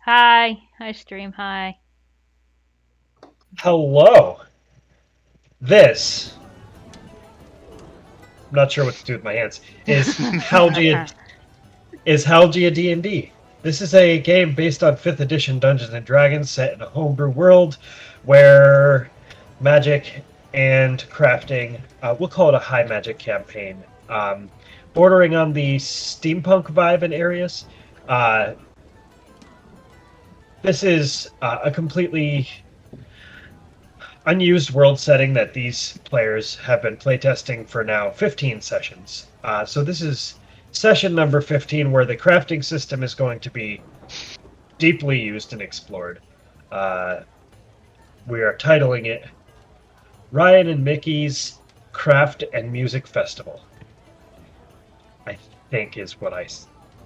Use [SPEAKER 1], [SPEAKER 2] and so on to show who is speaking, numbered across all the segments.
[SPEAKER 1] Hi. Hi, stream. Hi.
[SPEAKER 2] Hello. This, I'm not sure what to do with my hands, is Halgia D&D. This is a game based on 5th edition Dungeons and Dragons set in a homebrew world where magic and crafting, we'll call it a high magic campaign, bordering on the steampunk vibe in areas. Uh, this is a completely unused world setting that these players have been playtesting for now 15 sessions. So this is session number 15, where the crafting system is going to be deeply used and explored. Uh, we are titling it Ryann and Mikki's Craft and Music Festival, I think is what I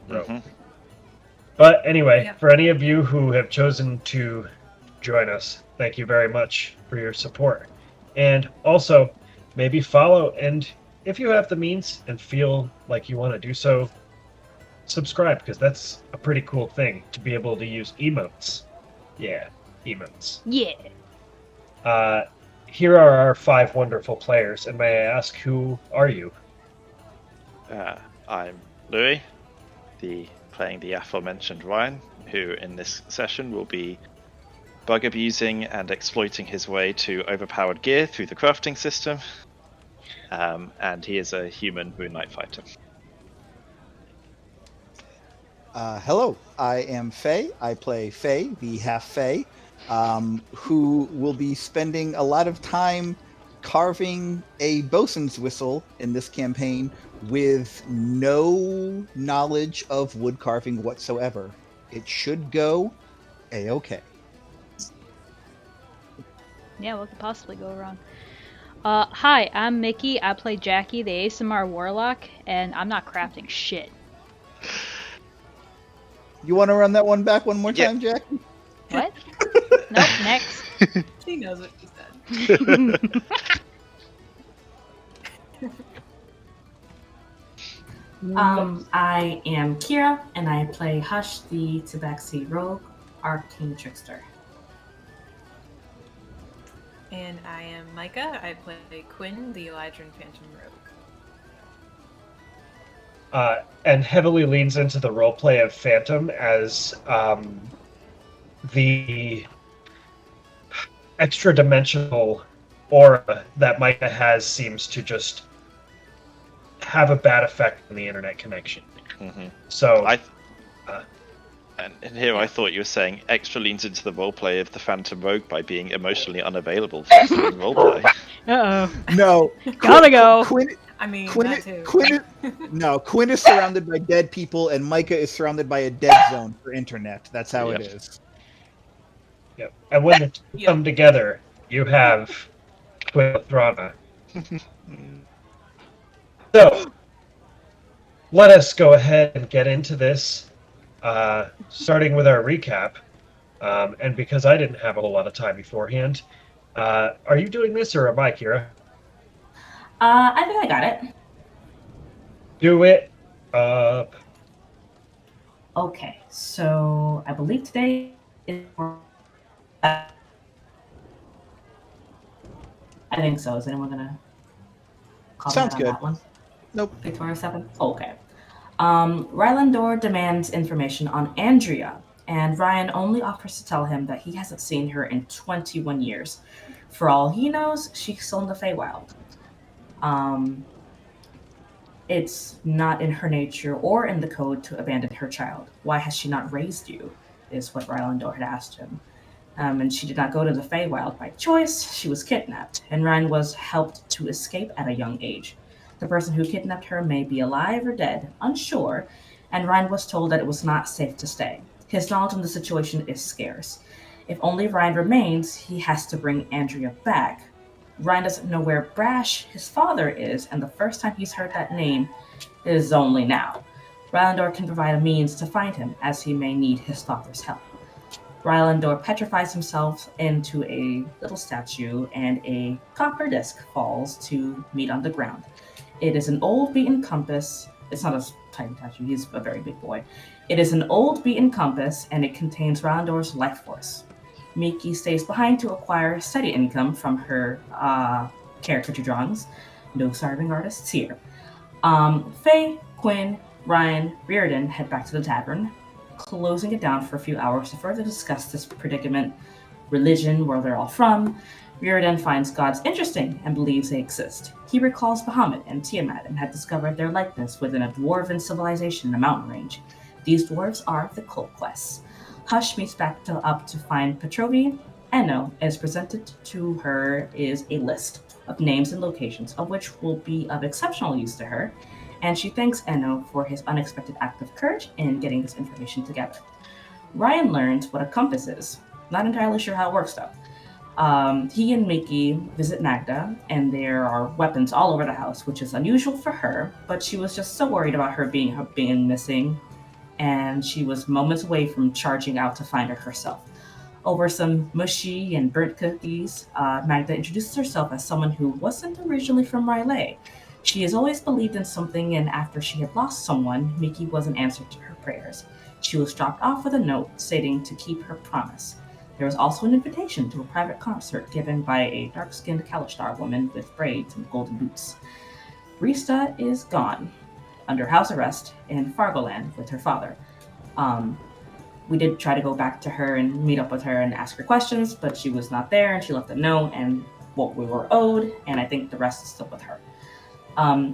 [SPEAKER 2] wrote.
[SPEAKER 3] Mm-hmm.
[SPEAKER 2] But anyway,
[SPEAKER 4] Yep.
[SPEAKER 2] for any of you who have chosen to join us, thank you very much for your support. And also, maybe follow, and if you have the means and feel like you want to do so, subscribe, because that's a pretty cool thing to be able to use emotes. Yeah, emotes.
[SPEAKER 1] Yeah.
[SPEAKER 2] Here are our 5 wonderful players, and may I ask, who are you?
[SPEAKER 3] I'm Louis, playing the aforementioned Ryan, who in this session will be bug abusing and exploiting his way to overpowered gear through the crafting system. And he is a human Moon Knight fighter.
[SPEAKER 5] Hello, I am Faye. I play Faye, the half Faye, who will be spending a lot of time carving a bosun's whistle in this campaign with no knowledge of wood carving whatsoever. It should go a-okay.
[SPEAKER 1] Yeah, what could possibly go wrong? Hi, I'm Mikki. I play Jackie, the ASMR Warlock, and I'm not crafting shit.
[SPEAKER 5] You want to run that one back one more
[SPEAKER 3] Yeah.
[SPEAKER 5] time, Jackie?
[SPEAKER 1] What? Nope, next.
[SPEAKER 4] She knows what she said.
[SPEAKER 6] I am Kira, and I play Hush, the Tabaxi Rogue, Arcane Trickster.
[SPEAKER 4] And I am Micah. I play Quinn, the Elysian Phantom Rogue.
[SPEAKER 2] And heavily leans into the roleplay of Phantom as the extra dimensional aura that Micah has seems to just have a bad effect on the internet connection.
[SPEAKER 3] Mm-hmm.
[SPEAKER 2] So
[SPEAKER 3] And here I thought you were saying extra leans into the roleplay of the Phantom Rogue by being emotionally unavailable for doing roleplay.
[SPEAKER 1] Uh-oh.
[SPEAKER 5] No.
[SPEAKER 1] Gotta go.
[SPEAKER 5] Quinn,
[SPEAKER 4] I mean,
[SPEAKER 5] Quinn,
[SPEAKER 4] that too.
[SPEAKER 5] Quinn is surrounded by dead people, and Micah is surrounded by a dead zone for internet. That's how it
[SPEAKER 3] Yep.
[SPEAKER 5] is.
[SPEAKER 2] yep. And when the two come together, you have Quilthrana. So let us go ahead and get into this, starting with our recap. And because I didn't have a whole lot of time beforehand, are you doing this or am I, Kira?
[SPEAKER 6] I think I got it.
[SPEAKER 2] Do it up.
[SPEAKER 6] Okay, so I believe today is. I think so. Is anyone gonna comment
[SPEAKER 5] Sounds
[SPEAKER 6] on
[SPEAKER 5] good.
[SPEAKER 6] that one?
[SPEAKER 5] Nope.
[SPEAKER 6] Victoria 7? Okay. Rylandor demands information on Andrea, and Ryan only offers to tell him that he hasn't seen her in 21 years. For all he knows, she's still in the Feywild. It's not in her nature or in the code to abandon her child. Why has she not raised you? Is what Rylandor had asked him. And she did not go to the Feywild by choice. She was kidnapped, and Ryan was helped to escape at a young age. The person who kidnapped her may be alive or dead, unsure, and Ryan was told that it was not safe to stay. His knowledge on the situation is scarce. If only Ryan remains, he has to bring Andrea back. Ryan doesn't know where Brash, his father, is, and the first time he's heard that name is only now. Rylandor can provide a means to find him, as he may need his father's help. Rylandor petrifies himself into a little statue, and a copper disc falls to meet on the ground. It is an old beaten compass It's not a tiny statue. He's a very big boy. It is an old beaten compass, and it contains Rondor's life force. Mikki stays behind to acquire steady income from her caricature drawings. No starving artists here. Faye, Quinn, Ryan, Reardon head back to the tavern, closing it down for a few hours to further discuss this predicament, religion, where they're all from. Reardon finds gods interesting and believes they exist. He recalls Bahamut and Tiamat and had discovered their likeness within a dwarven civilization in a mountain range. These dwarves are the Colquests. Hush meets up to find Petrovi. Enno, as presented to her, is a list of names and locations, of which will be of exceptional use to her, and she thanks Enno for his unexpected act of courage in getting this information together. Ryan learns what a compass is. Not entirely sure how it works though. He and Mikki visit Magda, and there are weapons all over the house, which is unusual for her, but she was just so worried about her being missing, and she was moments away from charging out to find her herself. Over some mushy and burnt cookies, Magda introduces herself as someone who wasn't originally from Rylay. She has always believed in something, and after she had lost someone, Mikki was an answer to her prayers. She was dropped off with a note stating to keep her promise. There was also an invitation to a private concert given by a dark-skinned Kalishtar woman with braids and golden boots. Rista is gone, under house arrest in Fargoland with her father. We did try to go back to her and meet up with her and ask her questions, but she was not there, and she left a note and what we were owed, and I think the rest is still with her.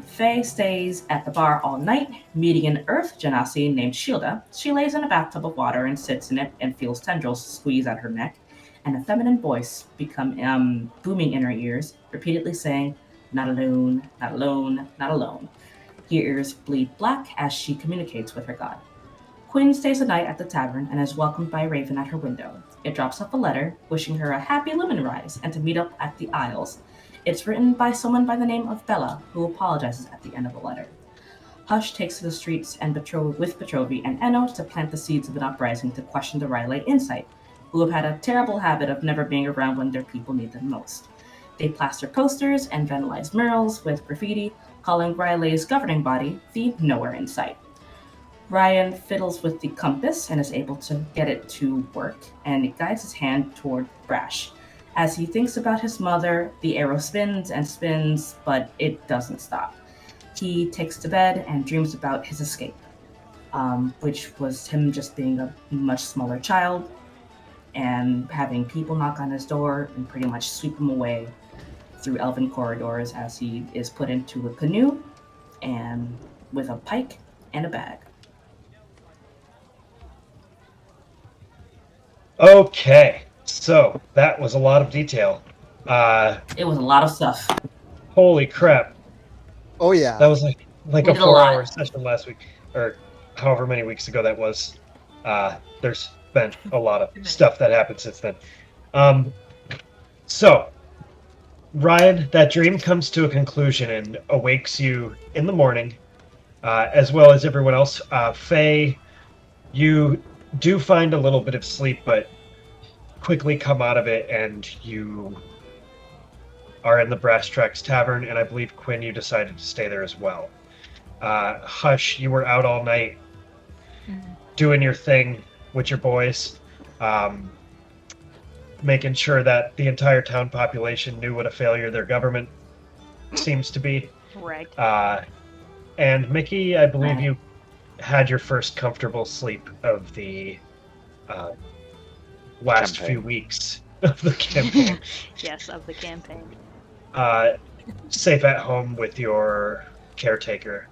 [SPEAKER 6] Faye stays at the bar all night, meeting an Earth Genasi named Shilda. She lays in a bathtub of water and sits in it and feels tendrils squeeze at her neck, and a feminine voice become booming in her ears, repeatedly saying, "Not alone, not alone, not alone." Her ears bleed black as she communicates with her god. Quinn stays the night at the tavern and is welcomed by a raven at her window. It drops off a letter wishing her a happy lumen rise and to meet up at the Isles. It's written by someone by the name of Bella, who apologizes at the end of the letter. Hush takes to the streets and with Petrovi and Enno to plant the seeds of an uprising to question the Rylay Insight, who have had a terrible habit of never being around when their people need them most. They plaster posters and vandalize murals with graffiti, calling Rylay's governing body the Nowhere Insight. Ryan fiddles with the compass and is able to get it to work, and it guides his hand toward Brash. As he thinks about his mother, the arrow spins and spins, but it doesn't stop. He takes to bed and dreams about his escape, which was him just being a much smaller child and having people knock on his door and pretty much sweep him away through elven corridors as he is put into a canoe and with a pike and a bag.
[SPEAKER 2] Okay, so that was a lot of detail.
[SPEAKER 6] It was a lot of stuff.
[SPEAKER 2] Holy crap!
[SPEAKER 5] Oh yeah.
[SPEAKER 2] That was like
[SPEAKER 6] We
[SPEAKER 2] a
[SPEAKER 6] did a
[SPEAKER 2] 4-hour
[SPEAKER 6] lot.
[SPEAKER 2] session last week, or however many weeks ago that was. There's been a lot of stuff that happened since then. So, Ryan, that dream comes to a conclusion and awakes you in the morning, as well as everyone else. Faye, you do find a little bit of sleep, but quickly come out of it, and you are in the Brass Tracks Tavern, and I believe, Quinn, you decided to stay there as well. Hush, you were out all night doing your thing with your boys, making sure that the entire town population knew what a failure their government seems to be.
[SPEAKER 1] Right.
[SPEAKER 2] And Mikki, I believe you had your first comfortable sleep of the last
[SPEAKER 3] Campaign.
[SPEAKER 2] few weeks of the campaign.
[SPEAKER 1] Yes, of the campaign.
[SPEAKER 2] Safe at home with your caretaker.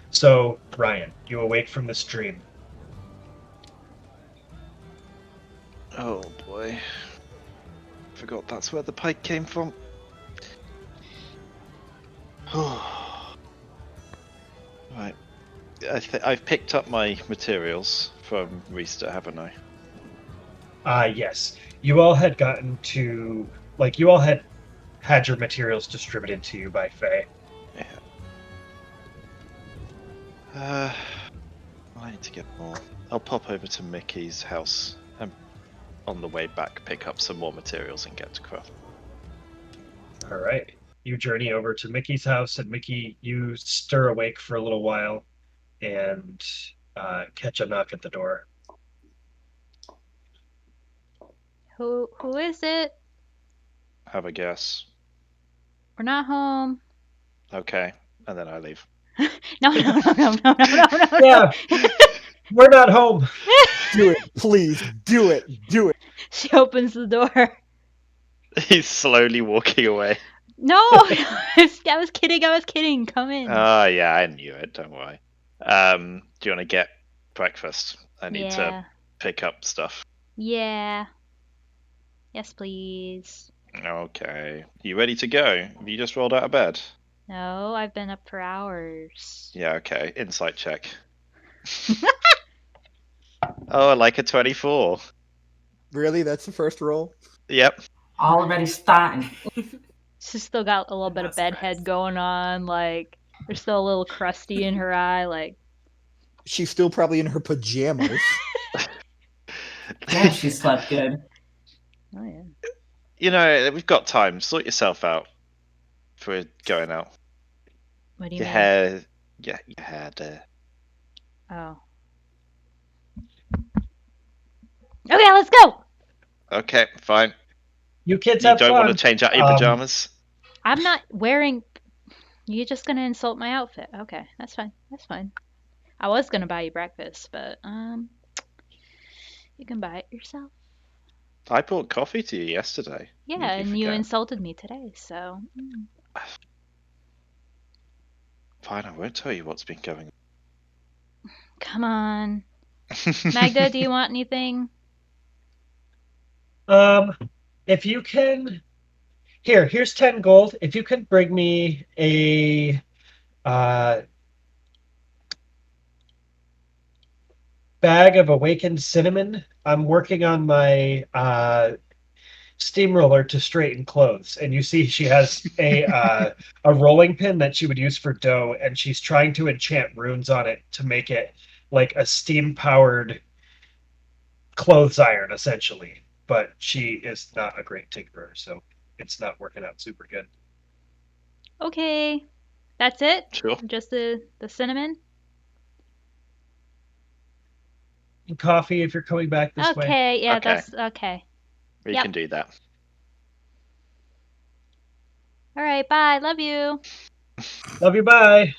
[SPEAKER 2] So, Ryan, you awake from this dream.
[SPEAKER 3] Oh boy. Forgot that's where the pike came from. Right. I've picked up my materials from Rista, haven't I?
[SPEAKER 2] Yes. You all had gotten to, you all had your materials distributed to you by Faye.
[SPEAKER 3] Yeah. I need to get more. I'll pop over to Mikki's house and on the way back pick up some more materials and get to craft.
[SPEAKER 2] All right. You journey over to Mikki's house, and Mikki, you stir awake for a little while, and catch a knock at the door.
[SPEAKER 1] Who is it?
[SPEAKER 3] Have a guess.
[SPEAKER 1] We're not home.
[SPEAKER 3] Okay, and then I leave.
[SPEAKER 1] No, no, no, no, no, no, no, no,
[SPEAKER 2] Yeah, we're not home.
[SPEAKER 5] Do it, please. Do it. Do it.
[SPEAKER 1] She opens the door.
[SPEAKER 3] He's slowly walking away.
[SPEAKER 1] No, I was kidding. I was kidding. Come in.
[SPEAKER 3] Oh, yeah, I knew it. Don't worry. Do you want to get breakfast? I need
[SPEAKER 1] Yeah.
[SPEAKER 3] to pick up stuff.
[SPEAKER 1] Yeah. Yes, please.
[SPEAKER 3] Okay. You ready to go? Have you just rolled out of bed?
[SPEAKER 1] No, I've been up for hours.
[SPEAKER 3] Yeah, okay. Insight check. Oh, like a 24.
[SPEAKER 5] Really? That's the first roll?
[SPEAKER 3] Yep.
[SPEAKER 6] Already starting.
[SPEAKER 1] She's still got a little bit
[SPEAKER 4] No
[SPEAKER 1] of bedhead
[SPEAKER 4] surprise.
[SPEAKER 1] going on. Like, there's still a little crusty in her eye. Like,
[SPEAKER 5] She's still probably in her pajamas.
[SPEAKER 6] Damn, she slept good.
[SPEAKER 1] oh yeah.
[SPEAKER 3] You know, we've got time. Sort yourself out. If we're going out.
[SPEAKER 1] What do you
[SPEAKER 3] Your
[SPEAKER 1] mean?
[SPEAKER 3] hair. Yeah, your hair there.
[SPEAKER 1] Oh. Okay, let's go.
[SPEAKER 3] Okay, fine.
[SPEAKER 2] You kids
[SPEAKER 3] You
[SPEAKER 2] have
[SPEAKER 3] don't
[SPEAKER 2] fun.
[SPEAKER 3] want to change out your pajamas?
[SPEAKER 1] I'm not wearing. You're just gonna insult my outfit. Okay, that's fine. That's fine. I was gonna buy you breakfast, but you can buy it yourself.
[SPEAKER 3] I brought coffee to you yesterday.
[SPEAKER 1] Yeah,
[SPEAKER 3] Did
[SPEAKER 1] and you
[SPEAKER 3] forget?
[SPEAKER 1] insulted me today, so.
[SPEAKER 3] Fine, I won't tell you what's been going
[SPEAKER 1] Come on.
[SPEAKER 3] on.
[SPEAKER 1] Magda, do you want anything?
[SPEAKER 2] If you can, here's 10 gold. If you can bring me a bag of awakened cinnamon, I'm working on my steamroller to straighten clothes, and you see she has a rolling pin that she would use for dough, and she's trying to enchant runes on it to make it like a steam powered clothes iron essentially. But she is not a great tinkerer, so it's not working out super good.
[SPEAKER 1] Okay. That's it?
[SPEAKER 3] Sure.
[SPEAKER 1] Just the cinnamon?
[SPEAKER 2] And coffee if you're coming back this way.
[SPEAKER 1] Okay, yeah,
[SPEAKER 3] Okay.
[SPEAKER 1] that's okay.
[SPEAKER 3] We
[SPEAKER 1] Yep.
[SPEAKER 3] can do that.
[SPEAKER 1] All right, bye. Love you.
[SPEAKER 2] Love you, bye.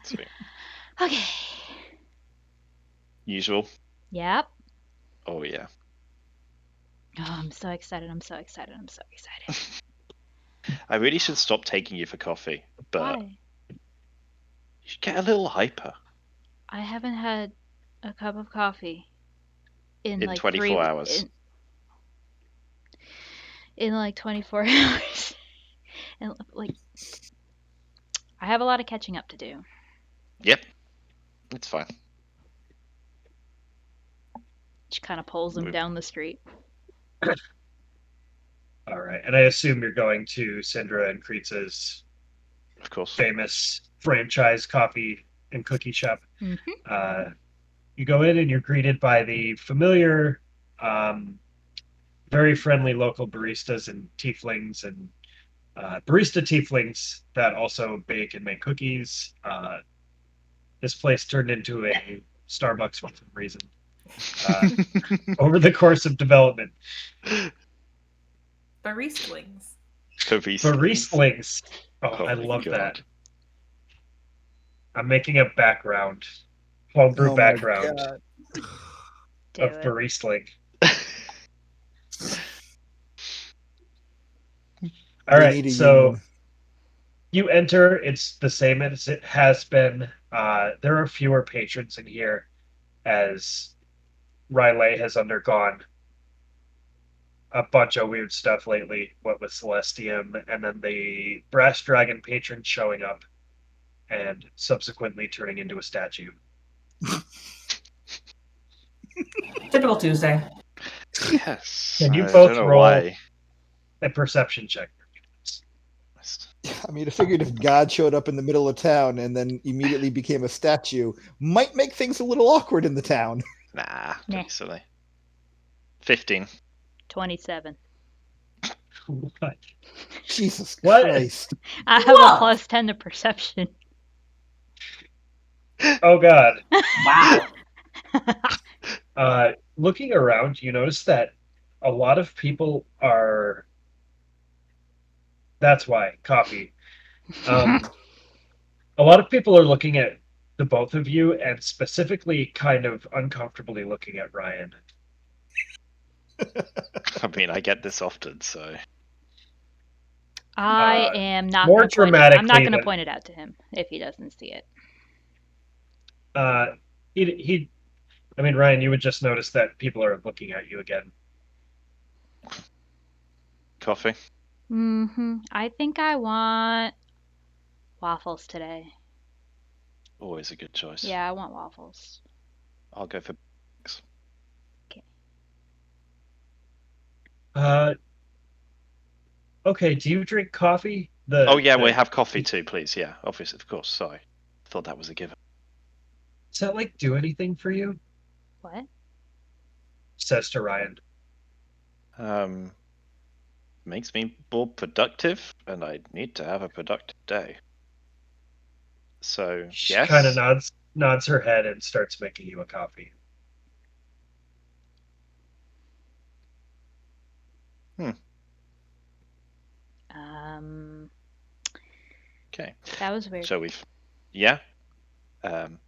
[SPEAKER 3] Sweet.
[SPEAKER 1] Okay.
[SPEAKER 3] Usual.
[SPEAKER 1] Yep.
[SPEAKER 3] Oh, yeah.
[SPEAKER 1] Oh, I'm so excited. I'm so excited. I'm so excited.
[SPEAKER 3] I really should stop taking you for coffee, but
[SPEAKER 1] Why?
[SPEAKER 3] you should get a little hyper
[SPEAKER 1] I haven't had a cup of coffee in
[SPEAKER 3] in
[SPEAKER 1] like
[SPEAKER 3] 24 hours.
[SPEAKER 1] In like 24 hours. And like I have a lot of catching up to do.
[SPEAKER 3] Yep. It's fine.
[SPEAKER 1] She kind of pulls him
[SPEAKER 3] Move.
[SPEAKER 1] down the street.
[SPEAKER 2] All right, and I assume you're going to Sindra and Kreetz's
[SPEAKER 3] Of course.
[SPEAKER 2] famous franchise coffee and cookie shop.
[SPEAKER 1] Mhm.
[SPEAKER 2] You go in and you're greeted by the familiar, very friendly local baristas and tieflings and barista tieflings that also bake and make cookies. This place turned into a Starbucks for some reason over the course of development.
[SPEAKER 4] Baristlings.
[SPEAKER 2] Baristlings. Oh, I
[SPEAKER 3] my
[SPEAKER 2] love
[SPEAKER 3] God.
[SPEAKER 2] that. I'm making a background, homebrew
[SPEAKER 5] Oh my
[SPEAKER 2] background
[SPEAKER 5] God.
[SPEAKER 1] Do
[SPEAKER 2] of
[SPEAKER 1] it.
[SPEAKER 2] baristling. All
[SPEAKER 5] We
[SPEAKER 2] right,
[SPEAKER 5] need a
[SPEAKER 2] so
[SPEAKER 5] union.
[SPEAKER 2] you enter. It's the same as it has been. There are fewer patrons in here as Riley has undergone a bunch of weird stuff lately, what with Celestium, and then the Brass Dragon patron showing up and subsequently turning into a statue.
[SPEAKER 6] Typical Tuesday.
[SPEAKER 3] Yes.
[SPEAKER 2] Can you
[SPEAKER 3] I
[SPEAKER 2] both
[SPEAKER 3] don't know
[SPEAKER 2] roll
[SPEAKER 3] why.
[SPEAKER 2] a perception check?
[SPEAKER 5] I mean, I figured if God showed up in the middle of town and then immediately became a statue, might make things a little awkward in the town.
[SPEAKER 3] Nah, don't
[SPEAKER 1] Nah.
[SPEAKER 3] be silly. 15.
[SPEAKER 1] 27.
[SPEAKER 2] What?
[SPEAKER 5] Jesus
[SPEAKER 2] What?
[SPEAKER 5] Christ.
[SPEAKER 1] I have
[SPEAKER 6] Whoa.
[SPEAKER 1] a plus 10 to perception.
[SPEAKER 2] Oh God.
[SPEAKER 6] Wow.
[SPEAKER 2] Looking around, you notice that a lot of people are. That's why coffee. Um, a lot of people are looking at the both of you, and specifically, kind of uncomfortably looking at Ryan.
[SPEAKER 3] I mean, I get this often, so
[SPEAKER 1] I am not
[SPEAKER 2] More
[SPEAKER 1] gonna point it. I'm not
[SPEAKER 2] dramatically
[SPEAKER 1] gonna
[SPEAKER 2] than
[SPEAKER 1] point it out to him if he doesn't see it.
[SPEAKER 2] uh, he. I mean, Ryan, you would just notice that people are looking at you again.
[SPEAKER 3] coffee.
[SPEAKER 1] I think I want waffles today.
[SPEAKER 3] Always a good choice.
[SPEAKER 1] Yeah, I want waffles.
[SPEAKER 3] I'll go for.
[SPEAKER 1] Okay.
[SPEAKER 2] Uh, okay. Do you drink coffee?
[SPEAKER 3] Oh yeah, we have coffee too, please. Yeah, obviously, of course. Sorry, thought that was a given.
[SPEAKER 2] Does that like do anything for you?
[SPEAKER 1] What?
[SPEAKER 2] Says to Ryan.
[SPEAKER 3] Um, makes me more productive, and I need to have a productive day. So
[SPEAKER 2] She kind of
[SPEAKER 3] yes.
[SPEAKER 2] nods her head and starts making you a coffee.
[SPEAKER 3] Hmm.
[SPEAKER 1] Um,
[SPEAKER 3] Okay.
[SPEAKER 1] that was weird.
[SPEAKER 3] So we've. Yeah. Um,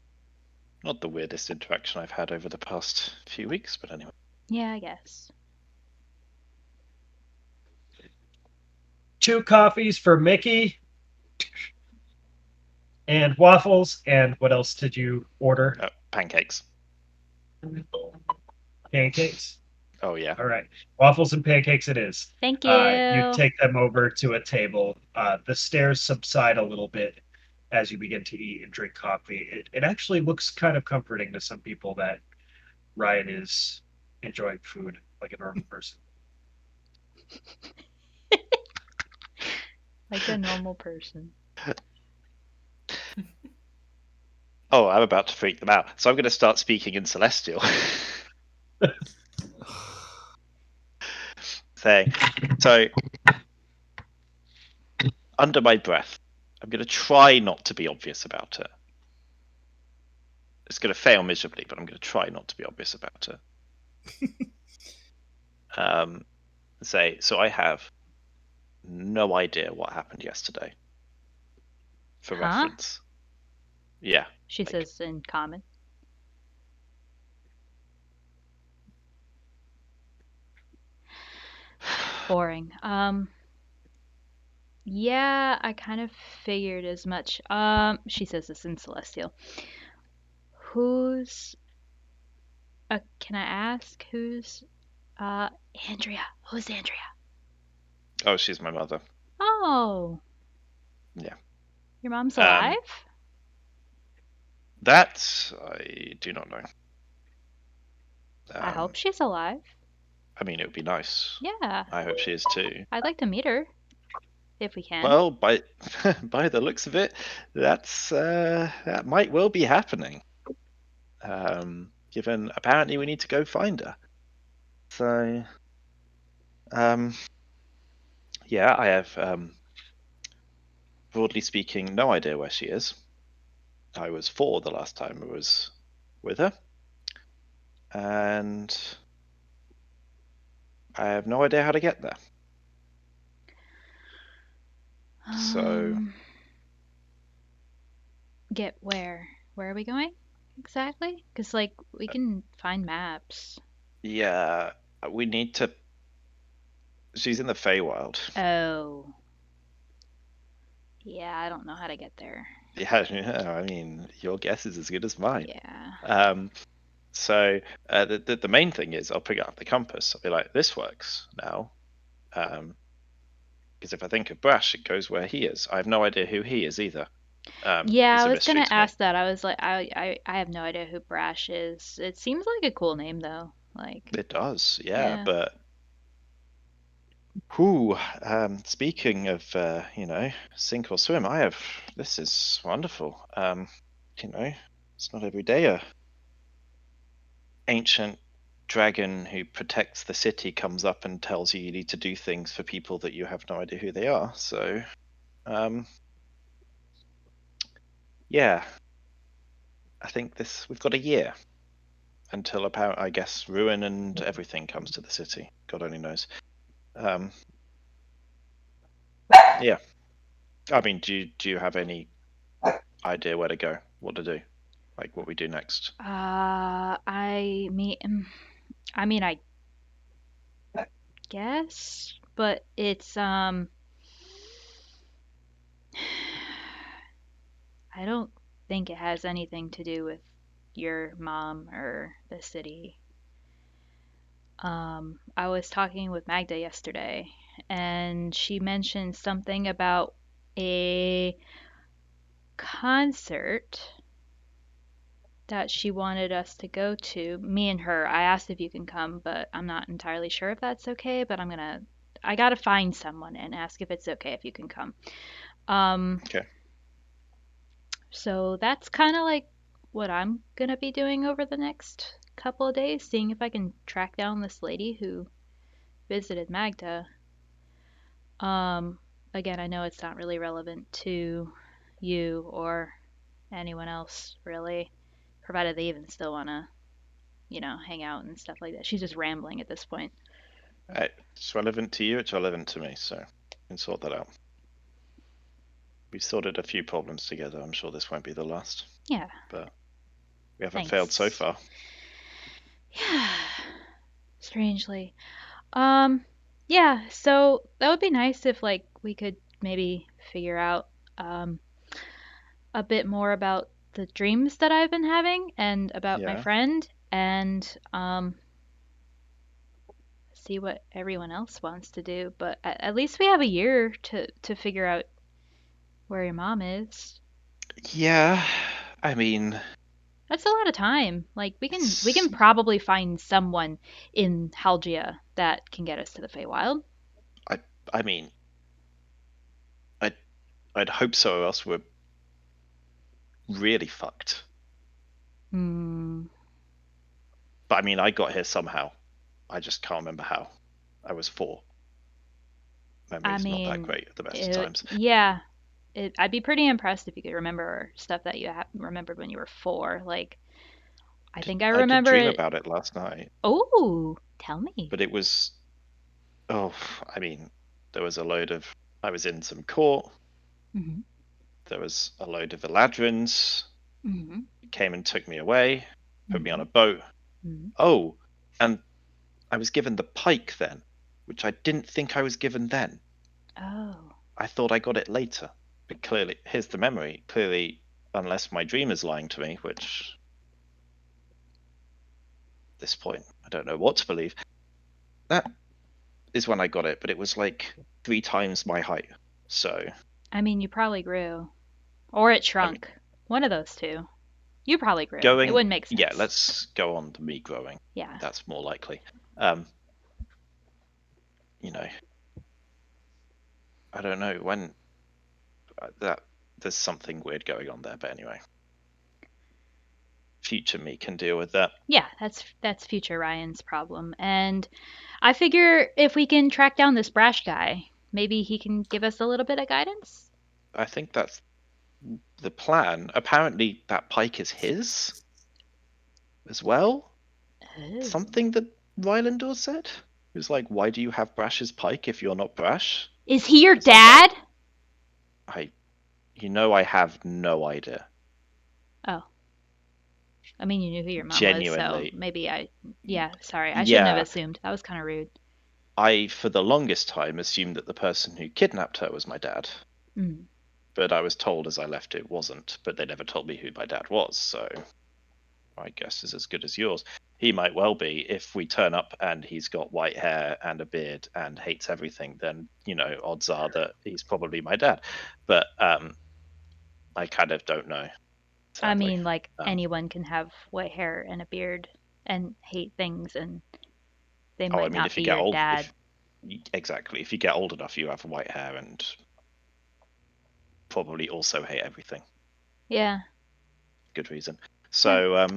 [SPEAKER 3] not the weirdest interaction I've had over the past few weeks, but anyway.
[SPEAKER 1] Yeah, I guess.
[SPEAKER 2] 2 coffees for Mikki and waffles. And what else did you order?
[SPEAKER 3] Pancakes.
[SPEAKER 2] Pancakes.
[SPEAKER 3] Oh yeah.
[SPEAKER 2] All right, waffles and pancakes it is.
[SPEAKER 1] Thank
[SPEAKER 2] You
[SPEAKER 1] you.
[SPEAKER 2] take them over to a table. The stares subside a little bit as you begin to eat and drink coffee. It actually looks kind of comforting to some people that Ryan is enjoying food like a normal person.
[SPEAKER 1] Like a normal person.
[SPEAKER 3] Oh, I'm about to freak them out. So I'm going to start speaking in Celestial. Saying, so under my breath, I'm going to try not to be obvious about it. It's going to fail miserably, but I'm going to try not to be obvious about it. Say, so I have no idea what happened yesterday. For reference. Yeah.
[SPEAKER 1] She says in common. Boring. Yeah, I kind of figured as much. She says this in Celestial. Who's can I ask who's Andrea? Who's Andrea?
[SPEAKER 3] Oh, she's my mother.
[SPEAKER 1] Oh.
[SPEAKER 3] Yeah.
[SPEAKER 1] Your mom's alive?
[SPEAKER 3] That I do not know.
[SPEAKER 1] I hope she's alive.
[SPEAKER 3] I mean, it would be nice.
[SPEAKER 1] Yeah.
[SPEAKER 3] I hope she is too.
[SPEAKER 1] I'd like to meet her. If we can.
[SPEAKER 3] Well, by by the looks of it, that might well be happening. Given apparently we need to go find her. So, yeah, I have broadly speaking no idea where she is. I was 4 the last time I was with her, and I have no idea how to get there. So,
[SPEAKER 1] Get where? Where are we going exactly? Because like we can find maps.
[SPEAKER 3] yeah, we need to. She's in the Feywild.
[SPEAKER 1] Oh. Yeah, I don't know how to get there.
[SPEAKER 3] Yeah, I mean, your guess is as good as mine.
[SPEAKER 1] Yeah.
[SPEAKER 3] So the main thing is I'll pick up the compass. I'll be like, this works now. Because if I think of Brash, it goes where he is. I have no idea who he is either.
[SPEAKER 1] Yeah,
[SPEAKER 3] It's
[SPEAKER 1] I
[SPEAKER 3] a
[SPEAKER 1] was
[SPEAKER 3] mystery
[SPEAKER 1] gonna
[SPEAKER 3] to me.
[SPEAKER 1] ask that. I was like, I have no idea who Brash is. It seems like a cool name though. Like,
[SPEAKER 3] It does, yeah.
[SPEAKER 1] yeah.
[SPEAKER 3] But who? Speaking of, sink or swim, I have. This is wonderful. It's not every day a ancient dragon who protects the city comes up and tells you need to do things for people that you have no idea who they are. So, yeah, I think we've got a year until I guess ruin and everything comes to the city. God only knows. Yeah. I mean, do you have any idea where to go? What to do? Like what we do next?
[SPEAKER 1] I mean, I guess, but it's I don't think it has anything to do with your mom or the city. I was talking with Magda yesterday, and she mentioned something about a concert that she wanted us to go to. Me and her. I asked if you can come, but I'm not entirely sure if that's okay. But I gotta find someone and ask if it's okay if you can come.
[SPEAKER 3] Okay.
[SPEAKER 1] So that's kind of like what I'm gonna be doing over the next couple of days, seeing if I can track down this lady who visited Magda. Um, Again, I know it's not really relevant to you or anyone else, really, provided they even still wanna, hang out and stuff like that. She's just rambling at this point.
[SPEAKER 3] It's relevant to you. It's relevant to me. So we can sort that out. We've sorted a few problems together. I'm sure this won't be the last.
[SPEAKER 1] Yeah,
[SPEAKER 3] But we haven't failed so
[SPEAKER 1] thanks.
[SPEAKER 3] far.
[SPEAKER 1] Yeah, strangely. Um, yeah, so that would be nice if like we could maybe figure out um a bit more about the dreams that I've been having and about my
[SPEAKER 3] Yeah.
[SPEAKER 1] friend and see what everyone else wants to do. But at least we have a year to figure out where your mom is.
[SPEAKER 3] Yeah. I mean,
[SPEAKER 1] That's a lot of time. Like we can
[SPEAKER 3] it's.
[SPEAKER 1] probably find someone in Halgia that can get us to the Feywild.
[SPEAKER 3] I. I mean, I. I'd hope so, or else we're really fucked.
[SPEAKER 1] Hmm.
[SPEAKER 3] But I mean, I got here somehow. I just can't remember how. I was 4.
[SPEAKER 1] I
[SPEAKER 3] Memory's not that
[SPEAKER 1] mean,
[SPEAKER 3] great at the best of times.
[SPEAKER 1] yeah. I'd be pretty impressed if you could remember stuff that you remembered when you were 4. Like, I think I
[SPEAKER 3] I did
[SPEAKER 1] remember
[SPEAKER 3] dream
[SPEAKER 1] it.
[SPEAKER 3] about it last night,
[SPEAKER 1] Oh, tell me.
[SPEAKER 3] but it was. Oh, I mean, there was a load of. I was in some court.
[SPEAKER 1] Hmm.
[SPEAKER 3] There was a load of Eladrins.
[SPEAKER 1] Hmm.
[SPEAKER 3] Came and took me away, put me on
[SPEAKER 1] Hmm.
[SPEAKER 3] a boat.
[SPEAKER 1] Hmm.
[SPEAKER 3] Oh, and I was given the pike then, which I didn't think I was given then.
[SPEAKER 1] Oh.
[SPEAKER 3] I thought I got it later. But clearly, here's the memory. Clearly, unless my dream is lying to me, which at this point I don't know what to believe, that is when I got it. But it was like 3 times my height. So,
[SPEAKER 1] I mean, you probably grew. Or it
[SPEAKER 3] I mean,
[SPEAKER 1] shrunk. One of those two. You probably grew. It
[SPEAKER 3] going,
[SPEAKER 1] wouldn't make
[SPEAKER 3] yeah,
[SPEAKER 1] sense.
[SPEAKER 3] let's go on to me growing.
[SPEAKER 1] Yeah.
[SPEAKER 3] That's more likely. Um, you know, I don't know when that there's something weird going on there, but anyway, future me can deal with that.
[SPEAKER 1] Yeah, that's future Ryan's problem. And I figure if we can track down this brash guy, maybe he can give us a little bit of guidance.
[SPEAKER 3] I think that's the plan. Apparently, that pike is his as well.
[SPEAKER 1] Oh.
[SPEAKER 3] Something that Rylandor said. He was like, "Why do you have Brash's pike if you're not Brash?"
[SPEAKER 1] Is he your
[SPEAKER 3] I was like,
[SPEAKER 1] dad?
[SPEAKER 3] I have no idea.
[SPEAKER 1] Oh. I mean, you knew who your mom was, so
[SPEAKER 3] Genuinely,
[SPEAKER 1] maybe yeah, sorry. I shouldn't have
[SPEAKER 3] yeah.
[SPEAKER 1] assumed. That was kind of rude.
[SPEAKER 3] I, for the longest time, assumed that the person who kidnapped her was my dad.
[SPEAKER 1] Mm.
[SPEAKER 3] But I was told as I left it wasn't. But they never told me who my dad was, so I guess is as good as yours. He might well be. If we turn up and he's got white hair and a beard and hates everything, then odds are that he's probably my dad. But I kind of don't know,
[SPEAKER 1] I
[SPEAKER 3] sadly.
[SPEAKER 1] mean, like, anyone can have white hair and a beard and hate things, and they
[SPEAKER 3] Oh, I
[SPEAKER 1] might
[SPEAKER 3] mean,
[SPEAKER 1] not
[SPEAKER 3] if
[SPEAKER 1] be
[SPEAKER 3] you get
[SPEAKER 1] your
[SPEAKER 3] old,
[SPEAKER 1] dad.
[SPEAKER 3] if exactly, if you get old enough, you have white hair and probably also hate everything.
[SPEAKER 1] Yeah.
[SPEAKER 3] Good reason.
[SPEAKER 1] Yeah.
[SPEAKER 3] So,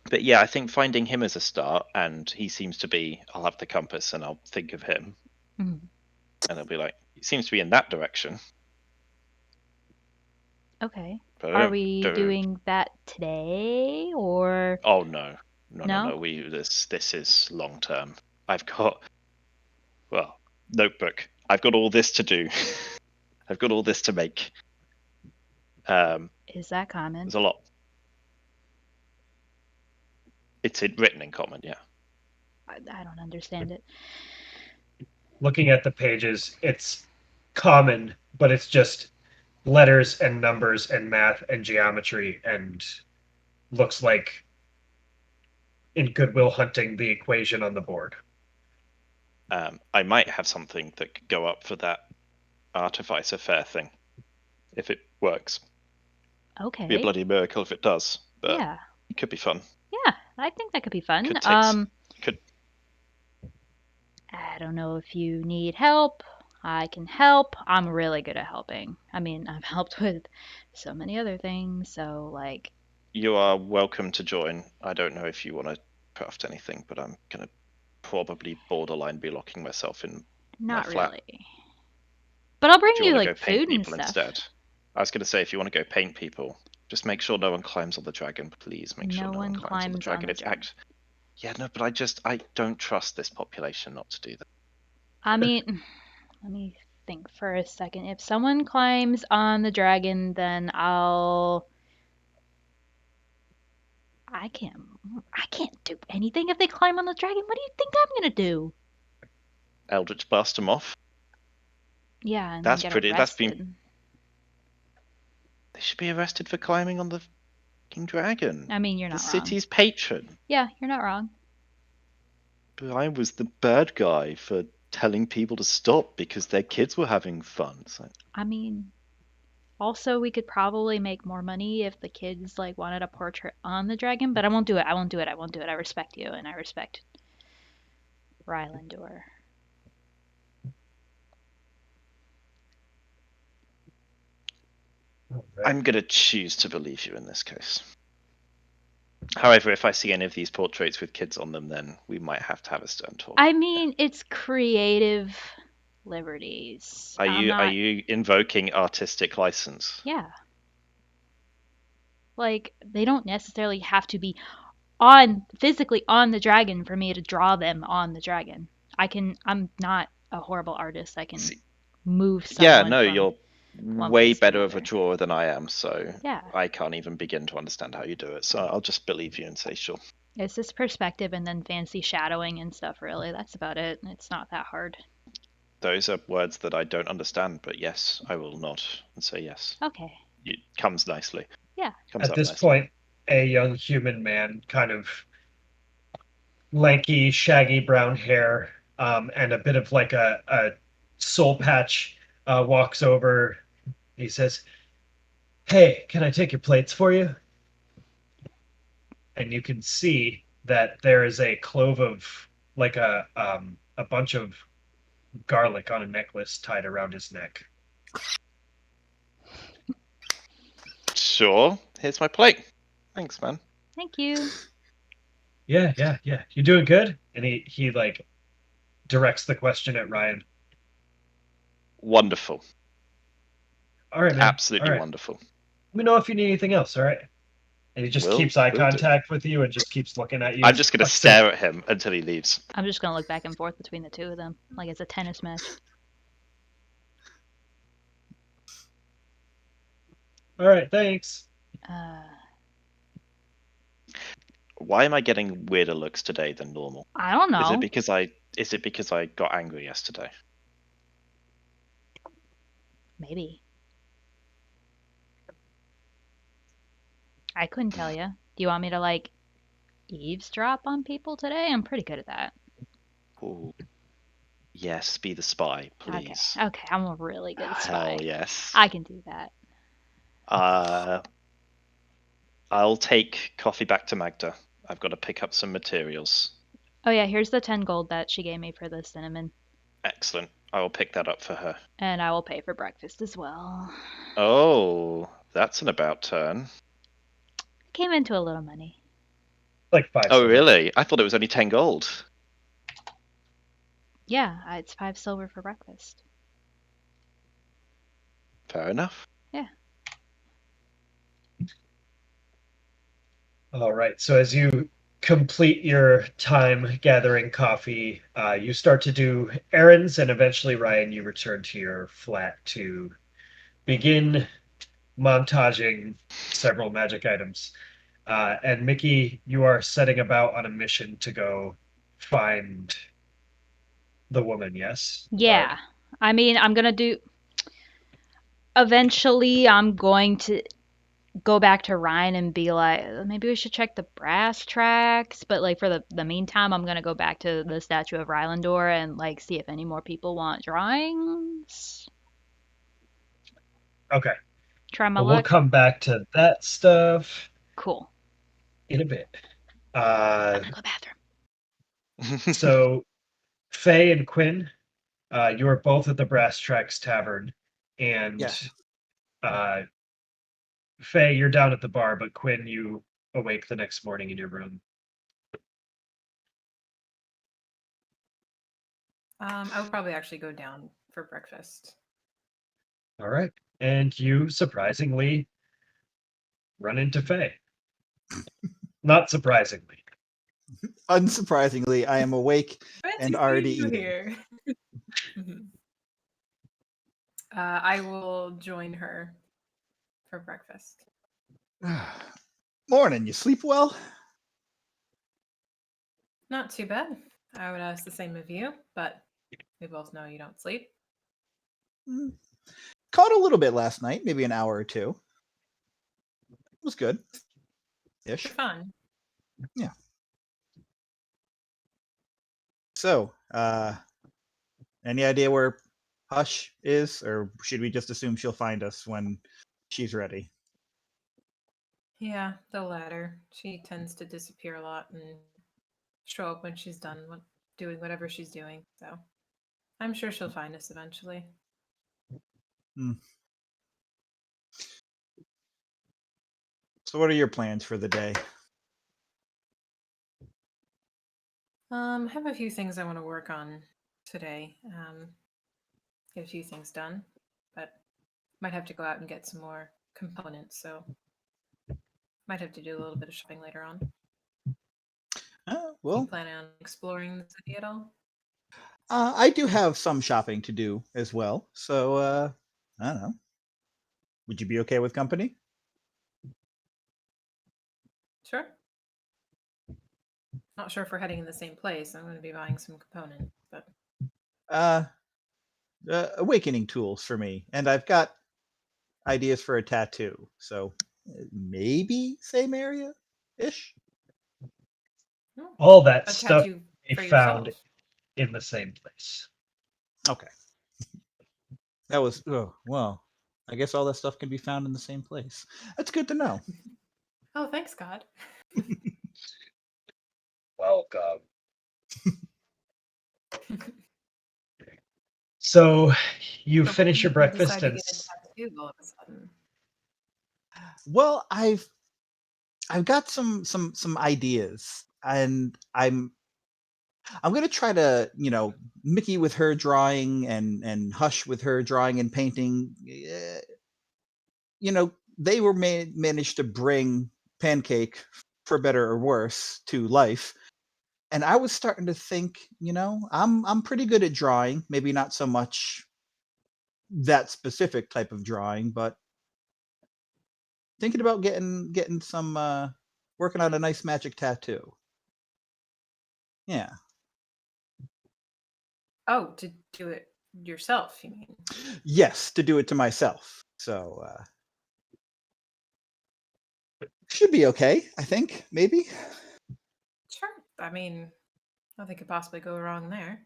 [SPEAKER 3] but yeah, I think finding him as a start, and he seems to be. I'll have the compass, and I'll think of him,
[SPEAKER 1] Mm.
[SPEAKER 3] and they'll be like, he seems to be in that direction.
[SPEAKER 1] Okay.
[SPEAKER 3] But I
[SPEAKER 1] Are
[SPEAKER 3] don't-
[SPEAKER 1] we
[SPEAKER 3] don't-
[SPEAKER 1] doing that today or
[SPEAKER 3] Oh no, no, no,
[SPEAKER 1] No?
[SPEAKER 3] no. This is long term. I've got notebook. I've got all this to do. I've got all this to make.
[SPEAKER 1] is that common?
[SPEAKER 3] There's a lot. It's written in common, yeah.
[SPEAKER 1] I don't understand it.
[SPEAKER 2] Looking at the pages, it's common, but it's just letters and numbers and math and geometry, and looks like in Goodwill Hunting the equation on the board.
[SPEAKER 3] I might have something that could go up for that Artificer Fair thing, if it works.
[SPEAKER 1] Okay.
[SPEAKER 3] Be a bloody miracle if it does, but
[SPEAKER 1] Yeah.
[SPEAKER 3] it could be fun.
[SPEAKER 1] Yeah, I think that could be fun.
[SPEAKER 3] Could take could
[SPEAKER 1] I don't know if you need help. I can help. I'm really good at helping. I mean, I've helped with so many other things, so like
[SPEAKER 3] you are welcome to join. I don't know if you want to craft anything, but I'm gonna probably borderline be locking myself in my
[SPEAKER 1] not
[SPEAKER 3] flat.
[SPEAKER 1] really. But I'll bring
[SPEAKER 3] Do you
[SPEAKER 1] you
[SPEAKER 3] want to
[SPEAKER 1] like
[SPEAKER 3] go paint
[SPEAKER 1] food and
[SPEAKER 3] people
[SPEAKER 1] stuff.
[SPEAKER 3] instead? I was gonna say if you want to go paint people, just make sure no one climbs on the dragon. Please make sure
[SPEAKER 1] No
[SPEAKER 3] no one
[SPEAKER 1] one
[SPEAKER 3] climbs on the
[SPEAKER 1] climbs on
[SPEAKER 3] dragon.
[SPEAKER 1] the
[SPEAKER 3] It's
[SPEAKER 1] dragon.
[SPEAKER 3] yeah, no, but I don't trust this population not to do that.
[SPEAKER 1] I mean, let me think for a second. If someone climbs on the dragon, then I can't do anything if they climb on the dragon. What do you think I'm gonna do?
[SPEAKER 3] Eldritch blast them off.
[SPEAKER 1] Yeah, and
[SPEAKER 3] That's
[SPEAKER 1] then get
[SPEAKER 3] pretty.
[SPEAKER 1] arrested.
[SPEAKER 3] They should be arrested for climbing on the fucking dragon.
[SPEAKER 1] I mean, you're
[SPEAKER 3] The
[SPEAKER 1] not wrong.
[SPEAKER 3] city's patron.
[SPEAKER 1] Yeah, you're not wrong.
[SPEAKER 3] But I was the bad guy for telling people to stop because their kids were having fun. So
[SPEAKER 1] I mean, also we could probably make more money if the kids like wanted a portrait on the dragon, but I won't do it. I won't do it. I won't do it. I respect you and I respect Ryann.
[SPEAKER 3] I'm gonna choose to believe you in this case. However, if I see any of these portraits with kids on them, then we might have to have a stern talk.
[SPEAKER 1] I mean, it's creative liberties.
[SPEAKER 3] Are
[SPEAKER 1] I'm
[SPEAKER 3] you
[SPEAKER 1] not.
[SPEAKER 3] invoking artistic license?
[SPEAKER 1] Yeah. Like they don't necessarily have to be on physically on the dragon for me to draw them on the dragon. I'm not a horrible artist. I can
[SPEAKER 3] See,
[SPEAKER 1] move
[SPEAKER 3] yeah,
[SPEAKER 1] someone
[SPEAKER 3] no,
[SPEAKER 1] from
[SPEAKER 3] you're
[SPEAKER 1] one
[SPEAKER 3] way
[SPEAKER 1] place to
[SPEAKER 3] better of a
[SPEAKER 1] another.
[SPEAKER 3] drawer than I am, so
[SPEAKER 1] Yeah.
[SPEAKER 3] I can't even begin to understand how you do it. So I'll just believe you and say sure.
[SPEAKER 1] It's just perspective and then fancy shadowing and stuff, really. That's about it. It's not that hard.
[SPEAKER 3] Those are words that I don't understand, but yes, I will nod and say yes.
[SPEAKER 1] Okay.
[SPEAKER 3] It comes nicely.
[SPEAKER 1] Yeah.
[SPEAKER 3] Comes
[SPEAKER 2] At
[SPEAKER 3] up
[SPEAKER 2] this
[SPEAKER 3] nicely.
[SPEAKER 2] point, a young human man, kind of lanky, shaggy brown hair, and a bit of like a soul patch, walks over. He says, "Hey, can I take your plates for you?" And you can see that there is a clove of like a bunch of garlic on a necklace tied around his neck.
[SPEAKER 3] Sure. Here's my plate. Thanks, man.
[SPEAKER 1] Thank you.
[SPEAKER 2] Yeah. You doing good? And he like directs the question at Ryann.
[SPEAKER 3] Wonderful.
[SPEAKER 2] All right, man.
[SPEAKER 3] Absolutely
[SPEAKER 2] All right.
[SPEAKER 3] wonderful.
[SPEAKER 2] Let me know if you need anything else. All right. And he just keeps eye
[SPEAKER 3] Will do.
[SPEAKER 2] contact with you and just keeps looking at you.
[SPEAKER 3] I'm just going to stare at him until he leaves.
[SPEAKER 1] I'm just gonna look back and forth between the two of them, like it's a tennis match.
[SPEAKER 2] All right, thanks.
[SPEAKER 3] Why am I getting weirder looks today than normal?
[SPEAKER 1] I don't know.
[SPEAKER 3] Is it because I got angry yesterday?
[SPEAKER 1] Maybe. I couldn't tell you. Do you want me to like eavesdrop on people today? I'm pretty good at that.
[SPEAKER 3] Ooh. Yes, be the spy, please.
[SPEAKER 1] Okay, I'm a really good spy.
[SPEAKER 3] Hell yes.
[SPEAKER 1] I can do that.
[SPEAKER 3] I'll take coffee back to Magda. I've got to pick up some materials.
[SPEAKER 1] Oh yeah, here's the 10 gold that she gave me for the cinnamon.
[SPEAKER 3] Excellent. I will pick that up for her.
[SPEAKER 1] And I will pay for breakfast as well.
[SPEAKER 3] Oh, that's an about turn.
[SPEAKER 1] Came into a little money.
[SPEAKER 2] Like 5
[SPEAKER 3] Oh,
[SPEAKER 2] silver.
[SPEAKER 3] really? I thought it was only 10 gold.
[SPEAKER 1] Yeah, it's 5 silver for breakfast.
[SPEAKER 3] Fair enough.
[SPEAKER 1] Yeah.
[SPEAKER 2] All right. So as you complete your time gathering coffee, you start to do errands, and eventually, Ryan, you return to your flat to begin montaging several magic items. And Mikki, you are setting about on a mission to go find the woman, yes?
[SPEAKER 1] Yeah. I mean, I'm gonna do. Eventually, I'm going to go back to Ryan and be like, maybe we should check the brass tracks. But like for the meantime, I'm gonna go back to the statue of Rylandor and like see if any more people want drawings.
[SPEAKER 2] Okay.
[SPEAKER 1] Try my
[SPEAKER 2] Well, we'll
[SPEAKER 1] luck.
[SPEAKER 2] come back to that stuff
[SPEAKER 1] Cool.
[SPEAKER 2] in a bit.
[SPEAKER 1] I'm gonna go to the bathroom.
[SPEAKER 2] So Faye and Quinn, you are both at the Brass Tracks Tavern, and
[SPEAKER 5] Yes.
[SPEAKER 2] uh, Faye, you're down at the bar, but Quinn, you awake the next morning in your room.
[SPEAKER 4] I would probably actually go down for breakfast.
[SPEAKER 2] All right, and you surprisingly run into Faye. Not surprisingly.
[SPEAKER 5] Unsurprisingly, I am awake
[SPEAKER 4] Good
[SPEAKER 5] and
[SPEAKER 4] to
[SPEAKER 5] already
[SPEAKER 4] see you
[SPEAKER 5] eating.
[SPEAKER 4] here. Mhm. I will join her for breakfast.
[SPEAKER 5] Morning, you sleep well?
[SPEAKER 4] Not too bad. I would ask the same of you, but we both know you don't sleep.
[SPEAKER 5] Mm. Caught a little bit last night, maybe an hour or two. It was good. Ish.
[SPEAKER 4] For fun.
[SPEAKER 5] Yeah. So, any idea where Hush is, or should we just assume she'll find us when she's ready?
[SPEAKER 4] Yeah, the latter. She tends to disappear a lot and show up when she's done doing whatever she's doing. So I'm sure she'll find us eventually.
[SPEAKER 5] So, what are your plans for the day?
[SPEAKER 4] I have a few things I want to work on today. Get a few things done, but might have to go out and get some more components. So might have to do a little bit of shopping later on. You
[SPEAKER 5] Well,
[SPEAKER 4] plan on exploring the city at all?
[SPEAKER 5] I do have some shopping to do as well. So, I don't know. Would you be okay with company?
[SPEAKER 4] Sure. Not sure if we're heading in the same place. I'm going to be buying some components, but
[SPEAKER 5] Uh, awakening tools for me, and I've got ideas for a tattoo. So, maybe same area ish.
[SPEAKER 2] All that
[SPEAKER 4] a
[SPEAKER 2] stuff
[SPEAKER 4] tattoo
[SPEAKER 2] be
[SPEAKER 4] for
[SPEAKER 2] found
[SPEAKER 4] yourself.
[SPEAKER 2] in the same place.
[SPEAKER 5] Okay. That was well. I guess all that stuff can be found in the same place. That's good to know.
[SPEAKER 4] Oh, thanks, God.
[SPEAKER 2] Welcome. So you
[SPEAKER 4] So
[SPEAKER 2] finish your
[SPEAKER 4] when did you
[SPEAKER 2] breakfast
[SPEAKER 4] decide to
[SPEAKER 2] and
[SPEAKER 4] get a tattoo all of a sudden?
[SPEAKER 5] Well, I've got some ideas, and I'm gonna try to Mikki with her drawing and Hush with her drawing and painting. They were managed to bring Pancake, for better or worse, to life. And I was starting to think, I'm pretty good at drawing. Maybe not so much that specific type of drawing, but thinking about getting some working on a nice magic tattoo. Yeah.
[SPEAKER 4] Oh, to do it yourself, you mean?
[SPEAKER 5] Yes, to do it to myself. So should be okay, I think. Maybe.
[SPEAKER 4] Sure. I mean, nothing could possibly go wrong there.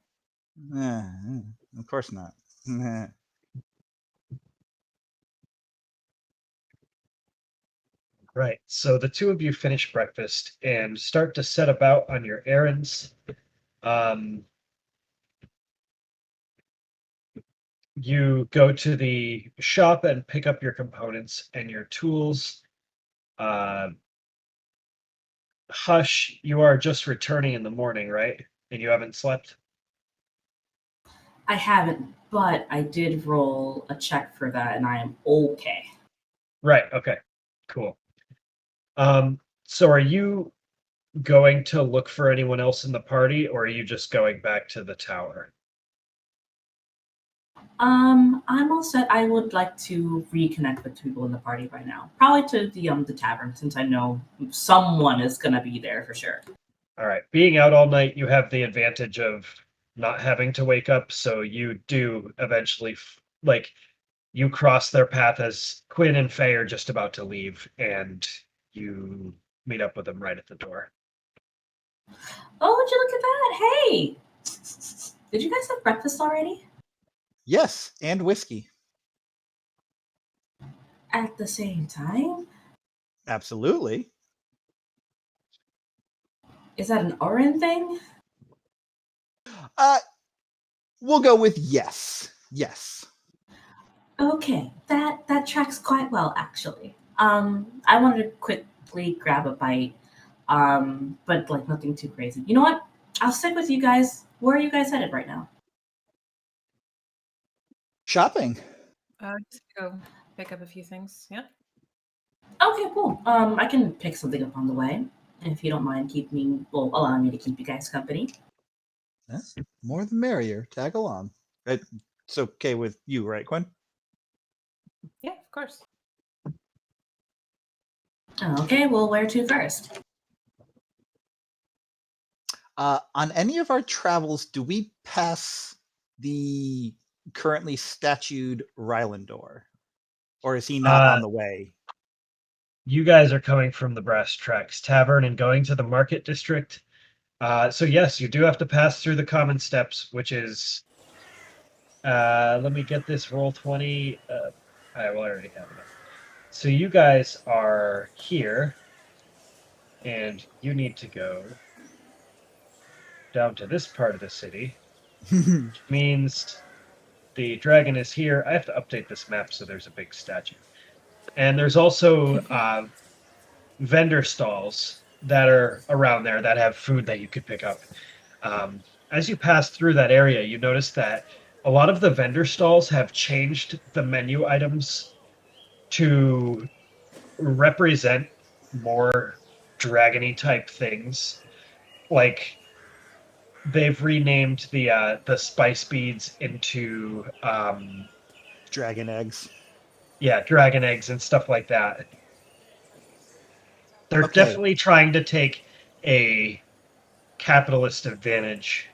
[SPEAKER 5] Of course not.
[SPEAKER 2] right. So the two of you finish breakfast and start to set about on your errands. You go to the shop and pick up your components and your tools. Hush, you are just returning in the morning, right? And you haven't slept?
[SPEAKER 6] I haven't, but I did roll a check for that, and I am okay.
[SPEAKER 2] Right, okay. Cool. Um, So are you going to look for anyone else in the party, or are you just going back to the tower?
[SPEAKER 6] I'm all set. I would like to reconnect with people in the party right now. Probably to the tavern, since I know someone is gonna be there for sure.
[SPEAKER 2] All right. Being out all night, you have the advantage of not having to wake up, so you do eventually you cross their path as Quinn and Faye are just about to leave, and you meet up with them right at the door.
[SPEAKER 6] Oh, would you look at that? Hey! Did you guys have breakfast already?
[SPEAKER 5] Yes, and whiskey.
[SPEAKER 6] At the same time?
[SPEAKER 5] Absolutely.
[SPEAKER 6] Is that an Orin thing?
[SPEAKER 5] We'll go with yes. Yes.
[SPEAKER 6] Okay, that tracks quite well actually. I wanted to quickly grab a bite, but like nothing too crazy. You know what? I'll stick with you guys. Where are you guys headed right now?
[SPEAKER 5] Shopping.
[SPEAKER 4] Just go pick up a few things. Yeah.
[SPEAKER 6] Okay, cool. I can pick something up on the way if you don't mind allowing me to keep you guys company.
[SPEAKER 5] More the merrier. Tag along. It's okay with you, right, Quinn?
[SPEAKER 4] Yeah, of course.
[SPEAKER 6] Okay, well, where to first?
[SPEAKER 5] On any of our travels, do we pass the currently statued Rylendor? Or is he not on the way?
[SPEAKER 2] You guys are coming from the Brass Tracks Tavern and going to the Market District. So yes, you do have to pass through the common steps, which is let me get this roll 20. I will already have it up. So you guys are here, and you need to go down to this part of the city, which means the dragon is here. I have to update this map so there's a big statue. And there's also vendor stalls that are around there that have food that you could pick up. As you pass through that area, you notice that a lot of the vendor stalls have changed the menu items to represent more dragony type things. Like they've renamed the spice beads into
[SPEAKER 5] Dragon eggs.
[SPEAKER 2] yeah, dragon eggs and stuff like that. They're
[SPEAKER 5] Okay.
[SPEAKER 2] definitely trying to take a capitalist advantage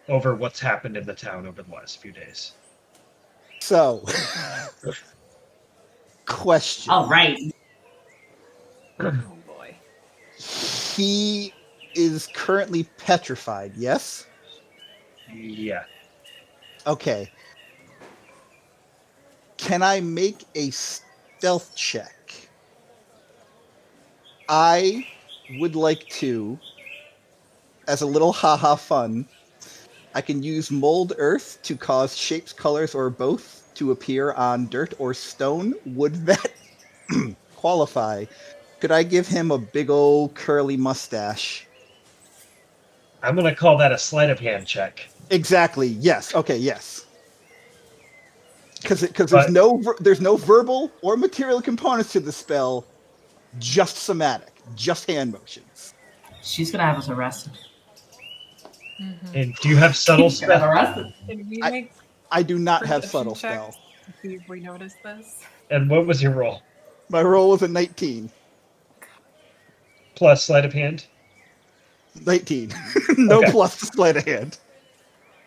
[SPEAKER 2] over what's happened in the town over the last few days.
[SPEAKER 5] So, question.
[SPEAKER 6] All right.
[SPEAKER 4] Oh boy.
[SPEAKER 5] He is currently petrified, yes?
[SPEAKER 2] Yeah.
[SPEAKER 5] Okay. Can I make a stealth check? I would like to, as a little haha fun, I can use mold earth to cause shapes, colors, or both to appear on dirt or stone. Would that qualify? Could I give him a big old curly mustache?
[SPEAKER 2] I'm going to call that a sleight of hand check.
[SPEAKER 5] Exactly. Yes. Okay. Yes. Because
[SPEAKER 2] But-
[SPEAKER 5] there's no verbal or material components to the spell, just somatic, just hand motions.
[SPEAKER 6] She's gonna have us arrested.
[SPEAKER 2] And do you have subtle
[SPEAKER 6] She's gonna have
[SPEAKER 2] spell?
[SPEAKER 6] arrested.
[SPEAKER 4] Can we
[SPEAKER 5] I-
[SPEAKER 4] make
[SPEAKER 5] I do not have
[SPEAKER 4] perception
[SPEAKER 5] subtle
[SPEAKER 4] checks
[SPEAKER 5] spell.
[SPEAKER 4] to see if we notice this?
[SPEAKER 2] And what was your roll?
[SPEAKER 5] My roll was a 19.
[SPEAKER 2] Plus sleight of hand?
[SPEAKER 5] 19. No
[SPEAKER 2] Okay.
[SPEAKER 5] plus to sleight of hand.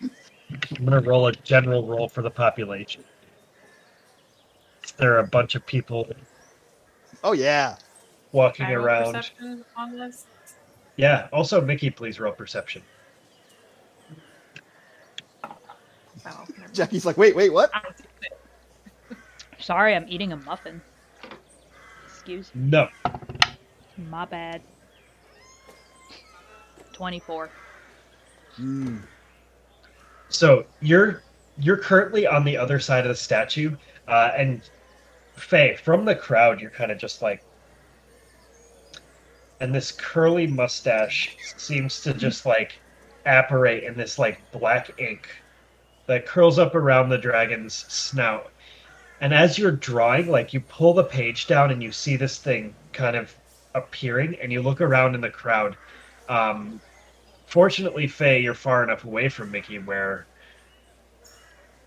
[SPEAKER 2] I'm going to roll a general roll for the population. There are a bunch of people
[SPEAKER 5] Oh yeah.
[SPEAKER 2] walking
[SPEAKER 4] Can I roll
[SPEAKER 2] around.
[SPEAKER 4] perception on this?
[SPEAKER 2] Yeah. Also, Mikki, please roll perception.
[SPEAKER 4] Oh, never mind.
[SPEAKER 5] Jackie's like, wait, what?
[SPEAKER 4] I'll do it.
[SPEAKER 1] Sorry, I'm eating a muffin. Excuse me.
[SPEAKER 2] No.
[SPEAKER 1] My bad. 24.
[SPEAKER 2] So you're currently on the other side of the statue, and Faye, from the crowd, you're kind of just like, and this curly mustache seems to just like apparate in this like black ink that curls up around the dragon's snout. And as you're drawing, like you pull the page down and you see this thing kind of appearing, and you look around in the crowd. Fortunately, Faye, you're far enough away from Mikki where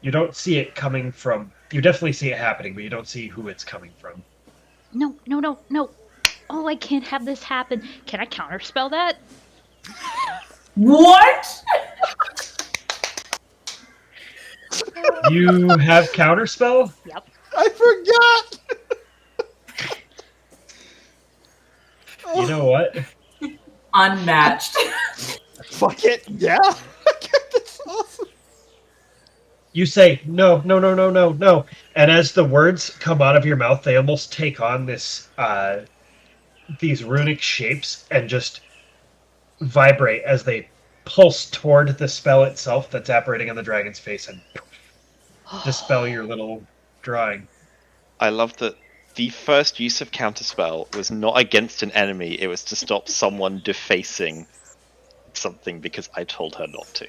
[SPEAKER 2] you don't see it coming from. You definitely see it happening, but you don't see who it's coming from.
[SPEAKER 1] No, no, no, no. Oh, I can't have this happen. Can I counterspell that?
[SPEAKER 6] What?
[SPEAKER 2] You have counterspell?
[SPEAKER 1] Yep.
[SPEAKER 5] I forgot.
[SPEAKER 2] You know what?
[SPEAKER 6] Unmatched.
[SPEAKER 5] Fuck it. Yeah. That's awesome.
[SPEAKER 2] You say no, no, no, no, no, no, and as the words come out of your mouth, they almost take on this these runic shapes and just vibrate as they pulse toward the spell itself that's apparating on the dragon's face and dispel your little drawing.
[SPEAKER 3] I love that the first use of counterspell was not against an enemy, it was to stop someone defacing something because I told her not to.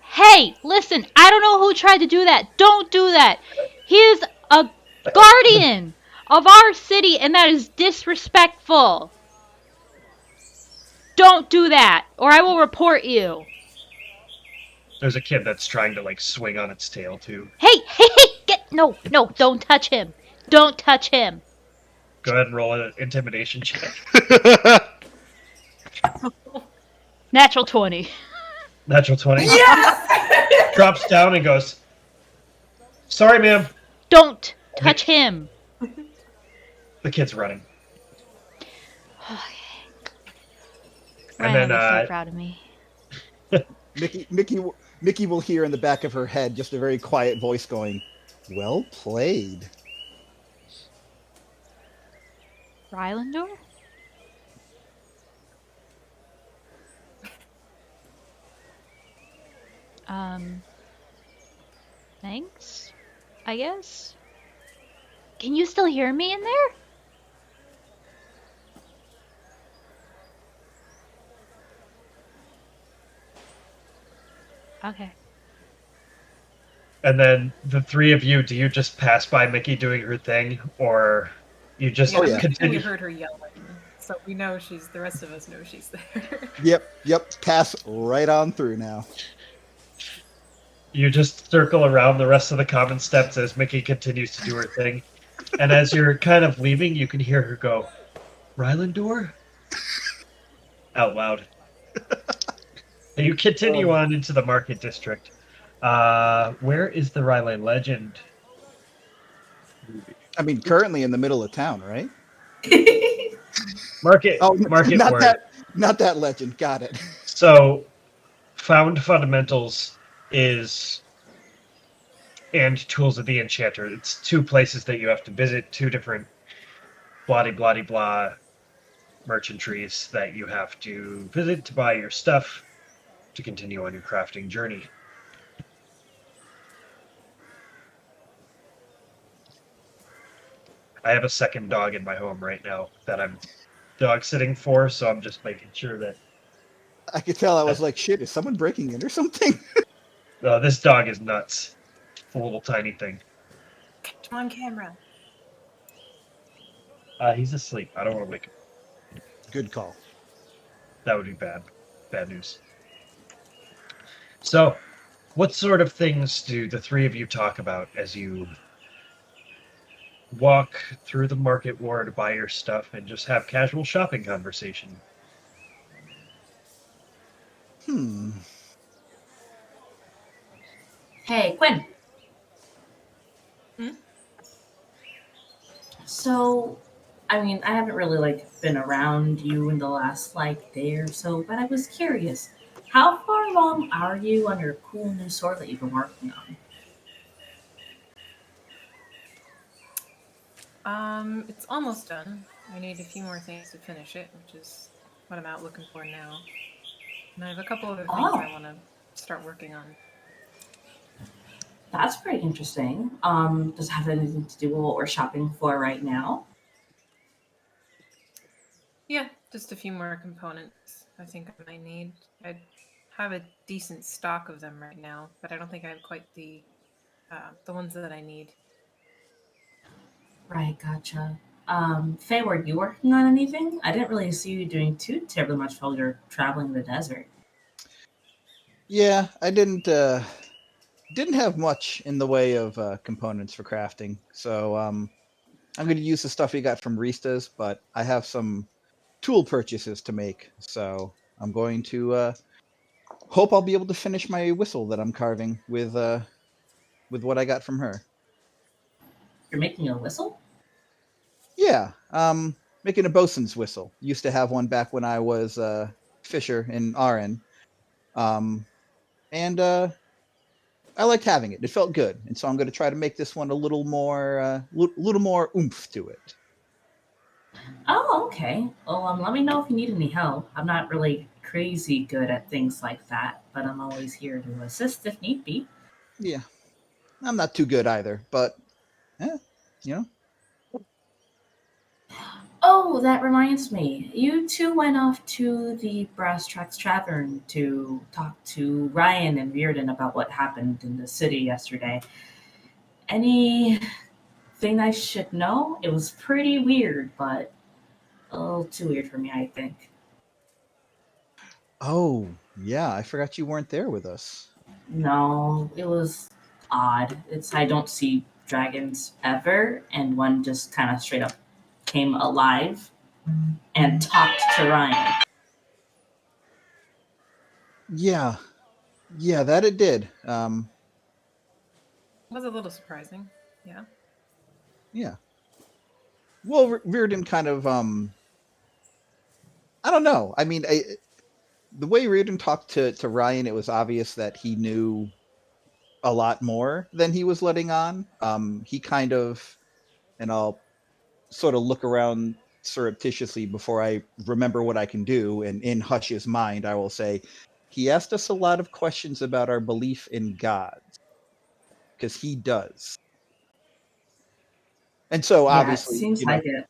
[SPEAKER 1] Hey, listen, I don't know who tried to do that. Don't do that. He is a guardian of our city, and that is disrespectful. Don't do that, or I will report you.
[SPEAKER 2] There's a kid that's trying to like swing on its tail too.
[SPEAKER 1] Hey, no, don't touch him. Don't touch him.
[SPEAKER 2] Go ahead and roll an intimidation check.
[SPEAKER 1] Natural 20.
[SPEAKER 2] Natural 20.
[SPEAKER 6] Yes!
[SPEAKER 2] Drops down and goes, "Sorry, ma'am."
[SPEAKER 1] Don't touch him.
[SPEAKER 2] The kid's running.
[SPEAKER 1] Ryan
[SPEAKER 2] And
[SPEAKER 1] will
[SPEAKER 2] then
[SPEAKER 1] be so proud of me.
[SPEAKER 5] Mikki will hear in the back of her head just a very quiet voice going, "Well played."
[SPEAKER 1] Rylandor? Thanks, I guess. Can you still hear me in there? Okay.
[SPEAKER 2] And then the three of you, do you just pass by Mikki doing her thing, or you just
[SPEAKER 4] Yeah,
[SPEAKER 2] continue?
[SPEAKER 4] we heard her yelling, so we know she's. The rest of us know she's there.
[SPEAKER 5] Yep. Pass right on through now.
[SPEAKER 2] You just circle around the rest of the common steps as Mikki continues to do her thing. And as you're kind of leaving, you can hear her go, "Rylandor?" out loud. And you continue on into the market district. Where is the Ryland legend?
[SPEAKER 5] I mean, currently in the middle of town, right?
[SPEAKER 2] Market
[SPEAKER 5] not
[SPEAKER 2] word.
[SPEAKER 5] not that legend. Got it.
[SPEAKER 2] So, Found Fundamentals is and Tools of the Enchanter. It's two places that you have to visit, two different blah merchantries that you have to visit to buy your stuff to continue on your crafting journey. I have a second dog in my home right now that I'm dog sitting for, so I'm just making sure that
[SPEAKER 5] I could tell. I was like, "Shit, is someone breaking in or something?"
[SPEAKER 2] this dog is nuts. It's a little tiny thing.
[SPEAKER 4] Catch him on camera.
[SPEAKER 2] He's asleep. I don't want to wake him.
[SPEAKER 5] Good call.
[SPEAKER 2] That would be bad. Bad news. So, what sort of things do the three of you talk about as you walk through the market ward, buy your stuff, and just have casual shopping conversation?
[SPEAKER 6] Hey, Quinn.
[SPEAKER 4] Hmm?
[SPEAKER 6] So, I mean, I haven't really been around you in the last day or so, but I was curious. How far along are you on your cool new sword that you've been working on?
[SPEAKER 4] It's almost done. I need a few more things to finish it, which is what I'm out looking for now. And I have a couple other things I want to start working on.
[SPEAKER 6] That's pretty interesting. Does it have anything to do with what we're shopping for right now?
[SPEAKER 4] Yeah, just a few more components I think I might need. I have a decent stock of them right now, but I don't think I have quite the ones that I need.
[SPEAKER 6] Right, gotcha. Faye, were you working on anything? I didn't really see you doing too terribly much while you're traveling the desert.
[SPEAKER 5] Yeah, I didn't have much in the way of components for crafting, so I'm going to use the stuff we got from Ristas, but I have some tool purchases to make, so I'm going to hope I'll be able to finish my whistle that I'm carving with what I got from her.
[SPEAKER 6] You're making a whistle?
[SPEAKER 5] Yeah, making a bosun's whistle. Used to have one back when I was Fisher in Ryann, and I liked having it. It felt good, and so I'm going to try to make this one a little more oomph to it.
[SPEAKER 6] Oh, okay. Well, let me know if you need any help. I'm not really crazy good at things like that, but I'm always here to assist if need be.
[SPEAKER 5] Yeah, I'm not too good either, but eh, you know.
[SPEAKER 6] Oh, that reminds me. You two went off to the Brass Tracks Tavern to talk to Ryan and Reardon about what happened in the city yesterday. Anything I should know? It was pretty weird, but a little too weird for me, I think.
[SPEAKER 5] Oh, yeah, I forgot you weren't there with us.
[SPEAKER 6] No, it was odd. It's I don't see dragons ever, and one just kind of straight up came alive and talked to Ryan.
[SPEAKER 5] Yeah, yeah, that it did.
[SPEAKER 4] Was a little surprising. Yeah.
[SPEAKER 5] Yeah. Well, Reardon kind of I don't know. I mean, the way Reardon talked to Ryan, it was obvious that he knew a lot more than he was letting on. He kind of, and I'll sort of look around surreptitiously before I remember what I can do, and in Hush's mind, I will say, he asked us a lot of questions about our belief in gods, because he does. And so,
[SPEAKER 6] Yeah, it
[SPEAKER 5] obviously,
[SPEAKER 6] seems like it.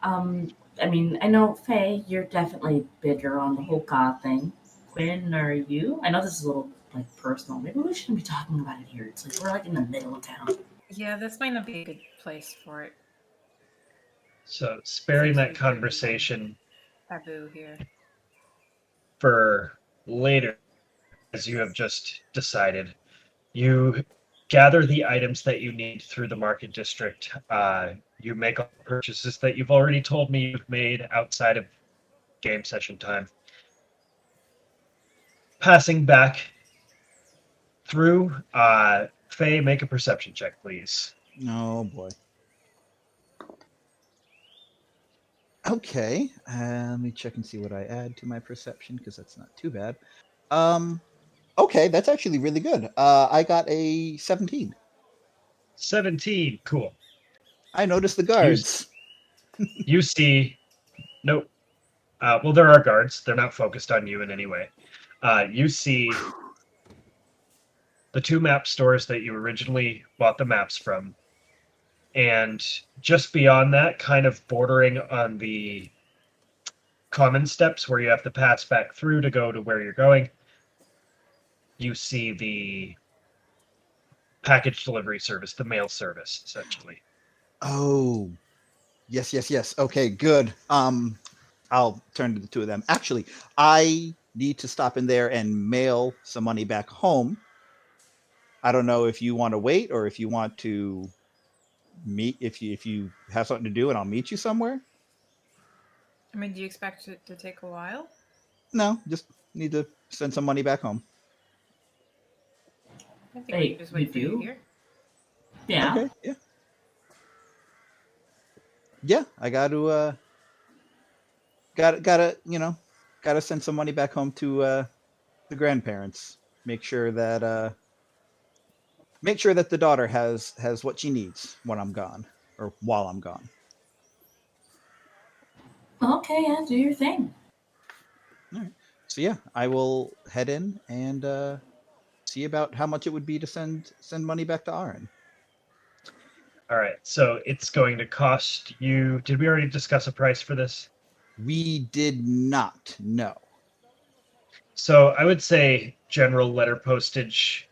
[SPEAKER 6] I mean, I know Faye, you're definitely bigger on the whole God thing. Quinn, are you? I know this is a little like personal. Maybe we shouldn't be talking about it here. It's like we're like in the middle of town.
[SPEAKER 4] Yeah, this might not be a good place for it.
[SPEAKER 2] So sparing
[SPEAKER 4] Seems to
[SPEAKER 2] that
[SPEAKER 4] be pretty
[SPEAKER 2] conversation
[SPEAKER 4] taboo here.
[SPEAKER 2] for later, as you have just decided, you gather the items that you need through the market district. You make all the purchases that you've already told me you've made outside of game session time. Passing back through, Faye, make a perception check, please.
[SPEAKER 5] oh boy. Okay, let me check and see what I add to my perception because that's not too bad. Okay, that's actually really good. I got a 17.
[SPEAKER 2] 17, cool.
[SPEAKER 5] I noticed the
[SPEAKER 2] You,
[SPEAKER 5] guards.
[SPEAKER 2] you see, nope. Well, there are guards. They're not focused on you in any way. You see the two map stores that you originally bought the maps from. And just beyond that, kind of bordering on the common steps where you have to pass back through to go to where you're going, you see the package delivery service, the mail service, essentially.
[SPEAKER 5] Oh, yes, yes, yes. Okay, good. I'll turn to the two of them. Actually, I need to stop in there and mail some money back home. I don't know if you want to wait or if you want to meet if you have something to do and I'll meet you somewhere.
[SPEAKER 4] I mean, do you expect it to take a while?
[SPEAKER 5] No, just need to send some money back home.
[SPEAKER 4] I think we
[SPEAKER 6] Wait,
[SPEAKER 4] can just
[SPEAKER 6] you
[SPEAKER 4] wait for you
[SPEAKER 6] do?
[SPEAKER 4] here.
[SPEAKER 6] Yeah.
[SPEAKER 5] Okay, yeah. Yeah, I got to gotta gotta send some money back home to the grandparents. Make sure that the daughter has what she needs when I'm gone or while I'm gone.
[SPEAKER 6] Okay, yeah, do your thing.
[SPEAKER 5] All right. So yeah, I will head in and see about how much it would be to send money back to Aaron.
[SPEAKER 2] All right, so it's going to cost you. Did we already discuss a price for this?
[SPEAKER 5] We did not know.
[SPEAKER 2] So I would say general letter postage,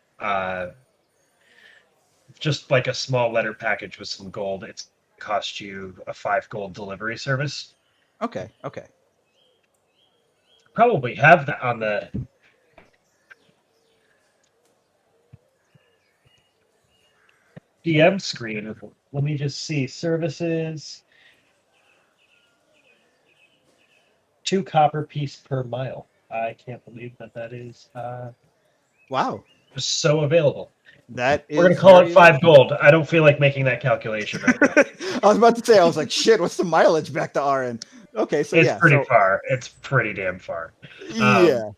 [SPEAKER 2] just like a small letter package with some gold. It's cost you a 5 gold delivery service.
[SPEAKER 5] Okay.
[SPEAKER 2] Probably have that on the DM screen. Let me just see. Services, 2 copper piece per mile. I can't believe that is
[SPEAKER 5] Wow.
[SPEAKER 2] just so available.
[SPEAKER 5] That
[SPEAKER 2] We're going
[SPEAKER 5] is
[SPEAKER 2] to call it
[SPEAKER 5] very
[SPEAKER 2] 5 gold. I don't feel like making that calculation right now.
[SPEAKER 5] I was about to say, I was like, shit, what's the mileage back to RN? Okay, so
[SPEAKER 2] It's
[SPEAKER 5] yeah.
[SPEAKER 2] pretty far. It's pretty damn far.
[SPEAKER 5] Yeah.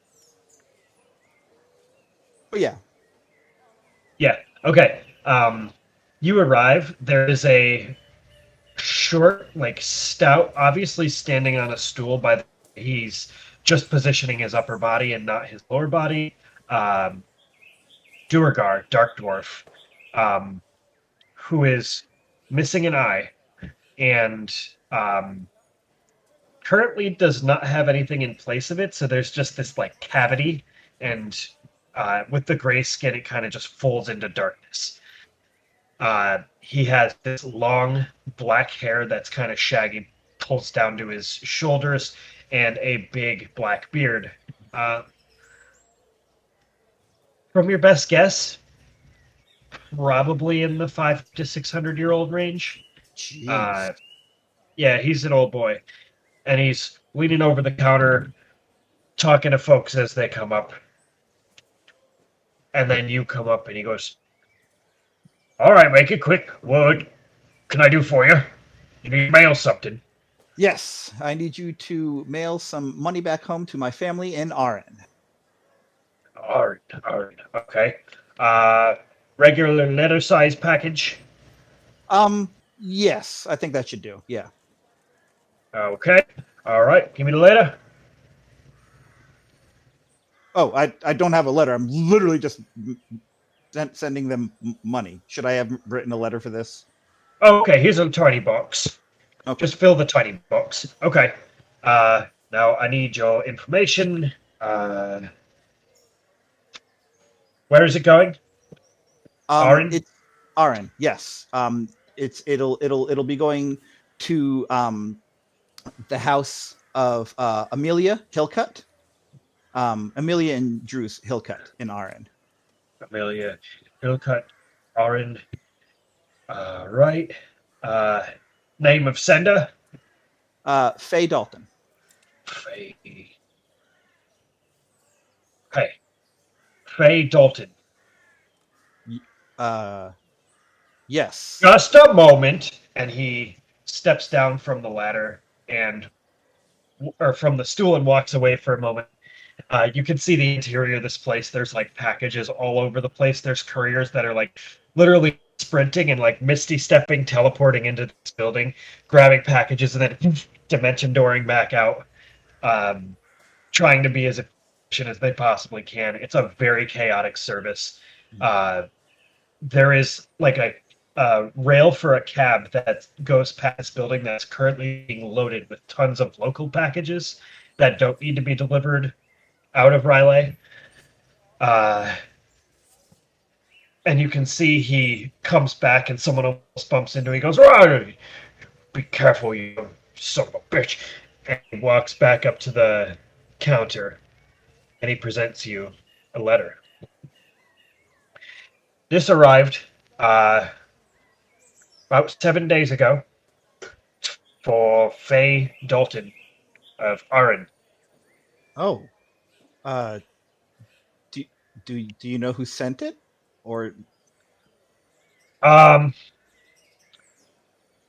[SPEAKER 5] But yeah.
[SPEAKER 2] Yeah. Okay. You arrive. There is a short, like stout, obviously standing on a stool. He's just positioning his upper body and not his lower body. Um, Duergar, Dark Dwarf, um, who is missing an eye and currently does not have anything in place of it. So there's just this like cavity, and with the gray skin, it kind of just folds into darkness. He has this long black hair that's kind of shaggy, pulls down to his shoulders, and a big black beard. Uh, from your best guess, probably in the 500 to 600-year-old range.
[SPEAKER 5] Jeez.
[SPEAKER 2] Yeah, he's an old boy, and he's leaning over the counter, talking to folks as they come up. And then you come up, and he goes, "All right, make it quick. What can I do for you? You need to mail something."
[SPEAKER 5] Yes, I need you to mail some money back home to my family in RN.
[SPEAKER 2] All right, okay. Regular letter size package.
[SPEAKER 5] Yes, I think that should do. Yeah.
[SPEAKER 2] Okay. All right. Give me the letter.
[SPEAKER 5] Oh, I don't have a letter. I'm literally just sending them money. Should I have written a letter for this?
[SPEAKER 2] Okay. Here's a tiny box.
[SPEAKER 5] Okay.
[SPEAKER 2] Just fill the tiny box. Okay. Now I need your information. Where is it going? Orin?
[SPEAKER 5] It's RN. Yes. It'll be going to the house of Amelia Hillcut. Amelia and Drew's Hillcut in RN.
[SPEAKER 2] Amelia, Hillcut, Orin. Right. Name of sender?
[SPEAKER 5] Faye Dalton.
[SPEAKER 2] Faye. Okay. Faye Dalton.
[SPEAKER 5] Yes.
[SPEAKER 2] Just a moment. And he steps down from the ladder or from the stool and walks away for a moment. You can see the interior of this place. There's like packages all over the place. There's couriers that are like literally sprinting and like misty stepping, teleporting into this building, grabbing packages, and then dimension dooring back out, trying to be as efficient as they possibly can. It's a very chaotic service. There is like a rail for a cab that goes past this building that's currently being loaded with tons of local packages that don't need to be delivered out of Riley. And you can see he comes back and someone almost bumps into him. He goes, "Oh, be careful, you son of a bitch." And he walks back up to the counter and he presents you a letter. This arrived about 7 days ago for Faye Dalton of Arran.
[SPEAKER 5] Oh. Do you know who sent it? Or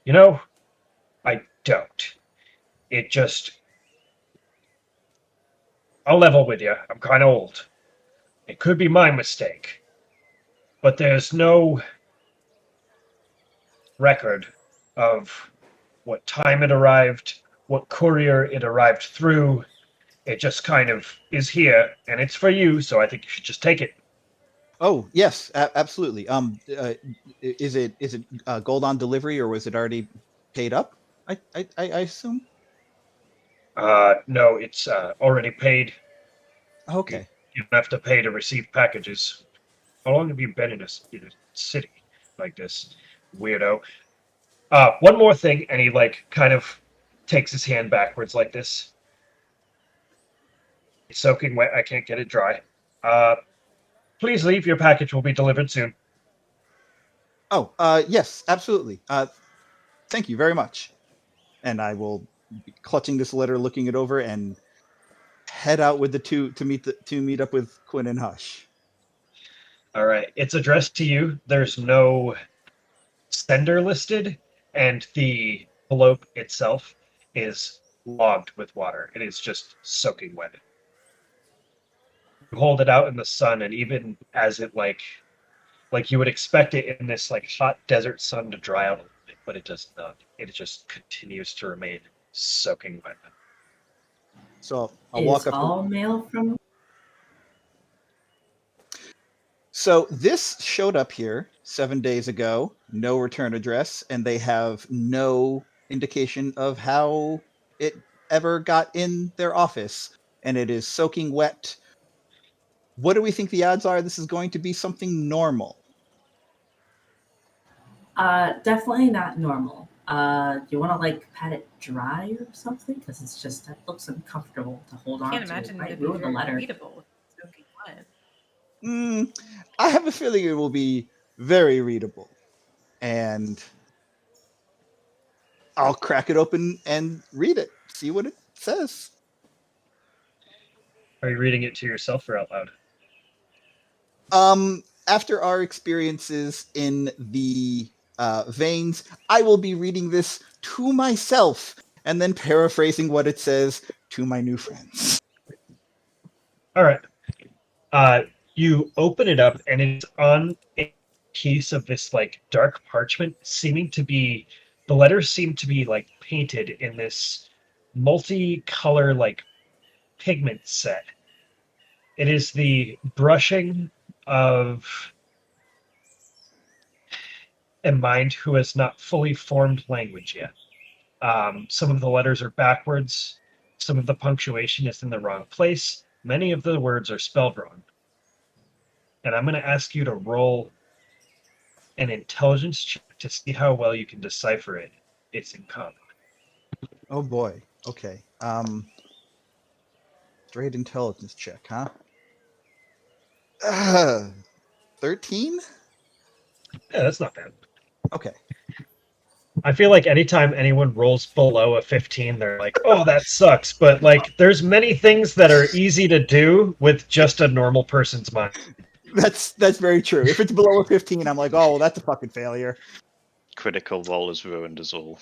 [SPEAKER 2] You know, I don't. It just I'll level with you. I'm kind of old. It could be my mistake. But there's no record of what time it arrived, what courier it arrived through. It just kind of is here, and it's for you, so I think you should just take it.
[SPEAKER 5] oh yes, absolutely. Is it gold on delivery or was it already paid up? I assume.
[SPEAKER 2] No, it's already paid.
[SPEAKER 5] Okay.
[SPEAKER 2] You don't have to pay to receive packages. How long have you been in a city? like this weirdo. One more thing, and he like kind of takes his hand backwards like this. It's soaking wet. I can't get it dry. Please leave. Your package will be delivered soon.
[SPEAKER 5] Oh, yes, absolutely. Thank you very much. And I will be clutching this letter, looking it over, and head out with the two to meet up with Quinn and Hush.
[SPEAKER 2] All right. It's addressed to you. There's no sender listed, and the envelope itself is logged with water. It is just soaking wet. You hold it out in the sun, and even as it like you would expect it in this like hot desert sun to dry out a little bit, but it does not. It just continues to remain soaking wet.
[SPEAKER 5] So I'll
[SPEAKER 6] Is
[SPEAKER 5] walk up.
[SPEAKER 6] all mail from?
[SPEAKER 5] So this showed up here 7 days ago. No return address, and they have no indication of how it ever got in their office. And it is soaking wet. What do we think the odds are this is going to be something normal?
[SPEAKER 6] Definitely not normal. You want to like pat it dry or something because it's just that looks uncomfortable to hold on
[SPEAKER 4] Can't
[SPEAKER 6] to.
[SPEAKER 4] imagine
[SPEAKER 6] Might
[SPEAKER 4] it'd be
[SPEAKER 6] ruin the
[SPEAKER 4] very
[SPEAKER 6] letter.
[SPEAKER 4] readable. Soaking wet.
[SPEAKER 5] I have a feeling it will be very readable. And I'll crack it open and read it, see what it says.
[SPEAKER 2] Are you reading it to yourself or out loud?
[SPEAKER 5] After our experiences in the veins, I will be reading this to myself and then paraphrasing what it says to my new friends.
[SPEAKER 2] All right. You open it up, and it's on a piece of this like dark parchment, seeming to be the letters seem to be like painted in this multicolor like pigment set. It is the brushing of a mind who has not fully formed language yet. Some of the letters are backwards. Some of the punctuation is in the wrong place. Many of the words are spelled wrong. And I'm going to ask you to roll an intelligence check to see how well you can decipher it. It's in common.
[SPEAKER 5] Oh boy. Okay. Straight intelligence check, huh? 13?
[SPEAKER 2] Yeah, that's not bad.
[SPEAKER 5] Okay.
[SPEAKER 2] I feel like anytime anyone rolls below a 15, they're like, oh, that sucks. But like, there's many things that are easy to do with just a normal person's mind.
[SPEAKER 5] That's very true. If it's below a 15, I'm like, oh, well, that's a fucking failure.
[SPEAKER 3] Critical roll has ruined us all.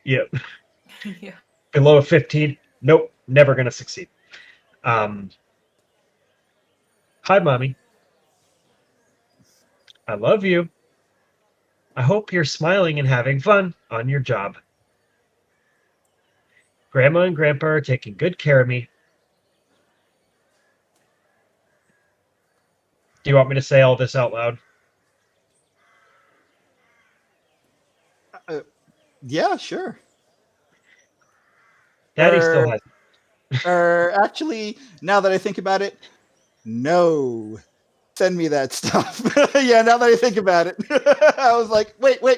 [SPEAKER 2] Yep.
[SPEAKER 4] Yeah.
[SPEAKER 2] Below a 15, nope, never going to succeed. Hi, Mommy. I love you. I hope you're smiling and having fun on your job. Grandma and Grandpa are taking good care of me. Do you want me to say all this out loud?
[SPEAKER 5] Yeah, sure.
[SPEAKER 2] Daddy still has.
[SPEAKER 5] Actually, now that I think about it, no. Send me that stuff. Yeah, now that I think about it. I was like, wait.
[SPEAKER 3] We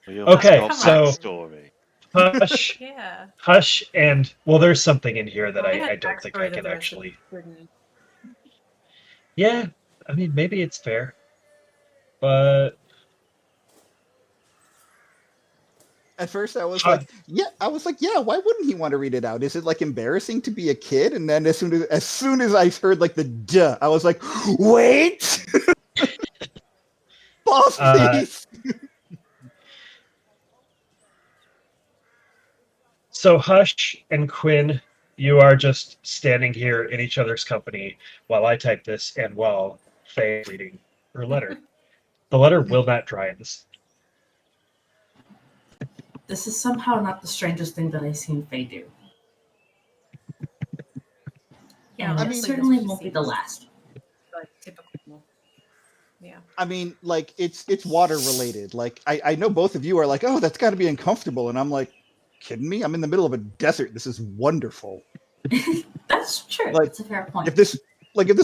[SPEAKER 2] Okay,
[SPEAKER 3] got
[SPEAKER 2] so-
[SPEAKER 3] backstory.
[SPEAKER 2] Hush,
[SPEAKER 4] Yeah.
[SPEAKER 2] Hush, and well, there's something in here that
[SPEAKER 4] Well, they
[SPEAKER 2] I
[SPEAKER 4] had
[SPEAKER 2] don't think
[SPEAKER 4] backstory
[SPEAKER 2] I
[SPEAKER 4] that
[SPEAKER 2] can
[SPEAKER 4] the rest of
[SPEAKER 2] actually.
[SPEAKER 4] us didn't.
[SPEAKER 2] Yeah, I mean, maybe it's fair, but
[SPEAKER 5] At first, I was
[SPEAKER 2] Huh.
[SPEAKER 5] like, yeah. Why wouldn't he want to read it out? Is it like embarrassing to be a kid? And then as soon as I heard like the duh, I was like, wait, boss, please.
[SPEAKER 2] So Hush and Quinn, you are just standing here in each other's company while I type this and while Faye is reading her letter. The letter will not dry in this.
[SPEAKER 6] This is somehow not the strangest thing that I've seen Faye do.
[SPEAKER 4] Yeah,
[SPEAKER 6] And
[SPEAKER 5] I
[SPEAKER 6] it
[SPEAKER 5] mean,
[SPEAKER 6] certainly
[SPEAKER 4] this
[SPEAKER 6] won't be the
[SPEAKER 4] seems
[SPEAKER 6] last.
[SPEAKER 4] like typical. Yeah.
[SPEAKER 5] I mean, like it's water related. Like I know both of you are like, oh, that's got to be uncomfortable, and I'm like, kidding me? I'm in the middle of a desert. This is wonderful.
[SPEAKER 6] That's true.
[SPEAKER 5] Like,
[SPEAKER 6] That's a fair point.
[SPEAKER 5] If this like if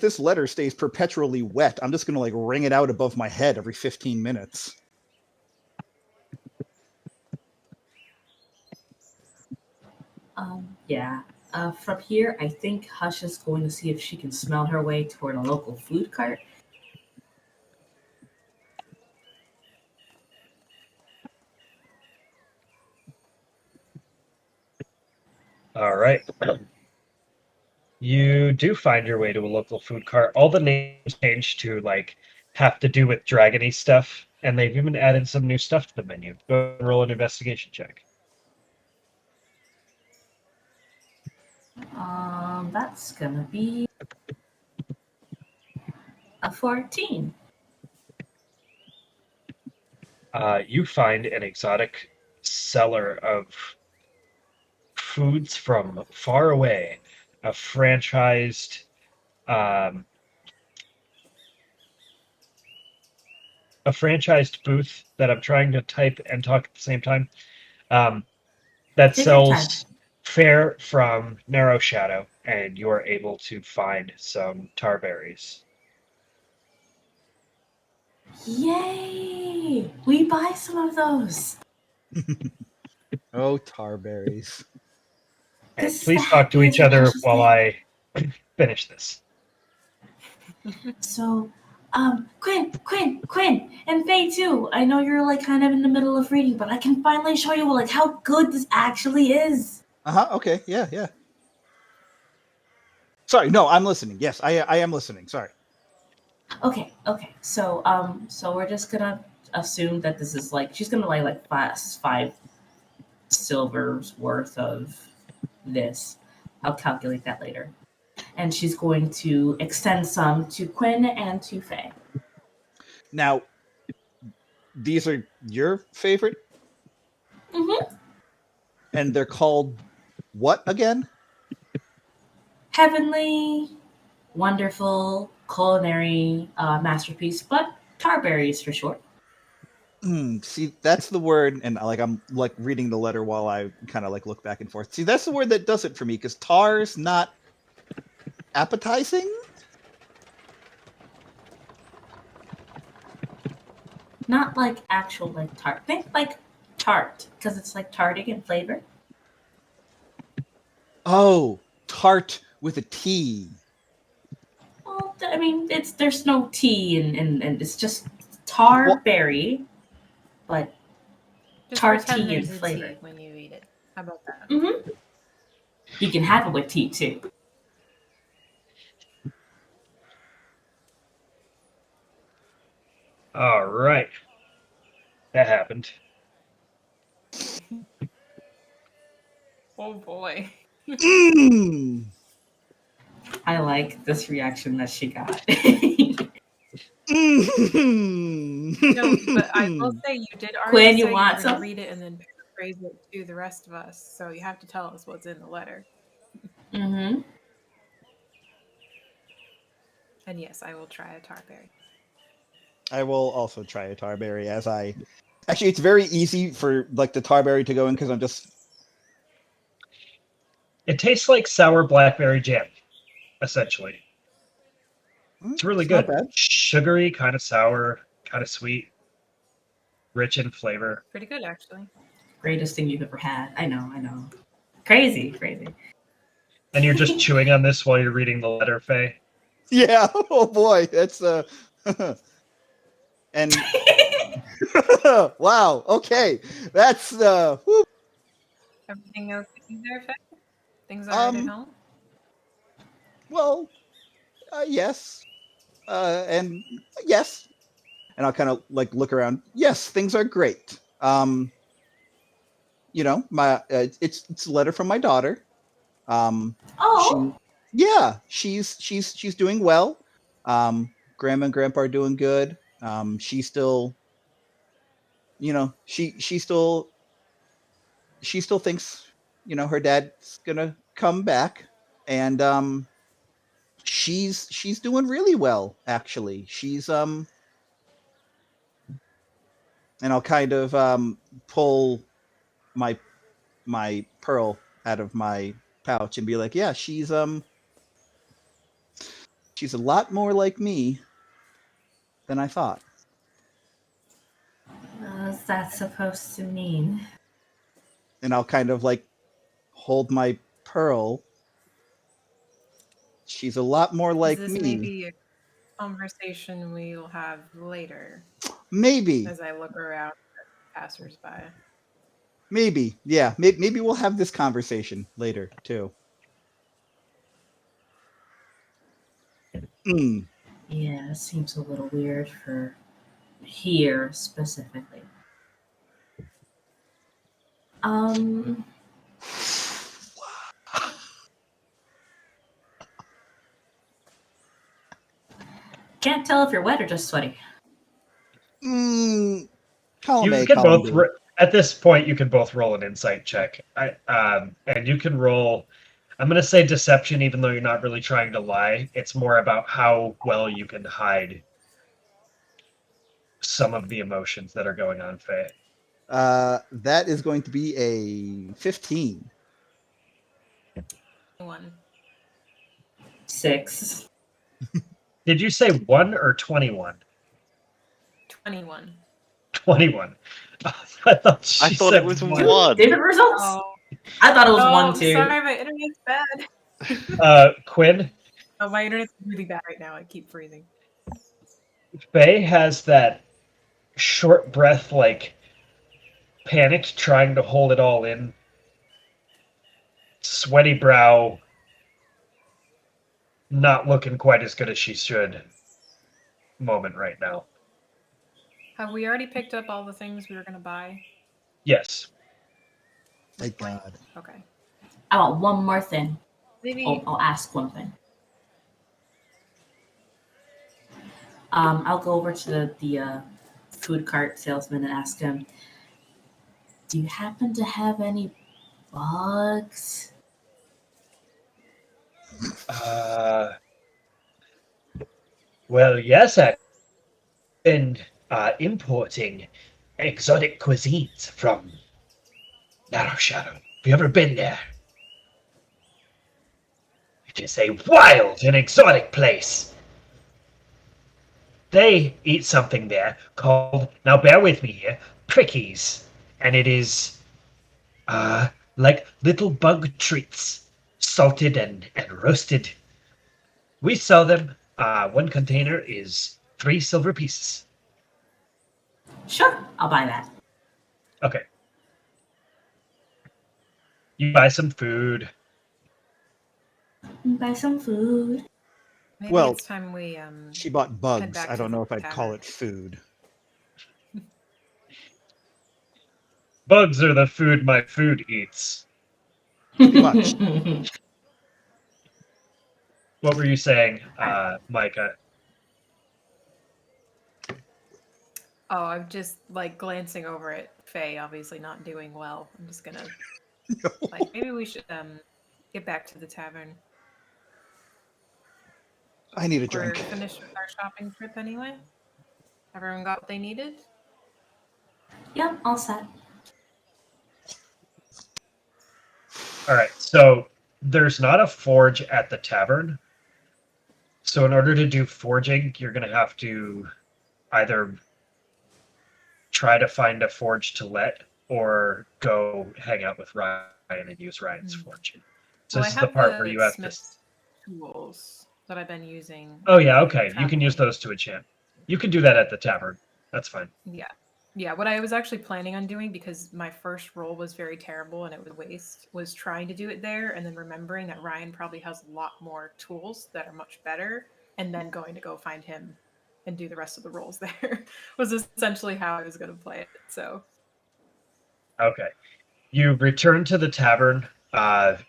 [SPEAKER 5] this letter stays perpetually wet, I'm just gonna like wring it out above my head every 15 minutes.
[SPEAKER 6] Yeah. From here, I think Hush is going to see if she can smell her way toward a local food cart.
[SPEAKER 2] All right. You do find your way to a local food cart. All the names changed to like have to do with dragony stuff, and they've even added some new stuff to the menu. Go and roll an investigation check.
[SPEAKER 6] That's gonna be a 14.
[SPEAKER 2] You find an exotic seller of foods from far away, a franchised um, a franchised booth that I'm trying to type and talk at the same time. Um, that
[SPEAKER 6] Take your time.
[SPEAKER 2] sells fare from Narrow Shadow, and you are able to find some tarberries.
[SPEAKER 6] Yay! We buy some of those.
[SPEAKER 5] Oh, tarberries.
[SPEAKER 2] And
[SPEAKER 6] This is the
[SPEAKER 2] please talk to each
[SPEAKER 6] happiest and
[SPEAKER 2] other
[SPEAKER 6] anxious
[SPEAKER 2] while
[SPEAKER 6] day.
[SPEAKER 2] I finish this.
[SPEAKER 6] So, Quinn, and Faye too. I know you're like kind of in the middle of reading, but I can finally show you like how good this actually is.
[SPEAKER 5] Okay. Yeah. Sorry. No, I'm listening. Yes, I am listening. Sorry.
[SPEAKER 6] Okay. So we're just gonna assume that this is like she's gonna like five silvers worth of this. I'll calculate that later. And she's going to extend some to Quinn and to Faye.
[SPEAKER 5] Now, these are your favorite,
[SPEAKER 6] Mm-hmm.
[SPEAKER 5] and they're called what again?
[SPEAKER 6] Heavenly, wonderful, culinary masterpiece, but tarberries for short.
[SPEAKER 5] See, that's the word, and like I'm like reading the letter while I kind of like look back and forth. See, that's the word that does it for me because tar's not appetizing.
[SPEAKER 6] Not like actual like tart. Think like tart because it's like tarting in flavor.
[SPEAKER 5] Oh, tart with a T.
[SPEAKER 6] Well, I mean, there's no tea and it's just tar berry, but
[SPEAKER 4] Just
[SPEAKER 6] tart
[SPEAKER 4] pretend
[SPEAKER 6] tea and
[SPEAKER 4] there's a
[SPEAKER 6] flavor.
[SPEAKER 4] tea when you eat it. How about that?
[SPEAKER 6] Mm-hmm. You can have it with tea too.
[SPEAKER 2] All right. That happened.
[SPEAKER 4] Oh boy.
[SPEAKER 5] Mm.
[SPEAKER 6] I like this reaction that she got.
[SPEAKER 4] No, but I will say you did already
[SPEAKER 6] Quinn, you
[SPEAKER 4] say you
[SPEAKER 6] want
[SPEAKER 4] were going to
[SPEAKER 6] some?
[SPEAKER 4] read it and then paraphrase it to the rest of us. So you have to tell us what's in the letter.
[SPEAKER 6] Mm-hmm.
[SPEAKER 4] And yes, I will try a tarberry.
[SPEAKER 5] I will also try a tarberry as I. Actually, it's very easy for like the tarberry to go in because I'm just.
[SPEAKER 2] It tastes like sour blackberry jam, essentially. It's really
[SPEAKER 5] It's not
[SPEAKER 2] good.
[SPEAKER 5] bad.
[SPEAKER 2] Sugary, kind of sour, kind of sweet, rich in flavor.
[SPEAKER 4] Pretty good, actually.
[SPEAKER 6] Greatest thing you've ever had. I know. Crazy.
[SPEAKER 2] And you're just chewing on this while you're reading the letter, Faye.
[SPEAKER 5] Yeah. Oh boy, that's and wow. Okay, that's
[SPEAKER 4] Everything else there, Faye? Things all right at home?
[SPEAKER 5] well, yes, and yes, and I'll kind of like look around. Yes, things are great. My it's a letter from my daughter.
[SPEAKER 6] Oh,
[SPEAKER 5] She, yeah, she's doing well. Grandma and grandpa are doing good. She still, she still thinks, her dad's gonna come back, and she's doing really well actually. She's and I'll kind of pull my pearl out of my pouch and be like, yeah, she's She's a lot more like me than I thought.
[SPEAKER 6] What's that supposed to mean?
[SPEAKER 5] And I'll kind of like hold my pearl. She's a lot more like
[SPEAKER 4] Is this
[SPEAKER 5] me.
[SPEAKER 4] maybe a conversation we'll have later
[SPEAKER 5] Maybe.
[SPEAKER 4] as I look around at passersby?
[SPEAKER 5] Maybe. Yeah. Maybe we'll have this conversation later, too. Mm.
[SPEAKER 6] Yeah, it seems a little weird for here specifically. Um, can't tell if you're wet or just sweaty.
[SPEAKER 5] Column
[SPEAKER 2] You
[SPEAKER 5] A,
[SPEAKER 2] can
[SPEAKER 5] column
[SPEAKER 2] both
[SPEAKER 5] B.
[SPEAKER 2] at this point. You can both roll an insight check. And you can roll. I'm going to say deception, even though you're not really trying to lie. It's more about how well you can hide some of the emotions that are going on, Faye.
[SPEAKER 5] That is going to be a 15.
[SPEAKER 4] 1.
[SPEAKER 6] 6.
[SPEAKER 2] Did you say 1 or 21?
[SPEAKER 4] 21.
[SPEAKER 2] 21. I thought she
[SPEAKER 3] I thought
[SPEAKER 2] said
[SPEAKER 3] it was
[SPEAKER 2] 1.
[SPEAKER 3] one.
[SPEAKER 6] Different results.
[SPEAKER 4] Oh,
[SPEAKER 6] I thought it was
[SPEAKER 4] oh
[SPEAKER 6] 1 too.
[SPEAKER 4] sorry, my internet's bad.
[SPEAKER 2] Quinn,
[SPEAKER 4] Oh, my internet's really bad right now. I keep freezing.
[SPEAKER 2] Faye has that short breath, like panicked, trying to hold it all in, sweaty brow, not looking quite as good as she should moment right now.
[SPEAKER 4] Have we already picked up all the things we were going to buy?
[SPEAKER 2] Yes.
[SPEAKER 5] Thank God.
[SPEAKER 4] Okay.
[SPEAKER 6] I want one more thing.
[SPEAKER 4] Maybe.
[SPEAKER 6] I'll ask one thing. I'll go over to the food cart salesman and ask him, do you happen to have any bugs?
[SPEAKER 2] Well, yes, I've been importing exotic cuisines from Narrow Shadow. Have you ever been there? It is a wild and exotic place. They eat something there called, now bear with me here, prickies. And it is like little bug treats, salted and roasted. We sell them. One container is 3 silver pieces.
[SPEAKER 6] Sure, I'll buy that.
[SPEAKER 2] Okay. You buy some food.
[SPEAKER 6] Buy some food.
[SPEAKER 4] Maybe
[SPEAKER 5] Well,
[SPEAKER 4] it's time we
[SPEAKER 5] She bought
[SPEAKER 4] head
[SPEAKER 5] bugs.
[SPEAKER 4] back
[SPEAKER 5] I
[SPEAKER 4] to
[SPEAKER 5] don't
[SPEAKER 4] the
[SPEAKER 5] know if I'd call
[SPEAKER 4] tavern.
[SPEAKER 5] it food.
[SPEAKER 2] Bugs are the food my food eats.
[SPEAKER 5] Pretty much.
[SPEAKER 2] What were you saying, Micah?
[SPEAKER 4] Oh, I'm just like glancing over at Faye, obviously not doing well. I'm just gonna like maybe we should get back to the tavern.
[SPEAKER 5] I need a
[SPEAKER 4] We're
[SPEAKER 5] drink.
[SPEAKER 4] finished with our shopping trip anyway. Everyone got what they needed?
[SPEAKER 6] Yep, all set.
[SPEAKER 2] All right, so there's not a forge at the tavern. So in order to do forging, you're going to have to either try to find a forge to let or go hang out with Ryan and use Ryan's forge. So
[SPEAKER 4] Well,
[SPEAKER 2] this
[SPEAKER 4] I
[SPEAKER 2] is the
[SPEAKER 4] have
[SPEAKER 2] part where
[SPEAKER 4] the
[SPEAKER 2] you have to.
[SPEAKER 4] Smith's tools that I've been using.
[SPEAKER 2] Oh yeah,
[SPEAKER 4] when
[SPEAKER 2] okay. You can use
[SPEAKER 4] traveling.
[SPEAKER 2] those to enchant. You can do that at the tavern. That's fine.
[SPEAKER 4] Yeah. Yeah, what I was actually planning on doing, because my first roll was very terrible and it was waste, was trying to do it there and then remembering that Ryan probably has a lot more tools that are much better, and then going to go find him and do the rest of the rolls there was essentially how I was going to play it. So,
[SPEAKER 2] Okay. You return to the tavern.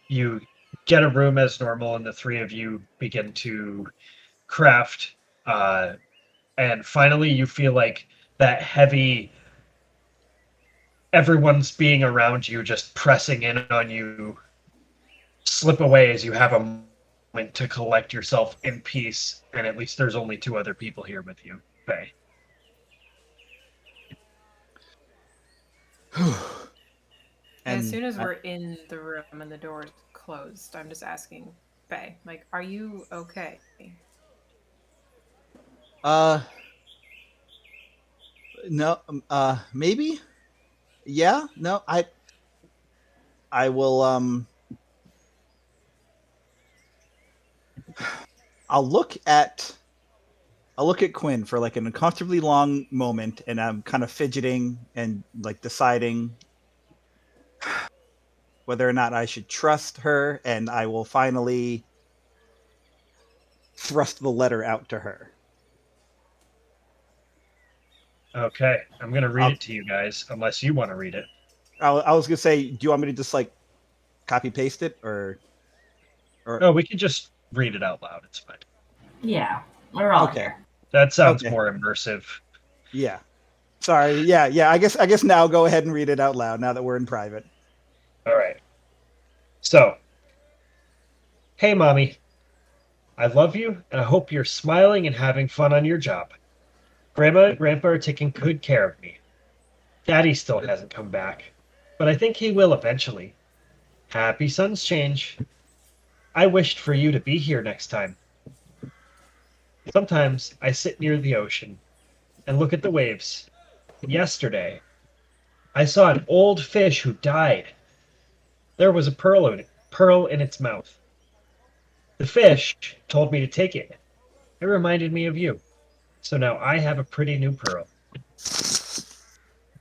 [SPEAKER 2] You get a room as normal, and the 3 of you begin to craft. And finally, you feel like that heavy, everyone's being around you, just pressing in on you, slip away as you have a moment to collect yourself in peace. And at least there's only 2 other people here with you, Faye.
[SPEAKER 4] as
[SPEAKER 5] And
[SPEAKER 4] soon as we're in the room and the door's closed, I'm just asking Faye, like, are you okay?
[SPEAKER 5] Uh, no. Maybe. Yeah. No. I will. I'll look at. I'll look at Quinn for like an uncomfortably long moment, and I'm kind of fidgeting and like deciding whether or not I should trust her, and I will finally thrust the letter out to her.
[SPEAKER 2] Okay, I'm gonna read
[SPEAKER 5] I'll,
[SPEAKER 2] it to you guys, unless you want to read it.
[SPEAKER 5] I was gonna say, do you want me to just like copy paste it or
[SPEAKER 2] Oh, we can just read it out loud. It's fine.
[SPEAKER 6] Yeah, we're all
[SPEAKER 5] okay,
[SPEAKER 6] here.
[SPEAKER 2] That sounds
[SPEAKER 5] okay,
[SPEAKER 2] more immersive.
[SPEAKER 5] yeah. Sorry, yeah. I guess now go ahead and read it out loud now that we're in private.
[SPEAKER 2] All right. So, hey, mommy, I love you, and I hope you're smiling and having fun on your job. Grandma and Grandpa are taking good care of me. Daddy still hasn't come back, but I think he will eventually. Happy Suns Change. I wished for you to be here next time. Sometimes I sit near the ocean and look at the waves. Yesterday, I saw an old fish who died. There was a pearl in its mouth. The fish told me to take it. It reminded me of you. So now I have a pretty new pearl.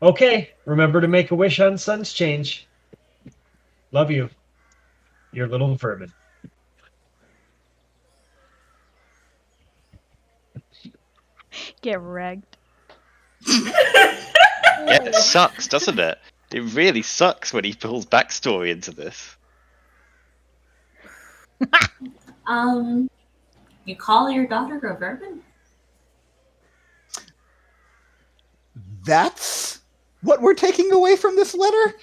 [SPEAKER 2] Okay, remember to make a wish on Sun's Change. Love you, your little vermin.
[SPEAKER 1] Get wrecked.
[SPEAKER 3] Yeah, it sucks, doesn't it? It really sucks when he pulls backstory into this.
[SPEAKER 6] You call your daughter a vermin?
[SPEAKER 5] That's what we're taking away from this letter?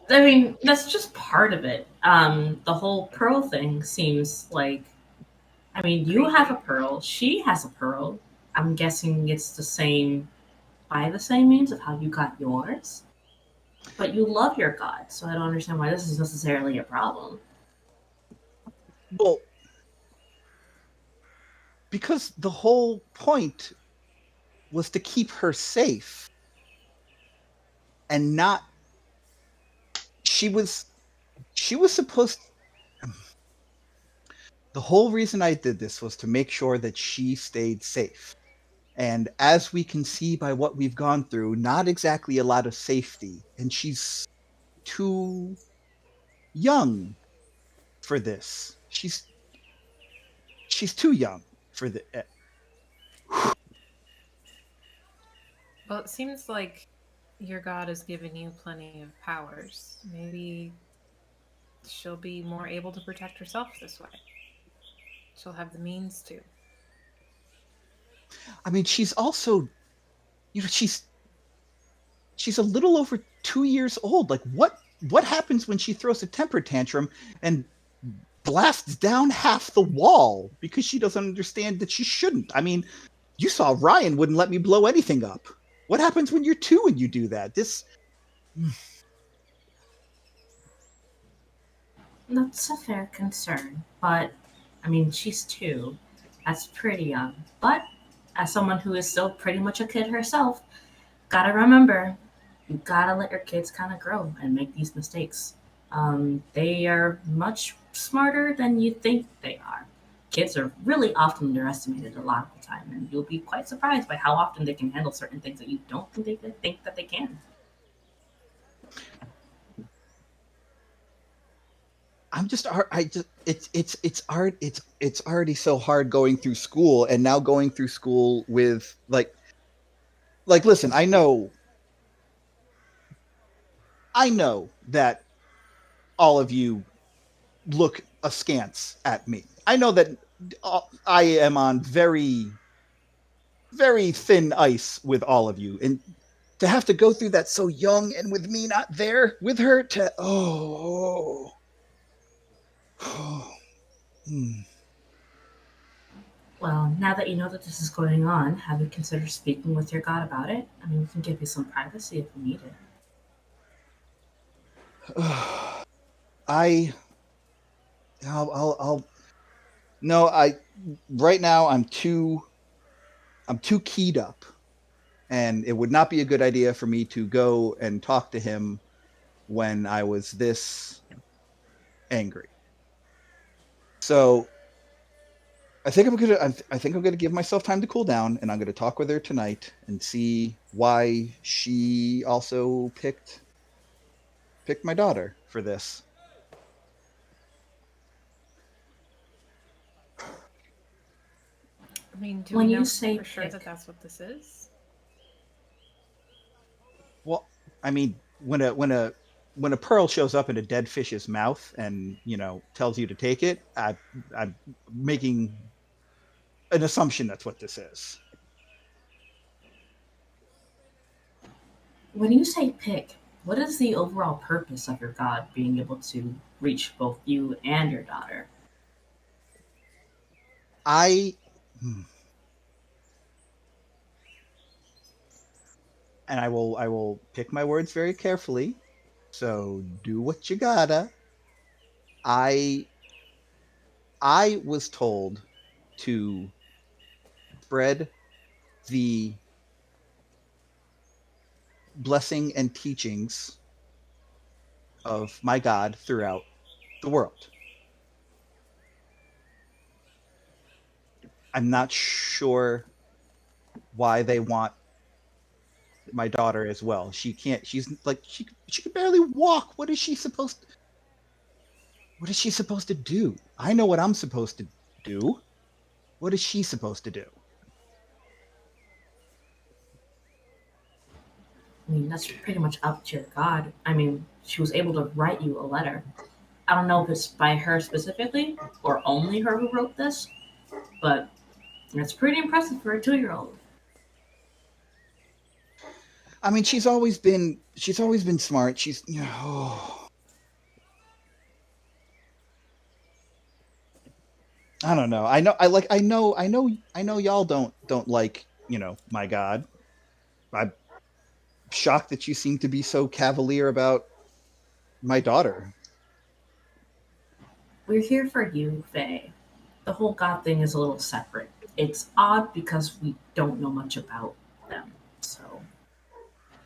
[SPEAKER 6] I mean, that's just part of it. The whole pearl thing seems like, I mean, you have a pearl, she has a pearl. I'm guessing it's the same, by the same means of how you got yours. But you love your god, so I don't understand why this is necessarily a problem.
[SPEAKER 5] Well, because the whole point was to keep her safe and not she was supposed the whole reason I did this was to make sure that she stayed safe. And as we can see by what we've gone through, not exactly a lot of safety, and she's too young for this. She's too young for the
[SPEAKER 4] Well, it seems like your god has given you plenty of powers. Maybe she'll be more able to protect herself this way. She'll have the means to.
[SPEAKER 5] I mean, she's also, she's a little over 2 years old. Like, what happens when she throws a temper tantrum and blasts down half the wall because she doesn't understand that she shouldn't? I mean, you saw Ryan wouldn't let me blow anything up. What happens when you're 2 and you do that?
[SPEAKER 6] That's a fair concern, but I mean, she's 2. That's pretty young. But as someone who is still pretty much a kid herself, gotta remember, you gotta let your kids kind of grow and make these mistakes. They are much smarter than you think they are. Kids are really often underestimated a lot of the time, and you'll be quite surprised by how often they can handle certain things that you don't think that they can.
[SPEAKER 5] I'm just I just it's already so hard going through school, and now going through school with like listen, I know that all of you look askance at me. I know that I am on very very thin ice with all of you, and to have to go through that so young and with me not there with her to Hmm.
[SPEAKER 6] Well, now that you know that this is going on, have you considered speaking with your god about it? I mean, we can give you some privacy if you need it.
[SPEAKER 5] I I'll no, I right now I'm too I'm too keyed up, and it would not be a good idea for me to go and talk to him when I was this angry. So I think I'm gonna give myself time to cool down, and I'm gonna talk with her tonight and see why she also picked my daughter for this.
[SPEAKER 4] I mean, do
[SPEAKER 6] When
[SPEAKER 4] we
[SPEAKER 6] you
[SPEAKER 4] know
[SPEAKER 6] say
[SPEAKER 4] for sure that
[SPEAKER 6] pick-
[SPEAKER 4] that's what this is?
[SPEAKER 5] Well, I mean, when a pearl shows up in a dead fish's mouth and tells you to take it, I'm making an assumption that's what this is.
[SPEAKER 6] When you say pick, what is the overall purpose of your god being able to reach both you and your daughter?
[SPEAKER 5] I hmm. And I will pick my words very carefully. So do what you gotta. I I was told to spread the blessing and teachings of my God throughout the world. I'm not sure why they want my daughter as well. She's like she can barely walk. What is she supposed to do? I know what I'm supposed to do. What is she supposed to do?
[SPEAKER 6] I mean, that's pretty much up to your god. I mean, she was able to write you a letter. I don't know if it's by her specifically or only her who wrote this, but it's pretty impressive for a 2-year-old.
[SPEAKER 5] I mean, she's always been smart. I don't know. I know y'all don't like, my God. I'm shocked that you seem to be so cavalier about my daughter.
[SPEAKER 6] We're here for you, Faye. The whole god thing is a little separate. It's odd because we don't know much about them. So,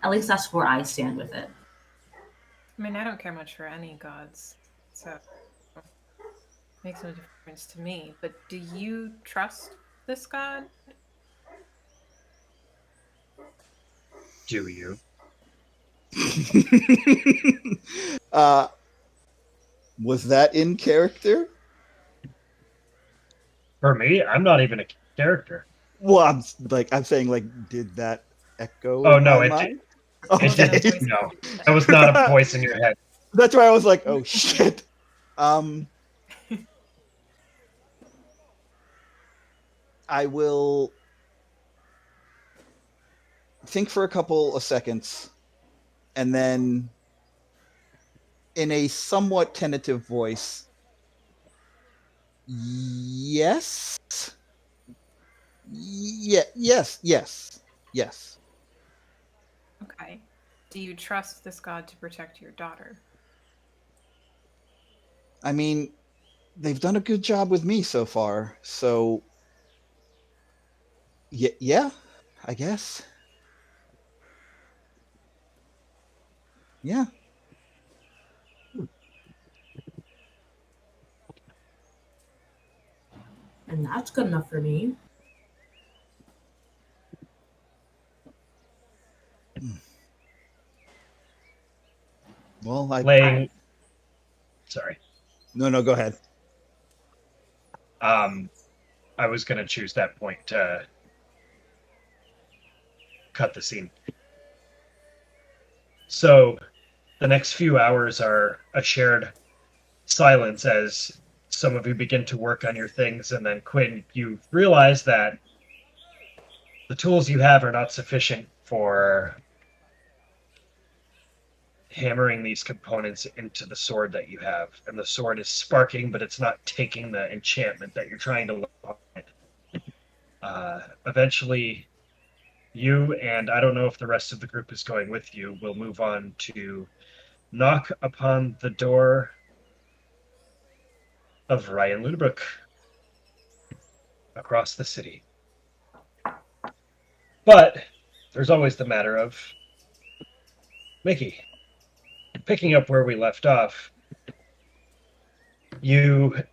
[SPEAKER 6] at least that's where I stand with it.
[SPEAKER 4] I mean, I don't care much for any gods, so it makes no difference to me. But do you trust this god?
[SPEAKER 2] Do you?
[SPEAKER 5] uh, was that in character?
[SPEAKER 2] For me, I'm not even a character.
[SPEAKER 5] Well, I'm saying, like, did that echo
[SPEAKER 2] Oh
[SPEAKER 5] in
[SPEAKER 2] no,
[SPEAKER 5] my
[SPEAKER 2] it did.
[SPEAKER 5] mind?
[SPEAKER 2] It
[SPEAKER 4] Wasn't a
[SPEAKER 5] Okay.
[SPEAKER 2] didn't.
[SPEAKER 4] voice.
[SPEAKER 2] No, that was not a voice in your head.
[SPEAKER 5] That's why I was like, oh shit. Um, I will think for a couple of seconds, and then, in a somewhat tentative voice, yes, yes.
[SPEAKER 4] Okay. Do you trust this god to protect your daughter?
[SPEAKER 5] I mean, they've done a good job with me so far, so yeah, I guess, yeah.
[SPEAKER 6] And that's good enough for me.
[SPEAKER 5] Well, I
[SPEAKER 2] Playing. Sorry.
[SPEAKER 5] no, go ahead.
[SPEAKER 2] I was gonna choose that point to cut the scene. So the next few hours are a shared silence as some of you begin to work on your things, and then Quinn, you realize that the tools you have are not sufficient for hammering these components into the sword that you have. And the sword is sparking, but it's not taking the enchantment that you're trying to look on it. Eventually, you and I don't know if the rest of the group is going with you, will move on to knock upon the door of Ryan Ludebrook across the city. But there's always the matter of Mikki. Picking up where we left off, you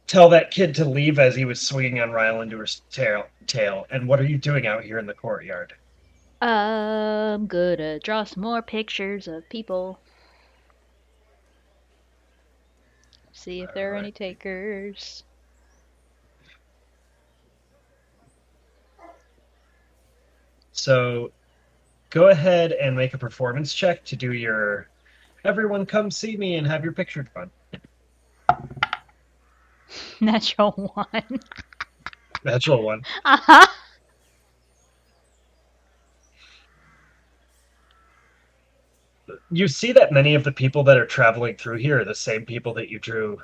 [SPEAKER 2] tell that kid to leave as he was swinging on Rylander's tail. And what are you doing out here in the courtyard?
[SPEAKER 1] I'm gonna draw some more pictures of people. See if there are any
[SPEAKER 2] Alright.
[SPEAKER 1] takers.
[SPEAKER 2] So go ahead and make a performance check to do your everyone come see me and have your picture drawn.
[SPEAKER 1] Natural one.
[SPEAKER 2] Natural one.
[SPEAKER 1] Uh-huh.
[SPEAKER 2] You see that many of the people that are traveling through here are the same people that you drew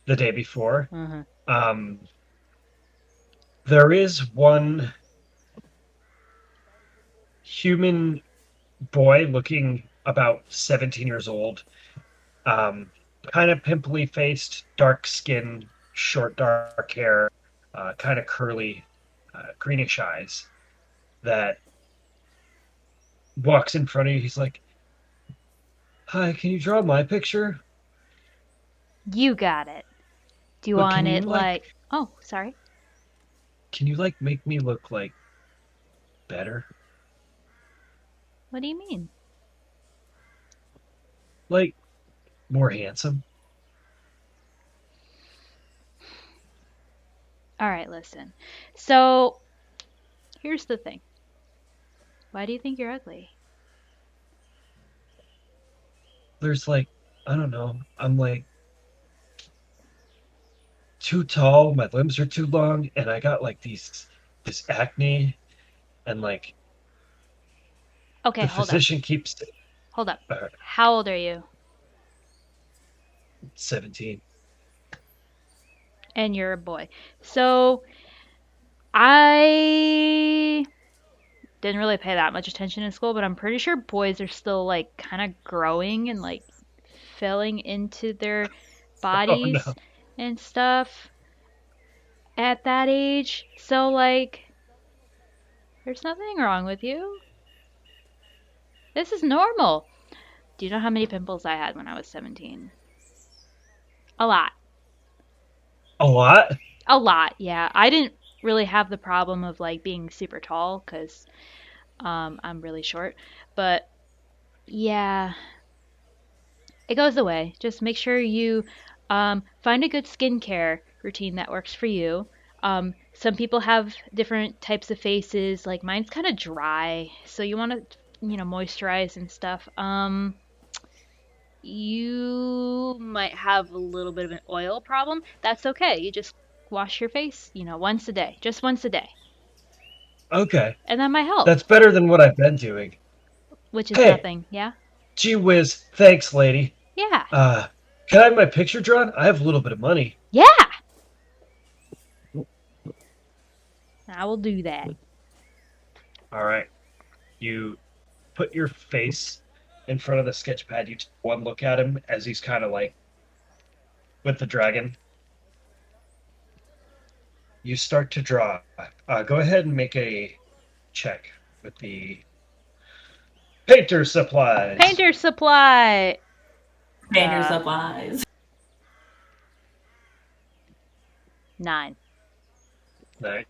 [SPEAKER 2] the day before.
[SPEAKER 1] Uh-huh.
[SPEAKER 2] There is one human boy looking about 17 years old, kind of pimply faced, dark skin, short dark hair, kind of curly, greenish eyes, that walks in front of you. He's like, "Hi, can you draw my picture?
[SPEAKER 1] You got it. Do you
[SPEAKER 2] But can
[SPEAKER 1] want
[SPEAKER 2] you
[SPEAKER 1] it like... Oh, sorry.
[SPEAKER 2] make me look like better?
[SPEAKER 1] What do you mean?
[SPEAKER 2] Like more handsome?"
[SPEAKER 1] All right, listen. So, here's the thing. Why do you think you're ugly?
[SPEAKER 2] There's like, I don't know, I'm like too tall, my limbs are too long, and I got like this acne, and like
[SPEAKER 1] Okay,
[SPEAKER 2] the
[SPEAKER 1] hold up.
[SPEAKER 2] physician keeps
[SPEAKER 1] Hold up.
[SPEAKER 2] uh,
[SPEAKER 1] How old are you?
[SPEAKER 2] 17.
[SPEAKER 1] And you're a boy. So, I didn't really pay that much attention in school, but I'm pretty sure boys are still like kind of growing and like filling into their
[SPEAKER 2] Oh
[SPEAKER 1] bodies
[SPEAKER 2] no.
[SPEAKER 1] and stuff at that age. So, like, there's nothing wrong with you. This is normal. Do you know how many pimples I had when I was 17? A lot.
[SPEAKER 2] A lot?
[SPEAKER 1] A lot, yeah. I didn't really have the problem of like being super tall because I'm really short. But yeah, it goes away. Just make sure you find a good skincare routine that works for you. Some people have different types of faces. Like mine's kind of dry, so you want to, moisturize and stuff. You might have a little bit of an oil problem. That's okay. You just wash your face, once a day, just once a day,
[SPEAKER 2] Okay.
[SPEAKER 1] and that might help.
[SPEAKER 2] That's better than what I've been doing.
[SPEAKER 1] Which is
[SPEAKER 2] Hey,
[SPEAKER 1] nothing. Yeah.
[SPEAKER 2] gee whiz, thanks, lady.
[SPEAKER 1] Yeah.
[SPEAKER 2] Uh, can I have my picture drawn? I have a little bit of money.
[SPEAKER 1] Yeah. I will do that.
[SPEAKER 2] All right. You put your face in front of the sketch pad. You take one look at him as he's kind of like with the dragon. You start to draw. Go ahead and make a check with the painter supplies.
[SPEAKER 1] Painter supply.
[SPEAKER 6] Painter's
[SPEAKER 1] Uh,
[SPEAKER 6] up eyes.
[SPEAKER 1] 9.
[SPEAKER 2] No.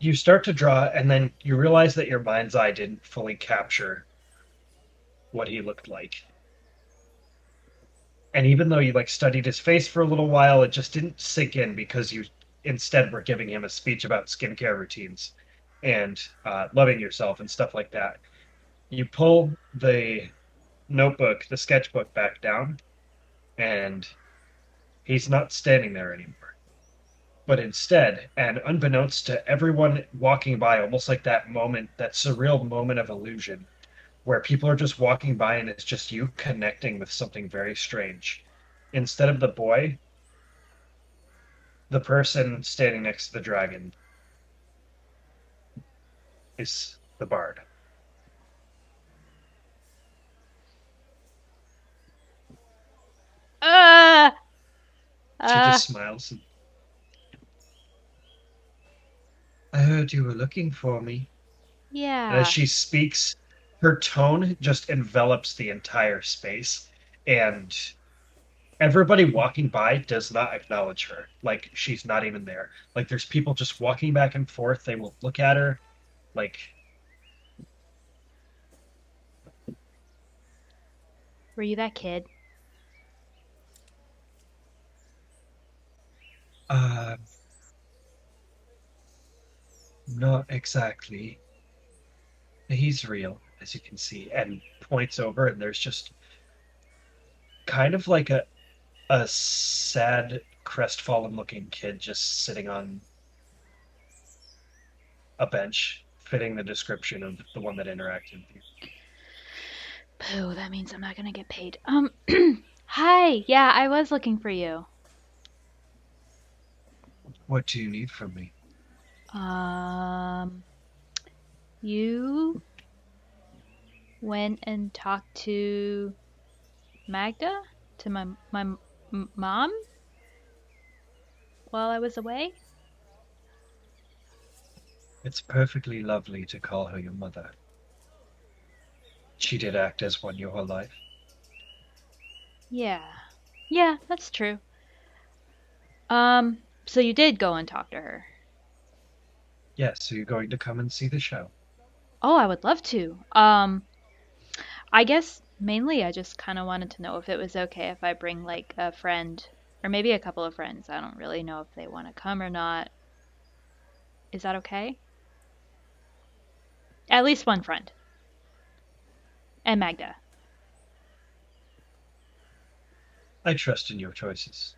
[SPEAKER 2] You start to draw, and then you realize that your mind's eye didn't fully capture what he looked like. And even though you like studied his face for a little while, it just didn't sink in because you instead were giving him a speech about skincare routines and loving yourself and stuff like that. You pull the notebook, the sketchbook back down, and he's not standing there anymore. But instead, and unbeknownst to everyone walking by, almost like that moment, that surreal moment of illusion, where people are just walking by and it's just you connecting with something very strange. Instead of the boy, the person standing next to the dragon is the bard.
[SPEAKER 1] Uh,
[SPEAKER 2] She just smiles. And, I heard you were looking for me. And as
[SPEAKER 1] Yeah.
[SPEAKER 2] she speaks, her tone just envelops the entire space, and everybody walking by does not acknowledge her. Like she's not even there. Like there's people just walking back and forth. They will look at her. Like,
[SPEAKER 1] Were you that kid?
[SPEAKER 2] uh, not exactly. He's real, as you can see, and points over, and there's just kind of like a sad, crestfallen looking kid just sitting on a bench, fitting the description of the one that interacted with you.
[SPEAKER 1] Boo, that means I'm not gonna get paid. Hi. Yeah, I was looking for you.
[SPEAKER 2] What do you need from me?
[SPEAKER 1] Um, you went and talked to Magda, to my mom while I was away.
[SPEAKER 2] It's perfectly lovely to call her your mother. She did act as one your whole life.
[SPEAKER 1] Yeah. Yeah, that's true. So you did go and talk to her.
[SPEAKER 2] Yes, so you're going to come and see the show.
[SPEAKER 1] Oh, I would love to. I guess mainly I just kind of wanted to know if it was okay if I bring like a friend or maybe a couple of friends. I don't really know if they want to come or not. Is that okay? At least one friend. And Magda.
[SPEAKER 2] I trust in your choices.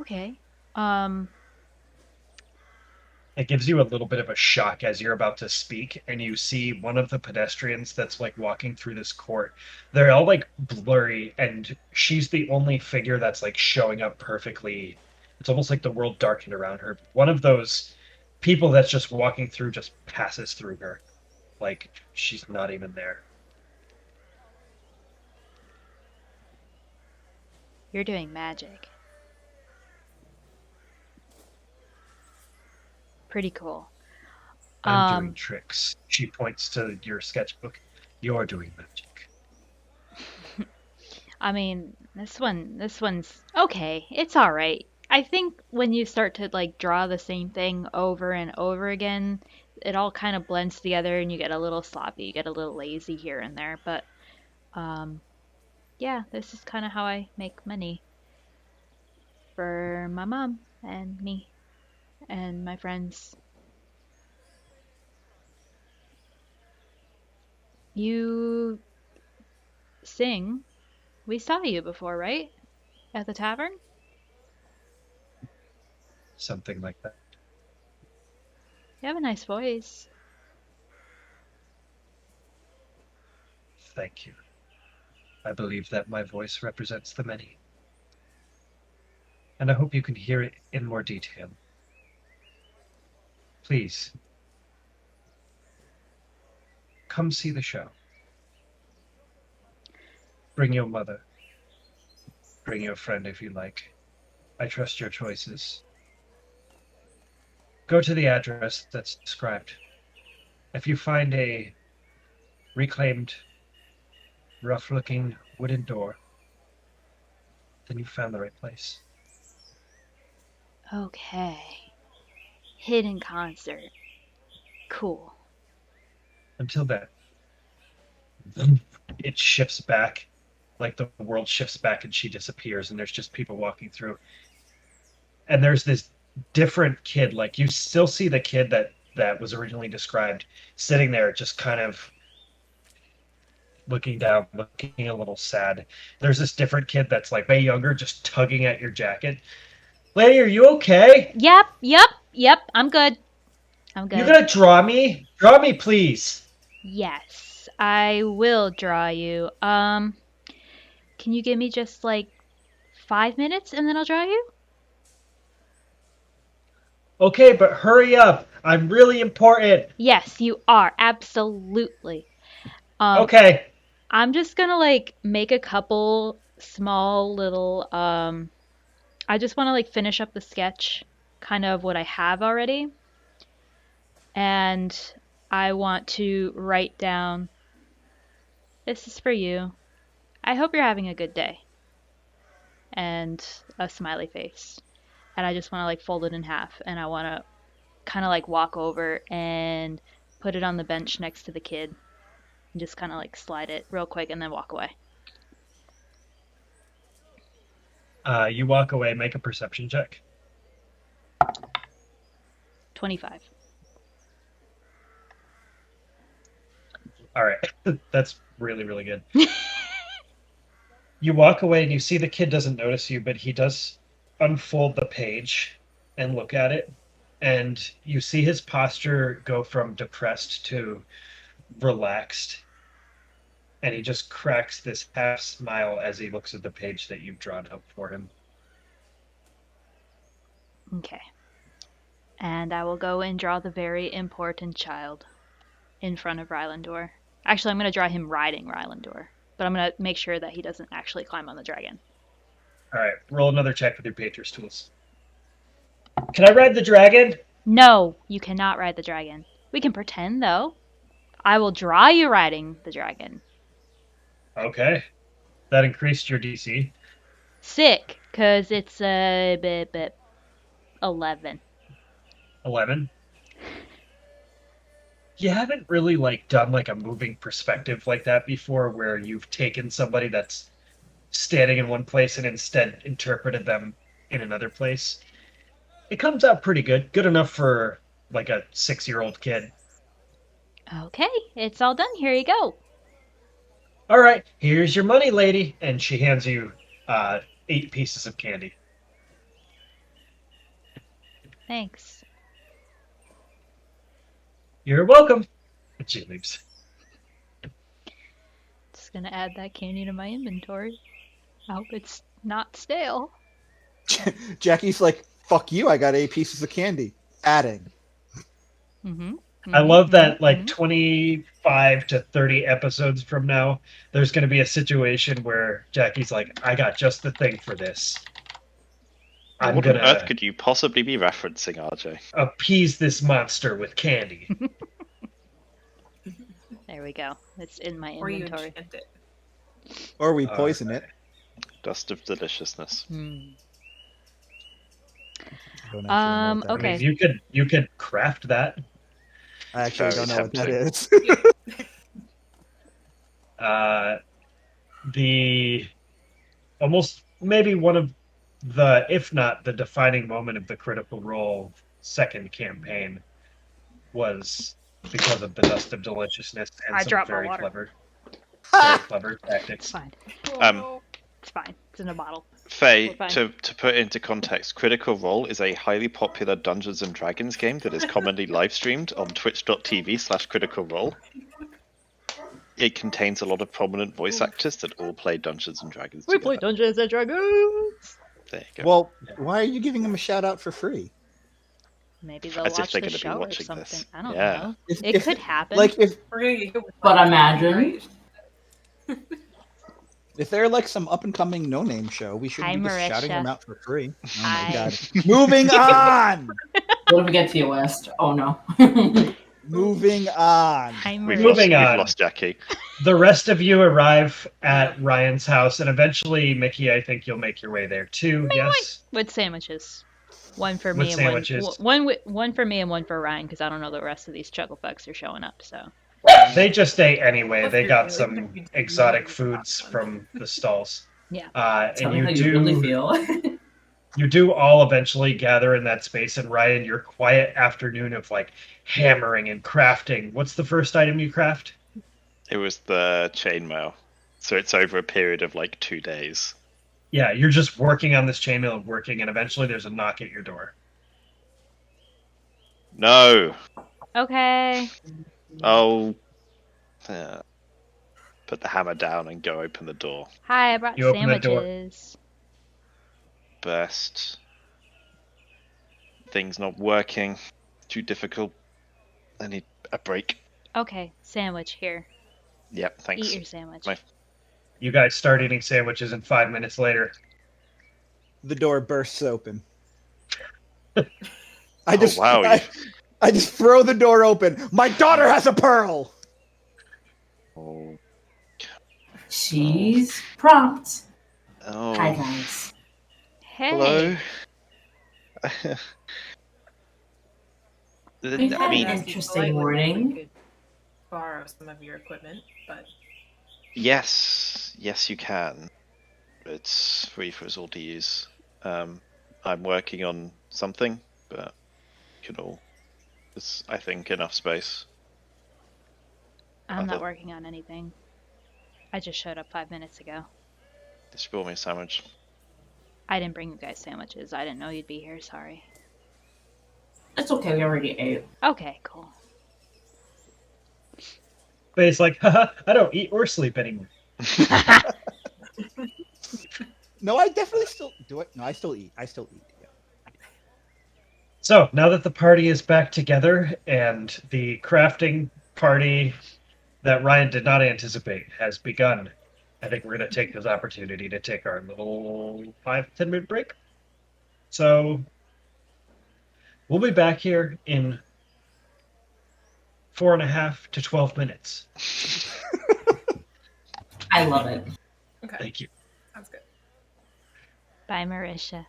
[SPEAKER 1] Okay.
[SPEAKER 2] It gives you a little bit of a shock as you're about to speak, and you see one of the pedestrians that's like walking through this court. They're all like blurry, and she's the only figure that's like showing up perfectly. It's almost like the world darkened around her. One of those people that's just walking through just passes through her. Like she's not even there.
[SPEAKER 1] You're doing magic. Pretty cool.
[SPEAKER 2] I'm doing tricks. She points to your sketchbook. You're doing magic.
[SPEAKER 1] I mean, this one's okay. It's all right. I think when you start to like draw the same thing over and over again, it all kind of blends together and you get a little sloppy, you get a little lazy here and there, but um yeah, this is kind of how I make money for my mom and me and my friends. You sing. We saw you before, right? At the tavern?
[SPEAKER 2] Something like that.
[SPEAKER 1] You have a nice voice.
[SPEAKER 2] Thank you. I believe that my voice represents the many, and I hope you can hear it in more detail. Please, come see the show. Bring your mother. Bring your friend if you like. I trust your choices. Go to the address that's described. If you find a reclaimed, rough-looking wooden door, then you found the right place.
[SPEAKER 1] Okay. Hidden concert. Cool.
[SPEAKER 2] Until then, it shifts back, like the world shifts back and she disappears, and there's just people walking through. And there's this different kid, like you still see the kid that was originally described sitting there just kind of looking down, looking a little sad. There's this different kid that's like way younger, just tugging at your jacket. Lady, are you okay?
[SPEAKER 1] Yep. I'm good.
[SPEAKER 2] You gonna draw me? Draw me, please.
[SPEAKER 1] Yes, I will draw you. Can you give me just like 5 minutes and then I'll draw you?
[SPEAKER 2] Okay, but hurry up. I'm really important.
[SPEAKER 1] Yes, you are. Absolutely.
[SPEAKER 2] Okay.
[SPEAKER 1] I'm just gonna like make a couple small little I just want to like finish up the sketch kind of what I have already. And I want to write down, this is for you. I hope you're having a good day. And a smiley face. And I just want to like fold it in half, and I want to kind of like walk over and put it on the bench next to the kid and just kind of like slide it real quick and then walk away.
[SPEAKER 2] You walk away, make a perception check.
[SPEAKER 1] 25.
[SPEAKER 2] All right. That's really, really good. You walk away and you see the kid doesn't notice you, but he does unfold the page and look at it. And you see his posture go from depressed to relaxed. And he just cracks this half smile as he looks at the page that you've drawn up for him.
[SPEAKER 1] Okay. And I will go and draw the very important child in front of Rylendor. Actually, I'm going to draw him riding Rylendor, but I'm going to make sure that he doesn't actually climb on the dragon.
[SPEAKER 2] All right, roll another check with your Patriots tools. Can I ride the dragon?
[SPEAKER 1] No, you cannot ride the dragon. We can pretend, though. I will draw you riding the dragon.
[SPEAKER 2] Okay. That increased your DC.
[SPEAKER 1] Sick, because it's 11.
[SPEAKER 2] 11. You haven't really done a moving perspective like that before, where you've taken somebody that's standing in one place and instead interpreted them in another place. It comes out pretty good. Good enough for like a 6-year-old kid.
[SPEAKER 1] Okay, it's all done. Here you go.
[SPEAKER 2] All right, here's your money, lady. And she hands you 8 pieces of candy.
[SPEAKER 1] Thanks.
[SPEAKER 2] You're welcome. And she leaves.
[SPEAKER 1] Just gonna add that candy to my inventory. I hope it's not stale.
[SPEAKER 5] Jackie's like, fuck you, I got 8 pieces of candy. Adding.
[SPEAKER 1] Mm-hmm.
[SPEAKER 2] I love that 25 to 30 episodes from now, there's going to be a situation where Jackie's like, I got just the thing for this. I'm
[SPEAKER 3] What
[SPEAKER 2] going
[SPEAKER 3] on earth
[SPEAKER 2] to
[SPEAKER 3] could you possibly be referencing, RJ?
[SPEAKER 2] appease this monster with candy.
[SPEAKER 1] There we go. It's in my
[SPEAKER 4] Or you
[SPEAKER 1] inventory.
[SPEAKER 4] enchant it.
[SPEAKER 5] Or we poison it.
[SPEAKER 3] Dust of deliciousness.
[SPEAKER 1] Hmm.
[SPEAKER 5] I don't actually know what that
[SPEAKER 1] Okay.
[SPEAKER 2] I mean, you could craft that.
[SPEAKER 5] I actually
[SPEAKER 3] Very
[SPEAKER 5] don't know what that
[SPEAKER 3] tempting.
[SPEAKER 5] is.
[SPEAKER 2] The almost maybe one of the, if not the defining moment of the Critical Role second campaign was because of the Dust of Deliciousness and
[SPEAKER 1] I
[SPEAKER 2] some
[SPEAKER 1] dropped my
[SPEAKER 2] very
[SPEAKER 1] water.
[SPEAKER 2] clever
[SPEAKER 1] It's
[SPEAKER 2] tactics.
[SPEAKER 1] fine.
[SPEAKER 3] Um,
[SPEAKER 1] It's fine. It's in a bottle.
[SPEAKER 3] Faye,
[SPEAKER 1] We're fine.
[SPEAKER 3] to put into context, Critical Role is a highly popular Dungeons and Dragons game that is commonly live streamed on twitch.tv/Critical Role. It contains a lot of prominent voice actors that all play Dungeons and Dragons
[SPEAKER 1] We
[SPEAKER 3] together.
[SPEAKER 1] play Dungeons and Dragons.
[SPEAKER 3] There you go.
[SPEAKER 5] Well, why are you giving him a shout out for free?
[SPEAKER 1] Maybe they'll
[SPEAKER 3] As if
[SPEAKER 1] watch
[SPEAKER 3] they're
[SPEAKER 1] the
[SPEAKER 3] gonna be
[SPEAKER 1] show or
[SPEAKER 3] watching
[SPEAKER 1] something.
[SPEAKER 3] this.
[SPEAKER 1] I don't
[SPEAKER 3] Yeah.
[SPEAKER 1] know.
[SPEAKER 5] If-
[SPEAKER 1] It
[SPEAKER 5] if-
[SPEAKER 1] could happen.
[SPEAKER 5] Like if
[SPEAKER 4] We're gonna get hit with
[SPEAKER 6] But
[SPEAKER 4] fire,
[SPEAKER 6] imagine.
[SPEAKER 4] right?
[SPEAKER 5] if they're like some up and coming no name show, we should
[SPEAKER 1] Hi,
[SPEAKER 5] be just shouting
[SPEAKER 1] Marisha.
[SPEAKER 5] them out for free. Oh my
[SPEAKER 1] Hi.
[SPEAKER 5] god. Moving on.
[SPEAKER 6] What if we get to your West? Oh no.
[SPEAKER 5] Moving on.
[SPEAKER 1] I'm
[SPEAKER 3] We've
[SPEAKER 2] Moving
[SPEAKER 3] lost,
[SPEAKER 2] on.
[SPEAKER 3] We've lost Jackie.
[SPEAKER 2] The rest of you arrive at Ryan's house, and eventually, Mikki, I think you'll make your way there too. Yes.
[SPEAKER 1] with sandwiches. One for
[SPEAKER 2] With
[SPEAKER 1] me and
[SPEAKER 2] sandwiches.
[SPEAKER 1] one for me and one for Ryan, because I don't know the rest of these chucklefucks are showing up. So
[SPEAKER 2] They just ate anyway. They got some exotic foods from the stalls.
[SPEAKER 1] yeah.
[SPEAKER 6] Tell
[SPEAKER 2] And
[SPEAKER 6] me how you really feel.
[SPEAKER 2] you do all eventually gather in that space. And Ryan, your quiet afternoon of hammering and crafting. What's the first item you craft?
[SPEAKER 3] It was the chainmail. So it's over a period of 2 days.
[SPEAKER 2] Yeah, you're just working on this chainmail and working, and eventually there's a knock at your door.
[SPEAKER 3] No!
[SPEAKER 1] Okay.
[SPEAKER 3] Oh. Yeah. Put the hammer down and go open the door.
[SPEAKER 1] Hi, I brought
[SPEAKER 2] You open the door.
[SPEAKER 1] sandwiches.
[SPEAKER 3] Burst. Things not working. Too difficult. I need a break.
[SPEAKER 1] Okay, sandwich here.
[SPEAKER 3] Yep, thanks.
[SPEAKER 1] Eat your sandwich.
[SPEAKER 3] My-
[SPEAKER 2] You guys start eating sandwiches, and 5 minutes later,
[SPEAKER 5] The door bursts open.
[SPEAKER 3] Oh, wow.
[SPEAKER 5] I just throw the door open. My daughter has a pearl.
[SPEAKER 3] Oh,
[SPEAKER 6] She's prompt. Hi,
[SPEAKER 3] oh.
[SPEAKER 6] guys.
[SPEAKER 3] Hello.
[SPEAKER 1] Hey.
[SPEAKER 6] We've
[SPEAKER 3] I
[SPEAKER 6] had an
[SPEAKER 3] mean,
[SPEAKER 4] Ask you
[SPEAKER 6] interesting
[SPEAKER 4] politely if we
[SPEAKER 6] morning.
[SPEAKER 4] could borrow some of your equipment, but
[SPEAKER 3] yes, you can. It's free for us all to use. I'm working on something, but you can all. There's, I think, enough space.
[SPEAKER 1] I'm not
[SPEAKER 3] Other,
[SPEAKER 1] working on anything. I just showed up 5 minutes ago.
[SPEAKER 3] just brought me a sandwich.
[SPEAKER 1] I didn't bring you guys sandwiches. I didn't know you'd be here. Sorry.
[SPEAKER 6] It's okay, we already ate.
[SPEAKER 1] Okay, cool.
[SPEAKER 2] Faye's like, haha, I don't eat or sleep anymore.
[SPEAKER 5] No, I definitely still do it. No, I still eat. Yeah.
[SPEAKER 2] So now that the party is back together and the crafting party that Ryan did not anticipate has begun, I think we're going to take this opportunity to take our little 5-10 minute break. So we'll be back here in 4.5 to 12 minutes.
[SPEAKER 6] I love it.
[SPEAKER 4] okay,
[SPEAKER 2] Thank you.
[SPEAKER 4] sounds good.
[SPEAKER 1] Bye, Marisha.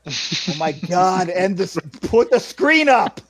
[SPEAKER 5] Oh my god! And this, put the screen up.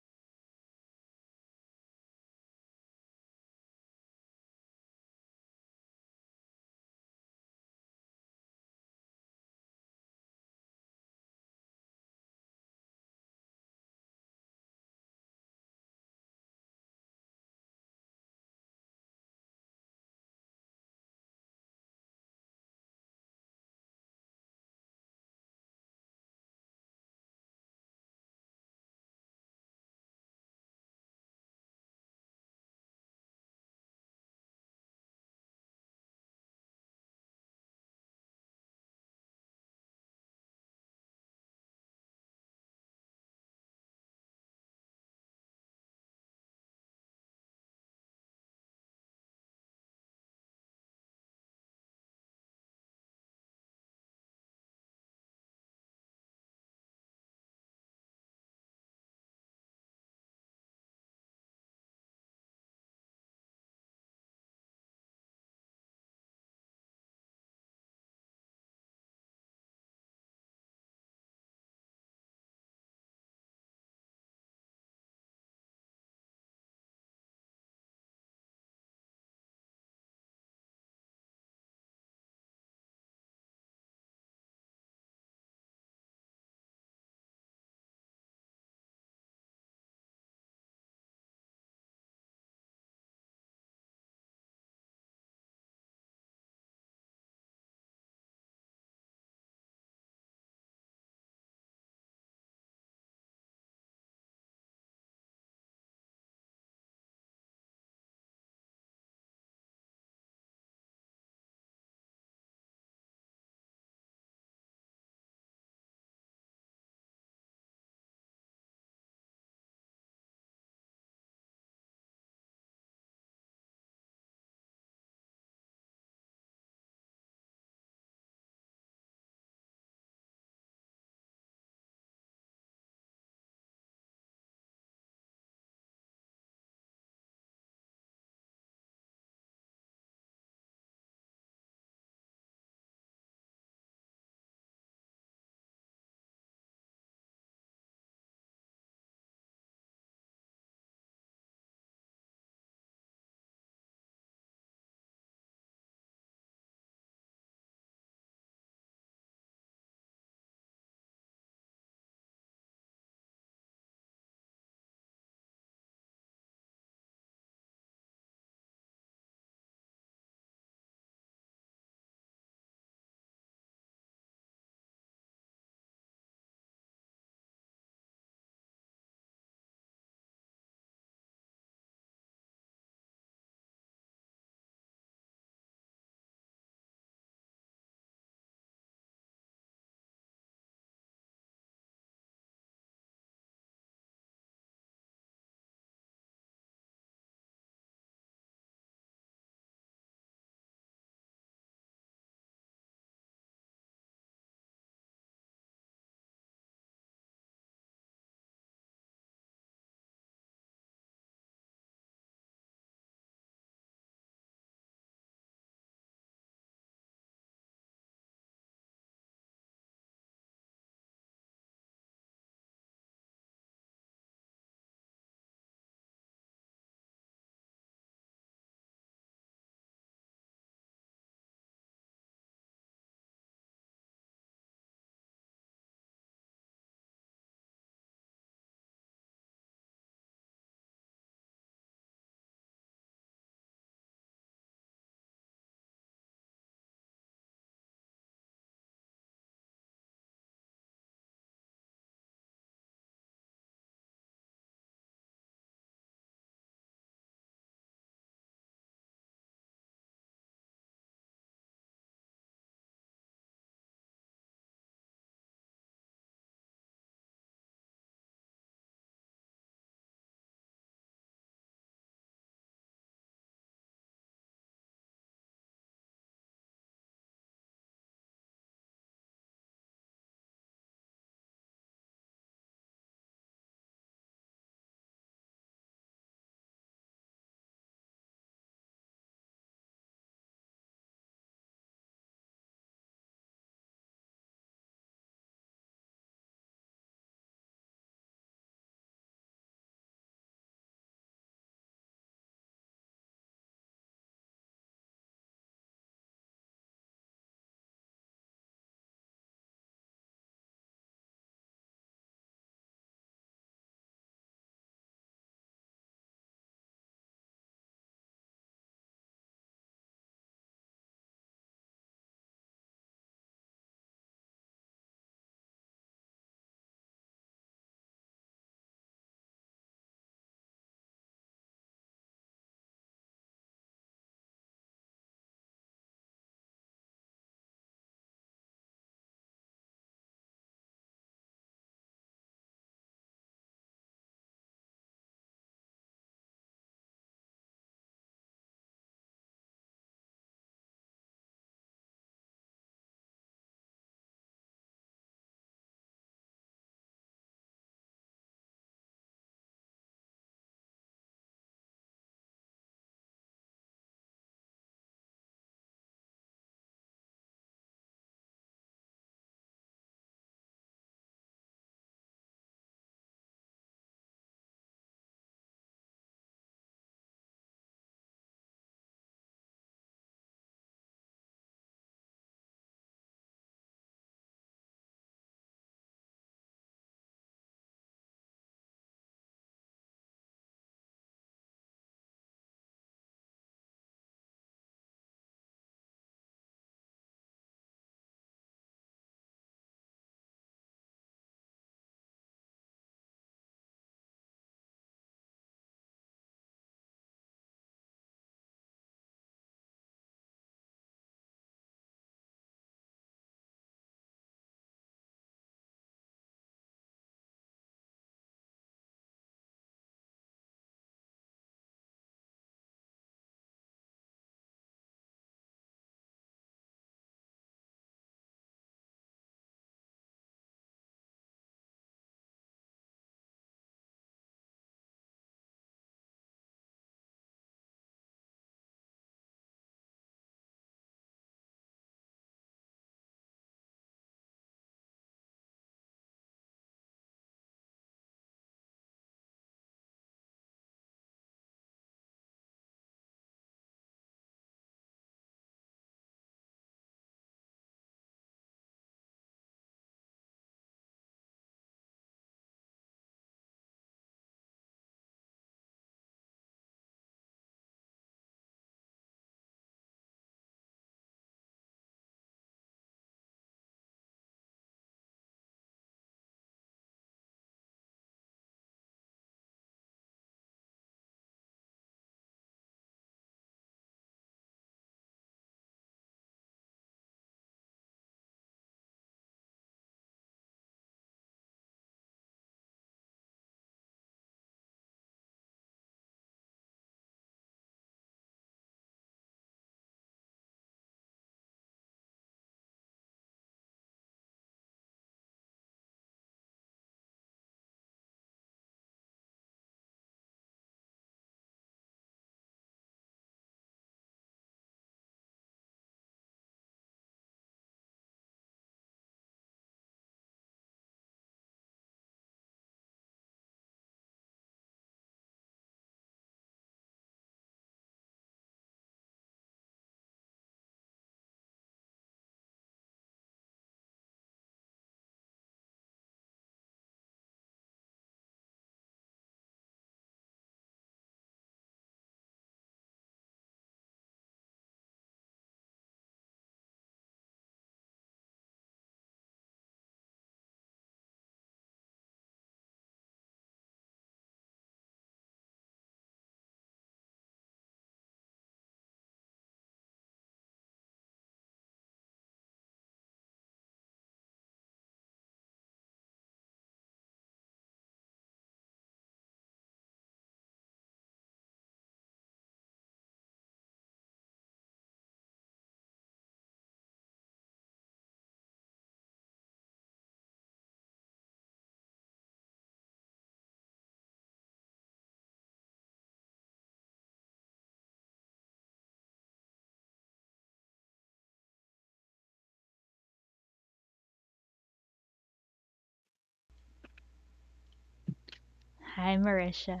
[SPEAKER 1] Hi, Marisha.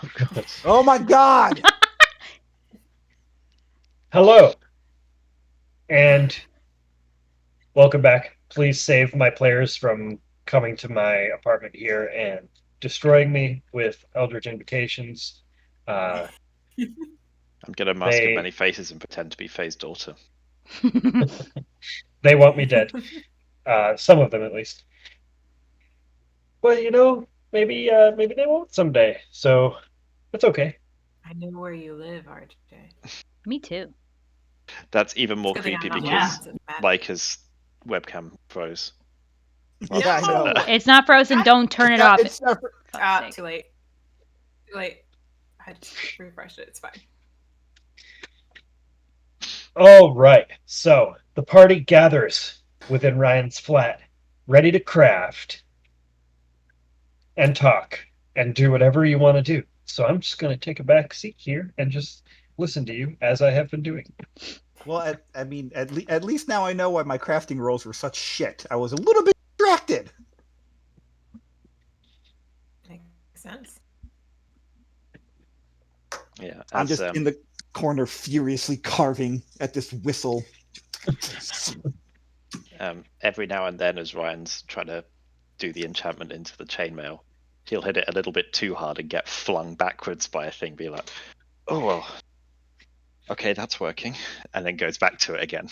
[SPEAKER 3] Oh god.
[SPEAKER 5] Oh my god!
[SPEAKER 2] Hello, and welcome back. Please save my players from coming to my apartment here and destroying me with Eldritch Invocations.
[SPEAKER 3] I'm gonna mask of
[SPEAKER 2] They
[SPEAKER 3] many faces and pretend to be Faye's daughter.
[SPEAKER 2] they want me dead. Some of them, at least. Well, maybe they won't someday. So it's okay.
[SPEAKER 4] I know where you live, RJ.
[SPEAKER 1] Me too.
[SPEAKER 3] That's even more
[SPEAKER 4] Good thing I'm
[SPEAKER 3] creepy
[SPEAKER 4] not
[SPEAKER 3] because
[SPEAKER 4] licensed in magic.
[SPEAKER 3] Micah's webcam froze.
[SPEAKER 5] Yeah, I know.
[SPEAKER 1] It's not frozen. Don't turn it off.
[SPEAKER 5] It's not,
[SPEAKER 1] Fuck's sake.
[SPEAKER 4] Too late. Too late. I just refreshed it. It's fine.
[SPEAKER 2] All right. So the party gathers within Ryan's flat, ready to craft and talk and do whatever you want to do. So I'm just going to take a back seat here and just listen to you as I have been doing.
[SPEAKER 5] well, at least now I know why my crafting rolls were such shit. I was a little bit distracted.
[SPEAKER 4] Makes sense.
[SPEAKER 3] Yeah,
[SPEAKER 5] I'm
[SPEAKER 3] as,
[SPEAKER 5] just in the corner furiously carving at this whistle.
[SPEAKER 3] every now and then, as Ryan's trying to do the enchantment into the chainmail, he'll hit it a little bit too hard and get flung backwards by a thing. Be like, "Oh well, okay, that's working," and then goes back to it again.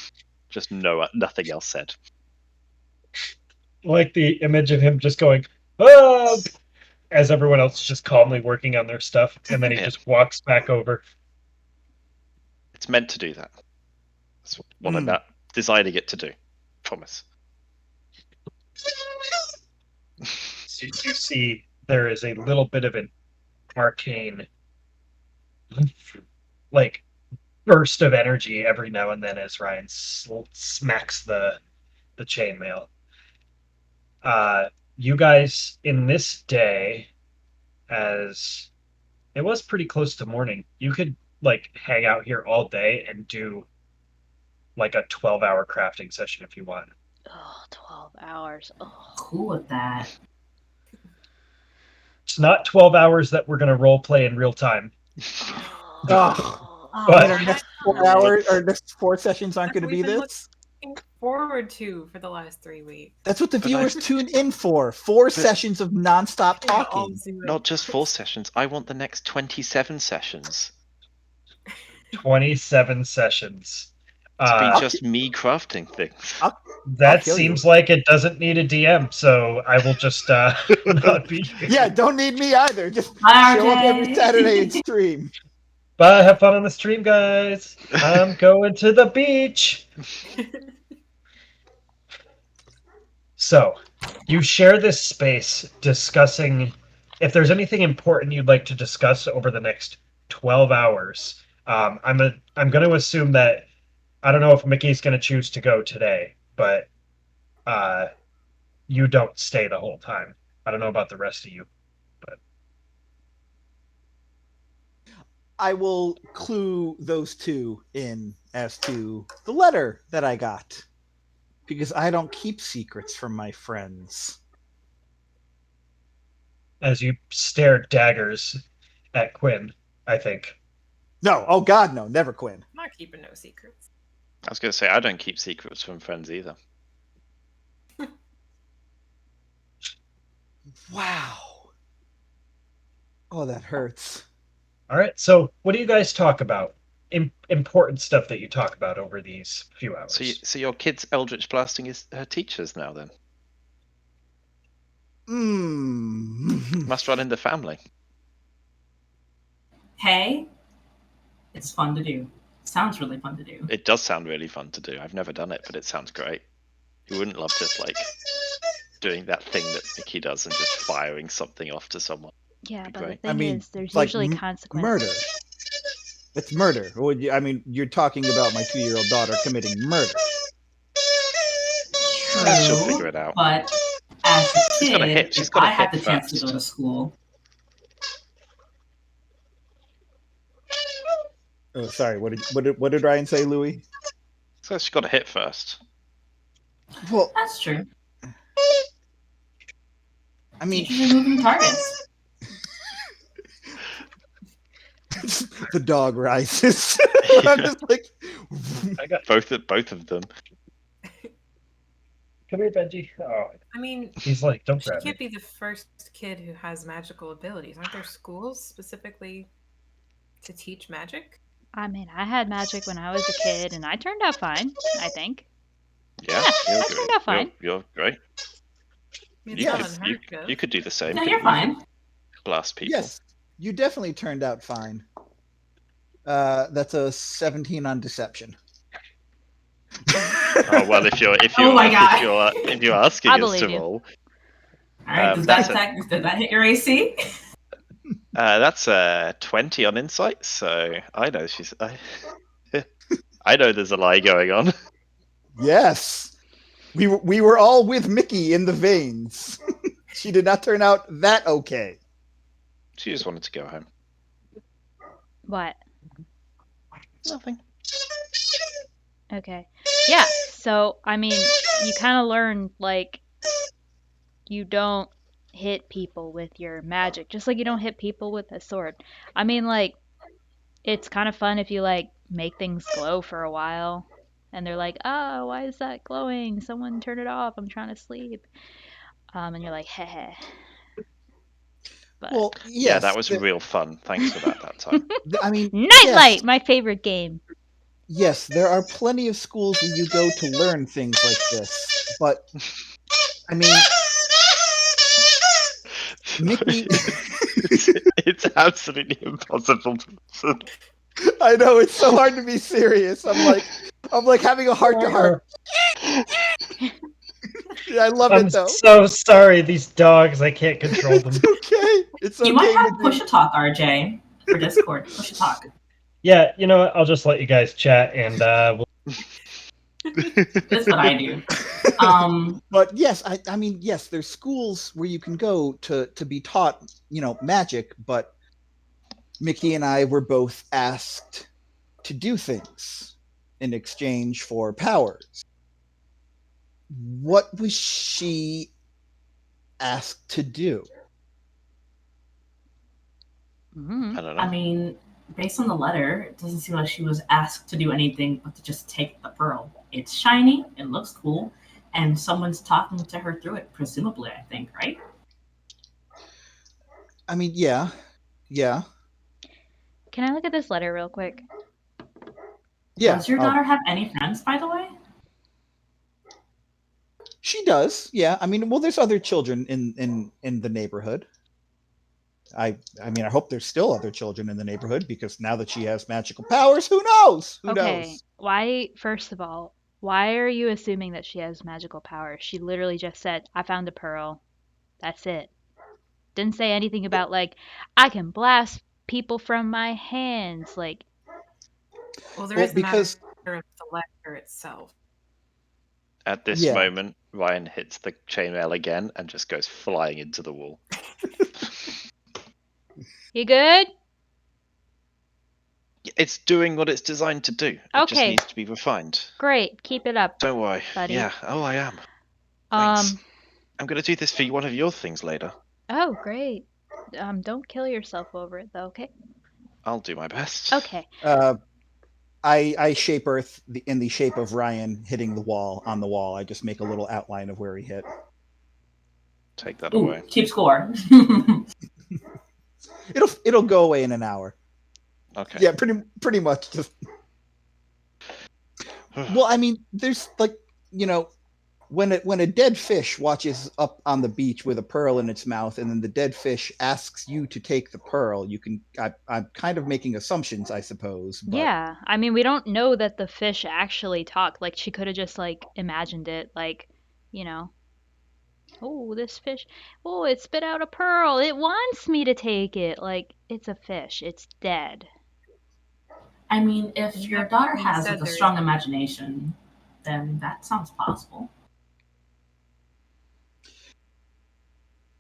[SPEAKER 3] Just nothing else said.
[SPEAKER 2] Like the image of him just going, "Ah," as everyone else is just calmly working on their stuff, and then he
[SPEAKER 3] Yeah.
[SPEAKER 2] just walks back over.
[SPEAKER 3] It's meant to do that. That's what I'm not designing it to do. Promise.
[SPEAKER 2] So you see there is a little bit of an arcane like burst of energy every now and then as Ryan smacks the chainmail. You guys in this day, as it was pretty close to morning, you could like hang out here all day and do like a 12-hour crafting session if you want.
[SPEAKER 1] Oh, 12 hours. Oh.
[SPEAKER 6] Cool with that.
[SPEAKER 2] It's not 12 hours that we're going to role play in real time.
[SPEAKER 5] Ugh.
[SPEAKER 2] But-
[SPEAKER 5] Our next 4 hours, our next 4 sessions aren't going to be
[SPEAKER 4] We've been
[SPEAKER 5] this.
[SPEAKER 4] looking forward to for the last 3 weeks.
[SPEAKER 5] That's what the
[SPEAKER 3] But
[SPEAKER 5] viewers tune in for. 4 sessions of nonstop
[SPEAKER 4] All
[SPEAKER 5] talking.
[SPEAKER 4] 0.
[SPEAKER 3] Not just 4 sessions. I want the next 27 sessions
[SPEAKER 2] 27 sessions.
[SPEAKER 3] to be just me crafting things.
[SPEAKER 2] That
[SPEAKER 5] kill
[SPEAKER 2] seems
[SPEAKER 5] you.
[SPEAKER 2] like it doesn't need a DM, so I will just not be here.
[SPEAKER 5] Yeah, don't need me either. Just
[SPEAKER 6] Hi,
[SPEAKER 5] show up every
[SPEAKER 6] RJ.
[SPEAKER 5] Saturday and stream.
[SPEAKER 2] Bye, have fun on the stream, guys. I'm going to the beach. So, you share this space discussing if there's anything important you'd like to discuss over the next 12 hours. I'm going to assume that I don't know if Mikki's going to choose to go today, but you don't stay the whole time. I don't know about the rest of you.
[SPEAKER 5] I will clue those two in as to the letter that I got. Because I don't keep secrets from my friends.
[SPEAKER 2] As you stare daggers at Quinn, I think.
[SPEAKER 5] No, oh god, no, never Quinn.
[SPEAKER 4] I'm not keeping no secrets.
[SPEAKER 3] I was going to say, I don't keep secrets from friends either.
[SPEAKER 5] Wow. Oh, that hurts.
[SPEAKER 2] All right, so what do you guys talk about? Important stuff that you talk about over these few hours.
[SPEAKER 3] So your kid's Eldritch blasting her teachers now then? Must run in the family.
[SPEAKER 6] Hey, it's fun to do. Sounds really fun to do.
[SPEAKER 3] It does sound really fun to do. I've never done it, but it sounds great. Who wouldn't love just like doing that thing that Mikki does and just firing something off to someone?
[SPEAKER 1] Yeah,
[SPEAKER 3] Be
[SPEAKER 1] but the
[SPEAKER 3] great.
[SPEAKER 1] thing
[SPEAKER 5] I mean,
[SPEAKER 1] is, there's
[SPEAKER 5] like
[SPEAKER 1] usually consequences.
[SPEAKER 5] murder. It's murder. I mean, you're talking about my 2-year-old daughter committing murder.
[SPEAKER 3] She'll
[SPEAKER 6] True,
[SPEAKER 3] figure it out.
[SPEAKER 6] But as a
[SPEAKER 3] She's gotta
[SPEAKER 6] kid,
[SPEAKER 3] hit. She's
[SPEAKER 6] if
[SPEAKER 3] gotta
[SPEAKER 6] I had
[SPEAKER 3] hit
[SPEAKER 6] the chance to
[SPEAKER 3] first.
[SPEAKER 6] go to school,
[SPEAKER 5] Oh, sorry. What did Ryan say, Louis?
[SPEAKER 3] So she's got to hit first.
[SPEAKER 5] Well,
[SPEAKER 6] that's true.
[SPEAKER 5] I mean,
[SPEAKER 6] Teachers are moving targets.
[SPEAKER 5] The dog rises. I'm just like,
[SPEAKER 2] I got
[SPEAKER 3] both of them.
[SPEAKER 2] come here, Benji. Oh,
[SPEAKER 4] I mean,
[SPEAKER 2] he's like, don't
[SPEAKER 4] she
[SPEAKER 2] grab me.
[SPEAKER 4] can't be the first kid who has magical abilities. Aren't there schools specifically to teach magic?
[SPEAKER 1] I mean, I had magic when I was a kid, and I turned out fine. I think.
[SPEAKER 3] Yeah,
[SPEAKER 1] Yeah,
[SPEAKER 3] you're
[SPEAKER 1] I
[SPEAKER 3] good.
[SPEAKER 1] turned out fine.
[SPEAKER 3] You're great.
[SPEAKER 4] I mean, it's
[SPEAKER 3] You
[SPEAKER 4] not
[SPEAKER 3] could,
[SPEAKER 5] Yes.
[SPEAKER 4] unheard of.
[SPEAKER 3] you could do the same.
[SPEAKER 6] No,
[SPEAKER 3] couldn't
[SPEAKER 6] you're
[SPEAKER 3] you?
[SPEAKER 6] fine.
[SPEAKER 3] Blast people.
[SPEAKER 5] yes, you definitely turned out fine. That's a 17 on deception.
[SPEAKER 3] Oh well, if you're
[SPEAKER 6] Oh my God.
[SPEAKER 3] if you're asking
[SPEAKER 1] I
[SPEAKER 3] us
[SPEAKER 1] believe
[SPEAKER 3] to
[SPEAKER 1] you.
[SPEAKER 3] roll,
[SPEAKER 6] All right, does
[SPEAKER 3] that's
[SPEAKER 6] that hit your AC?
[SPEAKER 3] that's a 20 on insight. So I know I know there's a lie going on.
[SPEAKER 5] Yes, we were all with Mikki in the veins. She did not turn out that okay.
[SPEAKER 3] She just wanted to go home.
[SPEAKER 1] What?
[SPEAKER 3] Nothing.
[SPEAKER 1] Okay. Yeah. So, I mean, you kind of learn like you don't hit people with your magic, just like you don't hit people with a sword. I mean, like it's kind of fun if you like make things glow for a while, and they're like, "Oh, why is that glowing? Someone turn it off. I'm trying to sleep." And you're like, "Heh." But
[SPEAKER 5] Well,
[SPEAKER 3] Yeah,
[SPEAKER 5] yes.
[SPEAKER 3] that was real fun. Thanks for that time.
[SPEAKER 5] I mean,
[SPEAKER 1] Nightlight,
[SPEAKER 5] yes,
[SPEAKER 1] my favorite game.
[SPEAKER 5] yes, there are plenty of schools where you go to learn things like this, but I mean, Mikki.
[SPEAKER 3] it's absolutely impossible to.
[SPEAKER 5] I know it's so hard to be serious. I'm like having a heart to heart. I love
[SPEAKER 2] I'm
[SPEAKER 5] it though.
[SPEAKER 2] so sorry, these dogs. I can't control them.
[SPEAKER 5] It's okay. It's okay.
[SPEAKER 6] You might have
[SPEAKER 5] to do-
[SPEAKER 6] push a talk, RJ, for Discord. Push a talk.
[SPEAKER 2] Yeah, you know what? I'll just let you guys chat, and we'll...
[SPEAKER 6] That's what I do.
[SPEAKER 5] But yes, I mean yes, there's schools where you can go to be taught, magic, but Mikki and I were both asked to do things in exchange for powers. What was she asked to do?
[SPEAKER 1] Mhm.
[SPEAKER 3] I don't know.
[SPEAKER 6] I mean, based on the letter, it doesn't seem like she was asked to do anything but to just take the pearl. It's shiny, it looks cool, and someone's talking to her through it, presumably, I think, right?
[SPEAKER 5] I mean, yeah.
[SPEAKER 1] Can I look at this letter real quick?
[SPEAKER 5] Yeah.
[SPEAKER 6] Does your daughter have any friends, by the way?
[SPEAKER 5] She does. Yeah. I mean, well, there's other children in the neighborhood. I mean, I hope there's still other children in the neighborhood because now that she has magical powers, who knows? Who
[SPEAKER 1] Okay.
[SPEAKER 5] knows?
[SPEAKER 1] Why, first of all, why are you assuming that she has magical powers? She literally just said, I found a pearl. That's it. Didn't say anything about, like, I can blast people from my hands. Like,
[SPEAKER 4] Well, there
[SPEAKER 5] Well,
[SPEAKER 4] is the
[SPEAKER 5] because-
[SPEAKER 4] matter of the letter itself.
[SPEAKER 3] At this
[SPEAKER 5] Yeah.
[SPEAKER 3] moment, Ryan hits the chainmail again and just goes flying into the wall.
[SPEAKER 1] you good?
[SPEAKER 3] It's doing what it's designed to do. It just
[SPEAKER 1] Okay.
[SPEAKER 3] needs to be refined.
[SPEAKER 1] Great. Keep it up.
[SPEAKER 3] Don't worry.
[SPEAKER 1] Buddy.
[SPEAKER 3] Yeah. Oh, I am. Thanks.
[SPEAKER 1] Um,
[SPEAKER 3] I'm gonna do this for one of your things later.
[SPEAKER 1] oh, great. Don't kill yourself over it, though, okay?
[SPEAKER 3] I'll do my best.
[SPEAKER 1] Okay.
[SPEAKER 5] I shape Earth in the shape of Ryan hitting the wall on the wall. I just make a little outline of where he hit.
[SPEAKER 3] Take that
[SPEAKER 6] Ooh,
[SPEAKER 3] away.
[SPEAKER 6] keep score.
[SPEAKER 5] It'll go away in an hour.
[SPEAKER 3] Okay.
[SPEAKER 5] Yeah, pretty much. Just well, I mean, there's like when a dead fish watches up on the beach with a pearl in its mouth, and then the dead fish asks you to take the pearl. I'm kind of making assumptions, I suppose. But
[SPEAKER 1] Yeah. I mean, we don't know that the fish actually talked. Like, she could have just, like, imagined it. Like, oh, this fish. Oh, it spit out a pearl. It wants me to take it. Like, it's a fish. It's dead.
[SPEAKER 6] I mean, if your
[SPEAKER 4] That
[SPEAKER 6] daughter
[SPEAKER 4] being
[SPEAKER 6] has
[SPEAKER 4] said,
[SPEAKER 6] like a
[SPEAKER 4] there
[SPEAKER 6] strong
[SPEAKER 4] is-
[SPEAKER 6] imagination, then that sounds possible.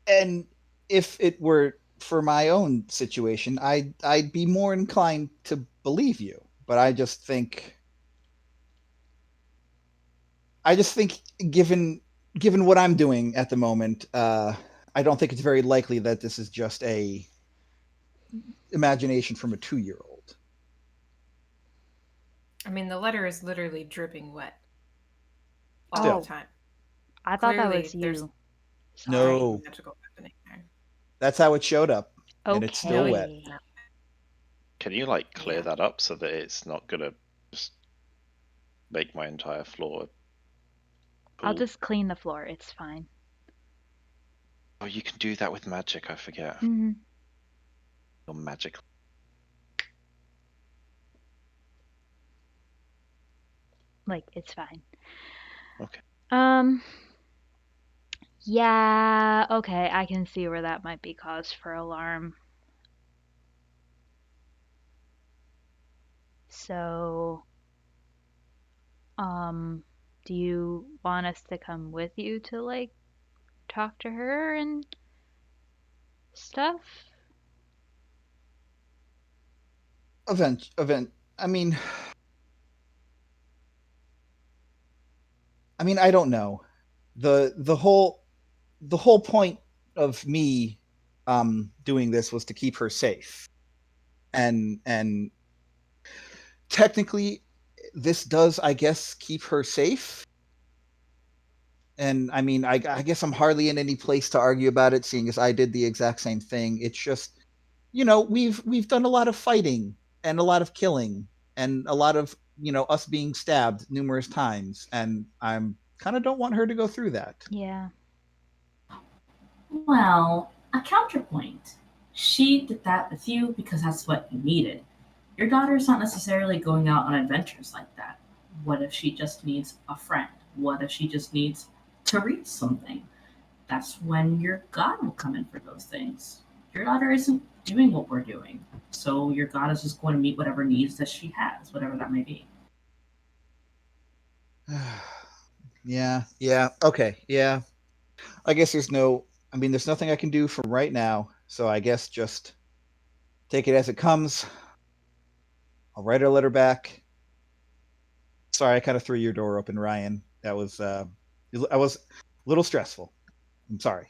[SPEAKER 5] and if it were for my own situation, I'd be more inclined to believe you. But I just think given what I'm doing at the moment, I don't think it's very likely that this is just imagination from a 2-year-old.
[SPEAKER 4] I mean, the letter is literally dripping wet all
[SPEAKER 5] Still.
[SPEAKER 4] the time.
[SPEAKER 1] I thought that was
[SPEAKER 4] Clearly, there's
[SPEAKER 1] you. Sorry.
[SPEAKER 5] No.
[SPEAKER 4] nothing magical happening there.
[SPEAKER 5] That's how it showed up, and it's still
[SPEAKER 1] Okay.
[SPEAKER 5] wet.
[SPEAKER 3] Can you clear
[SPEAKER 4] Yeah.
[SPEAKER 3] that up so that it's not gonna just make my entire floor?
[SPEAKER 1] I'll
[SPEAKER 3] pool?
[SPEAKER 1] just clean the floor. It's fine.
[SPEAKER 3] Oh, you can do that with magic. I forget.
[SPEAKER 1] Hmm.
[SPEAKER 3] Your magic.
[SPEAKER 1] It's fine.
[SPEAKER 3] Okay.
[SPEAKER 1] Yeah, okay, I can see where that might be cause for alarm. So, do you want us to come with you to talk to her and stuff?
[SPEAKER 5] Event. I mean, I don't know. The whole point of me doing this was to keep her safe, and technically, this does, I guess, keep her safe. And I guess I'm hardly in any place to argue about it, seeing as I did the exact same thing. It's just, we've done a lot of fighting and a lot of killing and a lot of us being stabbed numerous times, and I'm kind of don't want her to go through that.
[SPEAKER 1] Yeah.
[SPEAKER 6] Well, a counterpoint. She did that with you because that's what you needed. Your daughter's not necessarily going out on adventures like that. What if she just needs a friend? What if she just needs to read something? That's when your God will come in for those things. Your daughter isn't doing what we're doing. So your God is just going to meet whatever needs that she has, whatever that may be.
[SPEAKER 5] Yeah, okay, yeah. I guess there's nothing I can do from right now, so I guess just take it as it comes. I'll write her a letter back. Sorry, I kind of threw your door open, Ryan. That was I was a little stressful. I'm sorry.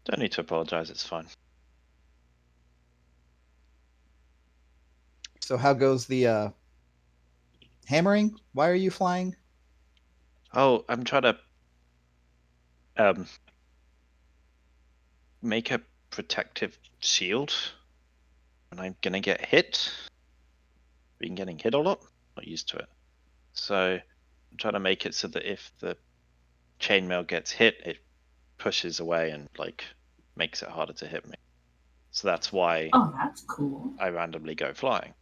[SPEAKER 3] Don't need to apologize. It's fine.
[SPEAKER 5] So how goes the hammering? Why are you flying?
[SPEAKER 3] Oh, I'm trying to make a protective shield, and I'm gonna get hit. Been getting hit a lot. Not used to it. So I'm trying to make it so that if the chainmail gets hit, it pushes away and makes it harder to hit me. So that's why
[SPEAKER 6] Oh, that's cool.
[SPEAKER 3] I randomly go flying.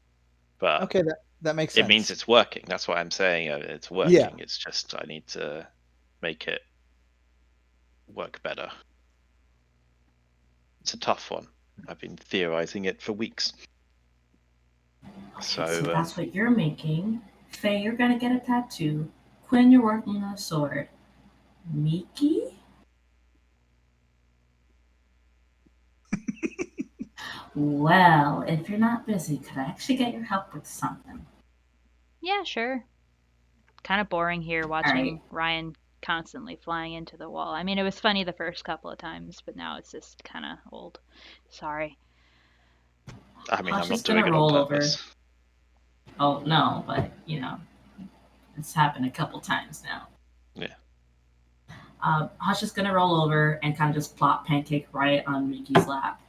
[SPEAKER 3] But
[SPEAKER 5] Okay, that makes sense.
[SPEAKER 3] it means it's working. That's why I'm saying it's working.
[SPEAKER 5] Yeah.
[SPEAKER 3] It's just I need to make it work better. It's a tough one. I've been theorizing it for weeks.
[SPEAKER 6] Okay, so that's what you're making. Faye, you're gonna get a tattoo. Quinn, you're working on a sword. Mikki? Well, if you're not busy, could I actually get your help with something?
[SPEAKER 1] Yeah, sure. Kind of boring here watching
[SPEAKER 6] Alright.
[SPEAKER 1] Ryan constantly flying into the wall. I mean, it was funny the first couple of times, but now it's just kind of old. Sorry.
[SPEAKER 3] I mean,
[SPEAKER 6] Hush
[SPEAKER 3] I'm
[SPEAKER 6] is
[SPEAKER 3] not doing
[SPEAKER 6] gonna
[SPEAKER 3] it on
[SPEAKER 6] roll
[SPEAKER 3] purpose.
[SPEAKER 6] over. Oh, no, but, it's happened a couple times now.
[SPEAKER 3] Yeah.
[SPEAKER 6] Hush is gonna roll over and kind of just plop Pancake right on Mickey's lap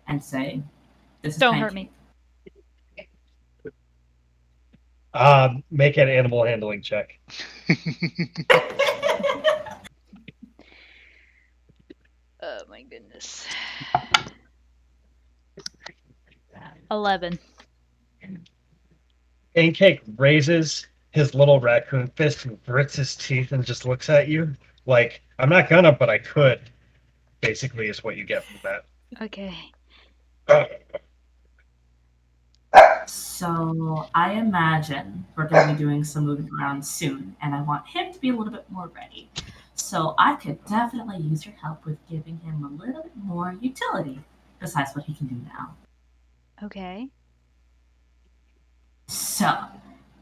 [SPEAKER 6] and say, "This is
[SPEAKER 1] Don't
[SPEAKER 6] Pancake."
[SPEAKER 1] hurt me.
[SPEAKER 2] Make an animal handling check.
[SPEAKER 1] Oh my goodness. 11.
[SPEAKER 2] Pancake raises his little raccoon fist and grits his teeth and just looks at you like, I'm not gonna, but I could. Basically, is what you get from that.
[SPEAKER 1] Okay.
[SPEAKER 6] So I imagine we're going to be doing some moving around soon, and I want him to be a little bit more ready. So I could definitely use your help with giving him a little bit more utility besides what he can do now.
[SPEAKER 1] Okay.
[SPEAKER 6] So,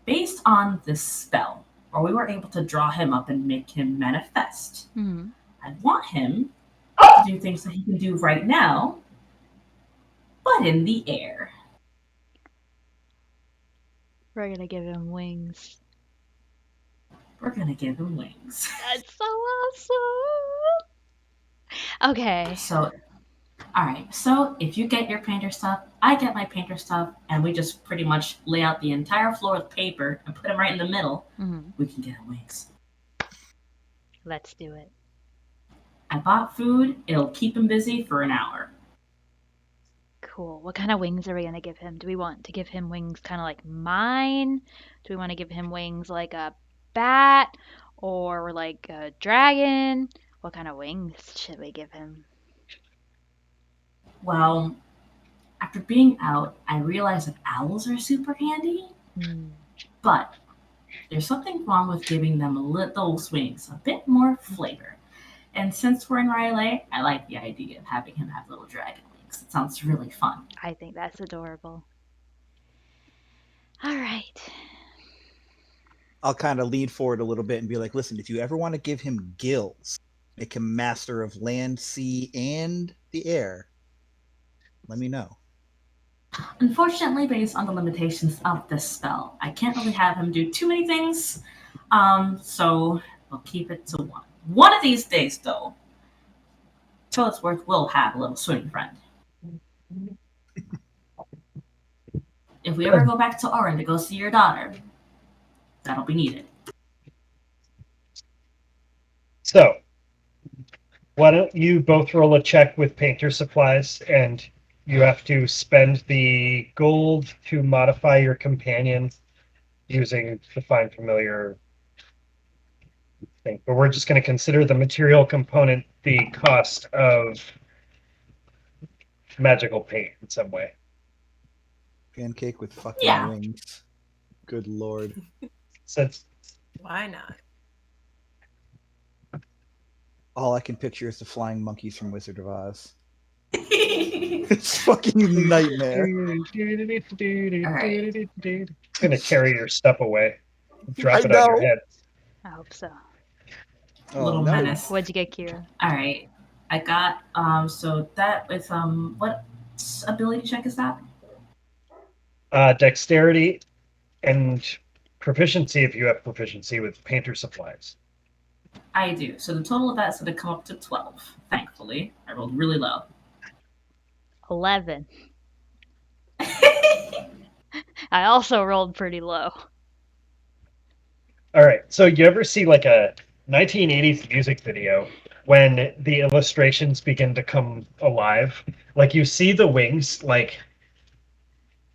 [SPEAKER 6] based on this spell, where we were able to draw him up and make him manifest,
[SPEAKER 1] Hmm.
[SPEAKER 6] I want him to do things that he can do right now but in the air.
[SPEAKER 1] We're gonna give him wings.
[SPEAKER 6] We're gonna give him wings.
[SPEAKER 1] That's so awesome. Okay.
[SPEAKER 6] So, all right. So if you get your painter stuff, I get my painter stuff, and we just pretty much lay out the entire floor with paper and put them right in the middle.
[SPEAKER 1] Mhm.
[SPEAKER 6] We can get him wings.
[SPEAKER 1] Let's do it.
[SPEAKER 6] I bought food. It'll keep him busy for an hour.
[SPEAKER 1] Cool. What kind of wings are we gonna give him? Do we want to give him wings kind of like mine? Do we want to give him wings like a bat or like a dragon? What kind of wings should we give him?
[SPEAKER 6] Well, after being out, I realized that owls are super handy, but there's something wrong with giving them those wings a bit more flavor. And since we're in Riley, I like the idea of having him have little dragon wings. It sounds really fun.
[SPEAKER 1] I think that's adorable. All right.
[SPEAKER 5] I'll kind of lean forward a little bit and be like, listen, if you ever want to give him gills, make him master of land, sea, and the air, let me know.
[SPEAKER 6] Unfortunately, based on the limitations of this spell, I can't really have him do too many things. So we'll keep it to one. One of these days, though, Toadsworth will have a little swimming friend. If we ever go back to Orin to go see your daughter, that'll be needed.
[SPEAKER 2] So, why don't you both roll a check with painter supplies, and you have to spend the gold to modify your companion using the Find Familiar thing. But we're just going to consider the material component the cost of magical paint in some way.
[SPEAKER 5] Pancake with fucking wings. Good lord.
[SPEAKER 2] Since
[SPEAKER 4] Why not?
[SPEAKER 5] All I can picture is the flying monkeys from Wizard of Oz. It's fucking nightmare.
[SPEAKER 2] It's going to carry your stuff away. Drop it on your head.
[SPEAKER 1] I hope so.
[SPEAKER 6] Little menace.
[SPEAKER 1] What'd you get, Kira?
[SPEAKER 6] All right. I got so that with what ability check is that?
[SPEAKER 2] Dexterity and proficiency if you have proficiency with painter supplies.
[SPEAKER 6] I do. So the total of that is going to come up to 12. Thankfully, I rolled really low.
[SPEAKER 1] 11. I also rolled pretty low.
[SPEAKER 2] All right. So you ever see like a 1980s music video when the illustrations begin to come alive? Like you see the wings, like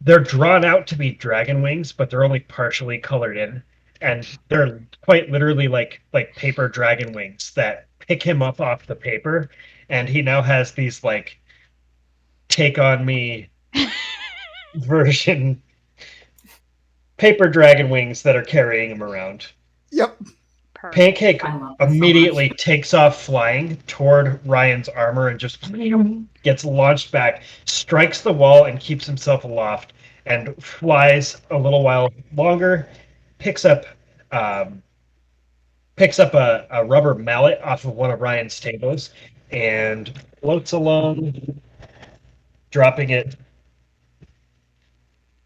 [SPEAKER 2] they're drawn out to be dragon wings, but they're only partially colored in. And they're quite literally like paper dragon wings that pick him up off the paper. And he now has these like take on me version paper dragon wings that are carrying him around.
[SPEAKER 5] Yep.
[SPEAKER 1] Perfect.
[SPEAKER 2] Pancake immediately takes off flying toward Ryan's armor and just gets launched back, strikes the wall and keeps himself aloft, and flies a little while longer, picks up a rubber mallet off of one of Ryan's tables and floats along, dropping it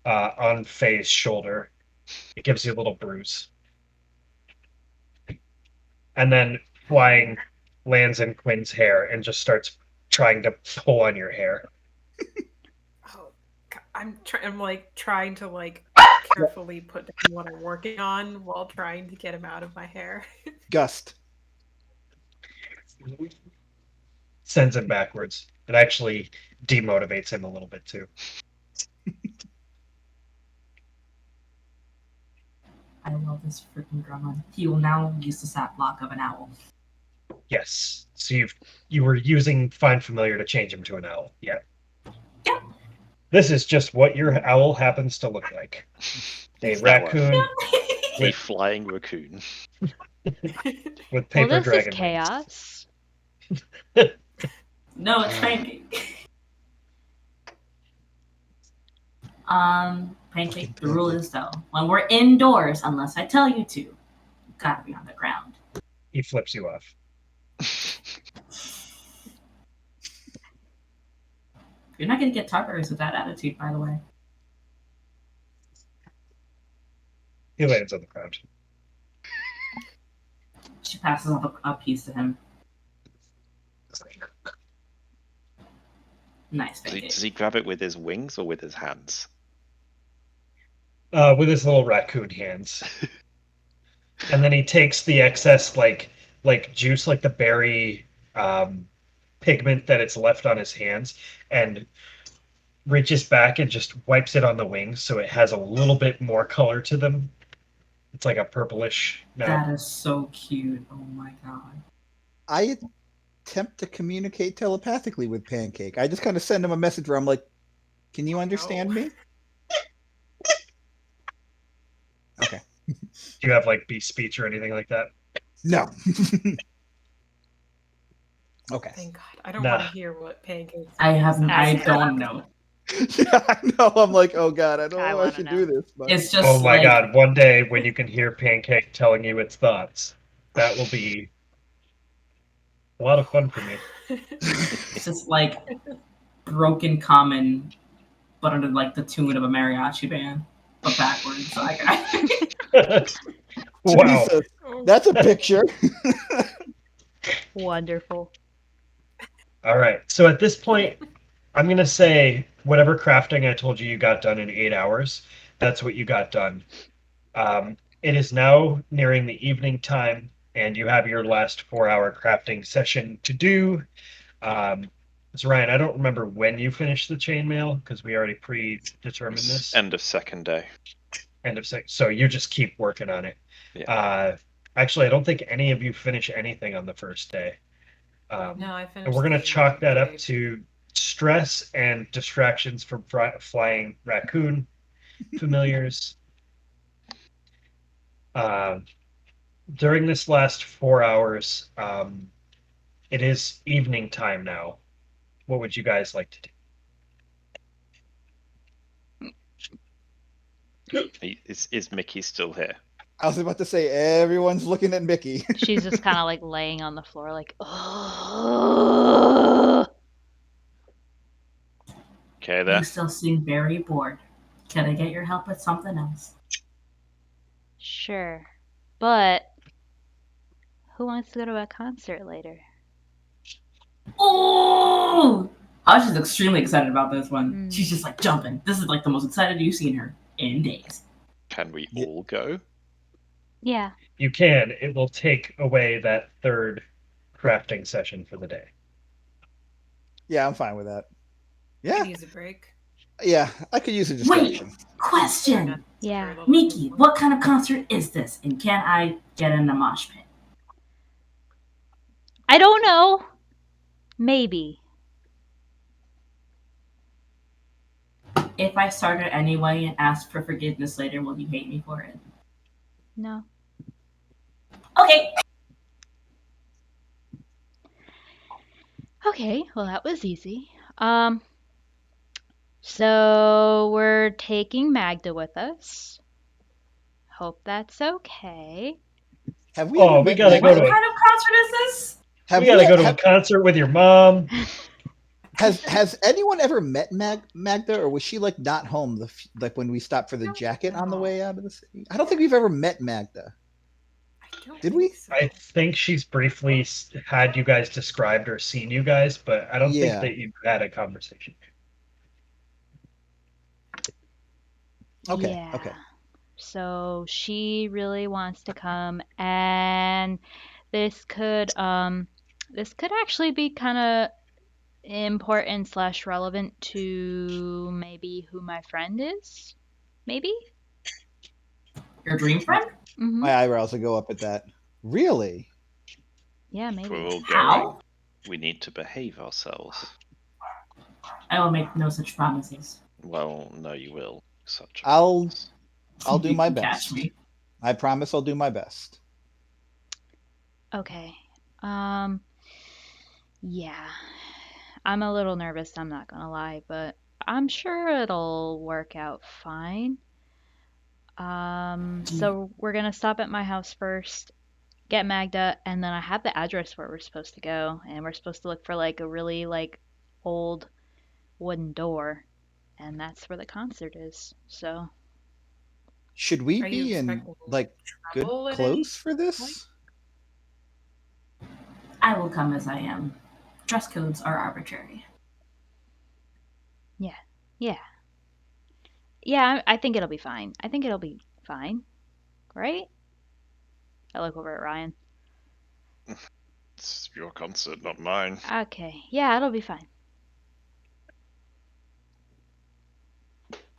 [SPEAKER 2] on Faye's shoulder. It gives you a little bruise. And then flying lands in Quinn's hair and just starts trying to pull on your hair.
[SPEAKER 4] Oh, I'm trying to carefully put down what I'm working on while trying to get him out of my hair.
[SPEAKER 5] Gust.
[SPEAKER 2] Sends him backwards. It actually demotivates him a little bit too.
[SPEAKER 6] I love this freaking drama. He will now use the stat block of an owl.
[SPEAKER 2] Yes. So you were using Find Familiar to change him to an owl. Yeah.
[SPEAKER 6] Yep.
[SPEAKER 2] This is just what your owl happens to look like. A raccoon.
[SPEAKER 3] A flying raccoon.
[SPEAKER 2] With paper
[SPEAKER 1] well, this
[SPEAKER 2] dragon
[SPEAKER 1] is chaos.
[SPEAKER 6] No, it's Pancake. Pancake, the rule is though, when we're indoors, unless I tell you to, you gotta be on the ground.
[SPEAKER 2] He flips you off.
[SPEAKER 6] You're not going to get Tarberries with that attitude, by the way.
[SPEAKER 2] He lands on the ground.
[SPEAKER 6] She passes off a piece to him. Nice,
[SPEAKER 3] Does he grab it with his wings or with his hands?
[SPEAKER 2] With his little raccoon hands. And then he takes the excess like juice, like the berry pigment that it's left on his hands, and reaches back and just wipes it on the wings so it has a little bit more color to them. It's like a purplish now.
[SPEAKER 6] That is so cute. Oh my god.
[SPEAKER 5] I attempt to communicate telepathically with Pancake. I just kind of send him a message where I'm like, "Can you understand me?" Okay.
[SPEAKER 2] Do you have like beast speech or anything like that?
[SPEAKER 5] No. Okay.
[SPEAKER 4] Thank God. I don't
[SPEAKER 2] Nah.
[SPEAKER 4] want to hear what pancakes.
[SPEAKER 6] I haven't. I
[SPEAKER 1] I-
[SPEAKER 6] don't know.
[SPEAKER 5] Yeah, I know. I'm like, oh god, I don't
[SPEAKER 1] I
[SPEAKER 5] know if I
[SPEAKER 1] wanna
[SPEAKER 5] should
[SPEAKER 1] know.
[SPEAKER 5] do this. But
[SPEAKER 6] It's just
[SPEAKER 2] Oh my
[SPEAKER 6] like,
[SPEAKER 2] god, one day when you can hear Pancake telling you its thoughts, that will be a lot of fun for me.
[SPEAKER 6] it's just like broken common, but under like the tune of a mariachi band, but backwards.
[SPEAKER 2] Wow.
[SPEAKER 5] Jesus, that's a picture.
[SPEAKER 1] Wonderful.
[SPEAKER 2] All right. So at this point, I'm going to say whatever crafting I told you got done in 8 hours, that's what you got done. It is now nearing the evening time, and you have your last 4-hour crafting session to do. So Ryan, I don't remember when you finished the chainmail because we already predetermined this.
[SPEAKER 3] End of second day.
[SPEAKER 2] End of sec. So you just keep working on it.
[SPEAKER 3] Yeah.
[SPEAKER 2] Actually, I don't think any of you finish anything on the first day.
[SPEAKER 4] No, I finished.
[SPEAKER 2] And we're going to
[SPEAKER 4] the
[SPEAKER 2] chalk that up
[SPEAKER 4] cave.
[SPEAKER 2] to stress and distractions from flying raccoon familiars. During this last 4 hours, it is evening time now. What would you guys like to do?
[SPEAKER 3] Is Mikki still here?
[SPEAKER 5] I was about to say everyone's looking at Mikki.
[SPEAKER 1] She's just kind of like laying on the floor, like, oh.
[SPEAKER 3] Okay,
[SPEAKER 6] You
[SPEAKER 3] there.
[SPEAKER 6] still seem very bored. Can I get your help with something else?
[SPEAKER 1] Sure. But who wants to go to a concert later?
[SPEAKER 6] Oh! I was just extremely excited about this one.
[SPEAKER 1] Mm.
[SPEAKER 6] She's just like jumping. This is like the most excited you've seen her in days.
[SPEAKER 3] Can we
[SPEAKER 5] Yeah.
[SPEAKER 3] all go?
[SPEAKER 1] Yeah.
[SPEAKER 2] You can. It will take away that third crafting session for the day.
[SPEAKER 5] Yeah, I'm fine with that.
[SPEAKER 4] Could
[SPEAKER 5] Yeah,
[SPEAKER 4] use a break.
[SPEAKER 5] yeah, I could use a distraction.
[SPEAKER 6] Question!
[SPEAKER 1] Yeah.
[SPEAKER 6] Mikki, what kind of concert is this? And can I get in the mosh pit?
[SPEAKER 1] I don't know. Maybe.
[SPEAKER 6] If I start it anyway and ask for forgiveness later, will you hate me for it?
[SPEAKER 1] No.
[SPEAKER 6] Okay.
[SPEAKER 1] Okay, well that was easy. So we're taking Magda with us. Hope that's okay.
[SPEAKER 5] Have we?
[SPEAKER 2] Oh,
[SPEAKER 5] ever
[SPEAKER 2] we
[SPEAKER 5] met
[SPEAKER 2] gotta
[SPEAKER 5] Magda?
[SPEAKER 6] What
[SPEAKER 2] go to
[SPEAKER 6] kind of concert is this?
[SPEAKER 5] Have
[SPEAKER 2] we gotta go to a
[SPEAKER 5] have-
[SPEAKER 2] concert with your mom.
[SPEAKER 5] Has anyone ever met Magda, or was she like not home like when we stopped for the jacket on the way out of the city? I don't think we've ever met Magda.
[SPEAKER 4] I don't
[SPEAKER 5] Did
[SPEAKER 4] think
[SPEAKER 5] we?
[SPEAKER 4] so.
[SPEAKER 2] I think she's briefly had you guys described or seen you guys, but I don't think
[SPEAKER 5] Yeah.
[SPEAKER 2] that you've had a conversation.
[SPEAKER 5] Okay.
[SPEAKER 1] Yeah.
[SPEAKER 5] Okay.
[SPEAKER 1] So she really wants to come, and this could actually be kind of important slash relevant to maybe who my friend is. Maybe.
[SPEAKER 6] Your dream friend?
[SPEAKER 1] Mm-hmm.
[SPEAKER 5] My eyebrows will go up at that. Really?
[SPEAKER 1] Yeah,
[SPEAKER 3] If
[SPEAKER 1] maybe.
[SPEAKER 3] we're all
[SPEAKER 6] How?
[SPEAKER 3] going, we need to behave ourselves.
[SPEAKER 6] I will make no such promises.
[SPEAKER 3] Well, no, you will. Such. a
[SPEAKER 5] I'll
[SPEAKER 3] promise.
[SPEAKER 5] do
[SPEAKER 6] You
[SPEAKER 5] my
[SPEAKER 6] can
[SPEAKER 5] best.
[SPEAKER 6] Catch me.
[SPEAKER 5] I promise I'll do my best.
[SPEAKER 1] Okay. Yeah. I'm a little nervous, I'm not gonna lie, but I'm sure it'll work out fine. So we're gonna stop at my house first, get Magda, and then I have the address where we're supposed to go, and we're supposed to look for like a really like old wooden door, and that's where the concert is. So
[SPEAKER 5] Should we
[SPEAKER 4] Are you
[SPEAKER 5] be in
[SPEAKER 4] expecting
[SPEAKER 5] like good
[SPEAKER 4] trouble at any
[SPEAKER 5] clothes for
[SPEAKER 4] point?
[SPEAKER 5] this?
[SPEAKER 6] I will come as I am. Dress codes are arbitrary.
[SPEAKER 1] yeah, yeah, yeah. I think it'll be fine. I think it'll be fine, right? I look over at Ryan.
[SPEAKER 3] It's your concert, not mine.
[SPEAKER 1] Okay, yeah, it'll be fine.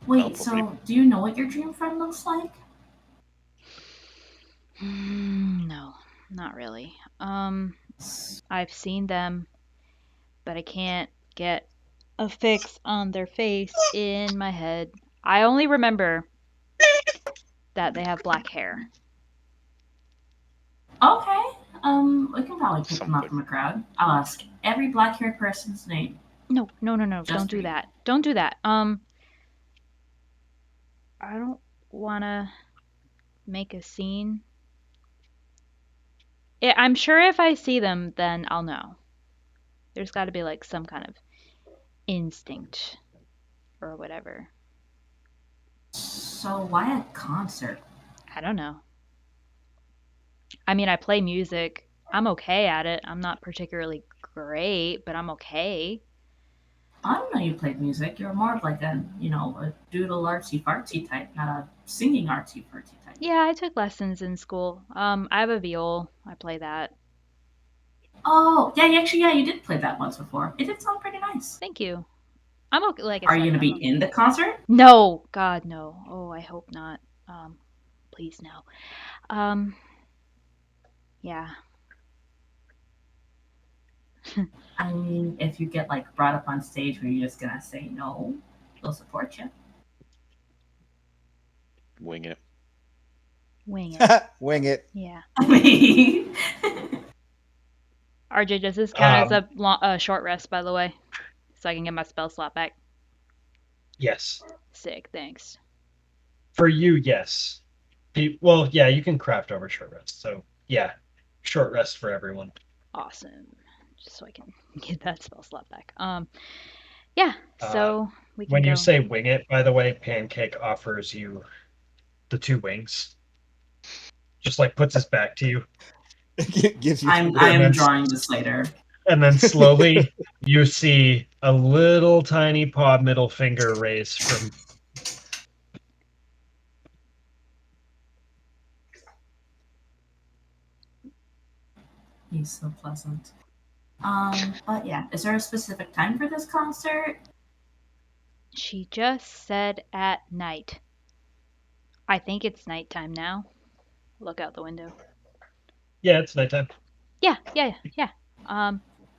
[SPEAKER 6] Wait,
[SPEAKER 3] probably-
[SPEAKER 6] so do you know what your dream friend looks like?
[SPEAKER 1] No, not really. I've seen them, but I can't get a fix on their face in my head. I only remember that they have black hair.
[SPEAKER 6] Okay. We can probably pick them up
[SPEAKER 3] Something.
[SPEAKER 6] from a crowd. I'll ask every black-haired person's name.
[SPEAKER 1] No.
[SPEAKER 6] Just
[SPEAKER 1] Don't
[SPEAKER 6] for
[SPEAKER 1] do
[SPEAKER 6] you.
[SPEAKER 1] that. Don't do that. I don't wanna make a scene. I'm sure if I see them, then I'll know. There's got to be like some kind of instinct or whatever.
[SPEAKER 6] So why a concert?
[SPEAKER 1] I don't know. I mean, I play music. I'm okay at it. I'm not particularly great, but I'm okay.
[SPEAKER 6] I don't know you played music. You're more of like a doodle artsy fartsy type, not a singing artsy fartsy type.
[SPEAKER 1] Yeah, I took lessons in school. I have a viol. I play that.
[SPEAKER 6] Oh, yeah, you did play that once before. It did sound pretty nice.
[SPEAKER 1] Thank you. I'm okay. Like I
[SPEAKER 6] Are
[SPEAKER 1] said,
[SPEAKER 6] you gonna
[SPEAKER 1] I'm
[SPEAKER 6] be
[SPEAKER 1] okay.
[SPEAKER 6] in the concert?
[SPEAKER 1] No, God, no. Oh, I hope not. Please no. Yeah.
[SPEAKER 6] I mean, if you get like brought up on stage, were you just gonna say no? They'll support you.
[SPEAKER 3] Wing it.
[SPEAKER 1] Wing it.
[SPEAKER 5] Wing it.
[SPEAKER 1] Yeah.
[SPEAKER 6] I mean,
[SPEAKER 1] RJ, does this count as a short rest, by the way? So I can get my spell slot back?
[SPEAKER 2] Yes.
[SPEAKER 1] Sick, thanks.
[SPEAKER 2] For you, yes. Well, yeah, you can craft over short rest. So, yeah, short rest for everyone.
[SPEAKER 1] Awesome. Just so I can get that spell slot back. Yeah, so we can
[SPEAKER 2] When
[SPEAKER 1] go.
[SPEAKER 2] you say wing it, by the way, Pancake offers you the 2 wings. Just like puts his back to you.
[SPEAKER 5] Gives you
[SPEAKER 6] I
[SPEAKER 2] And
[SPEAKER 6] am
[SPEAKER 2] then-
[SPEAKER 6] drawing this later.
[SPEAKER 2] And then slowly you see a little tiny paw middle finger raised from.
[SPEAKER 6] He's so pleasant. But yeah, is there a specific time for this concert?
[SPEAKER 1] She just said at night. I think it's nighttime now. Look out the window.
[SPEAKER 2] Yeah, it's nighttime.
[SPEAKER 1] Yeah.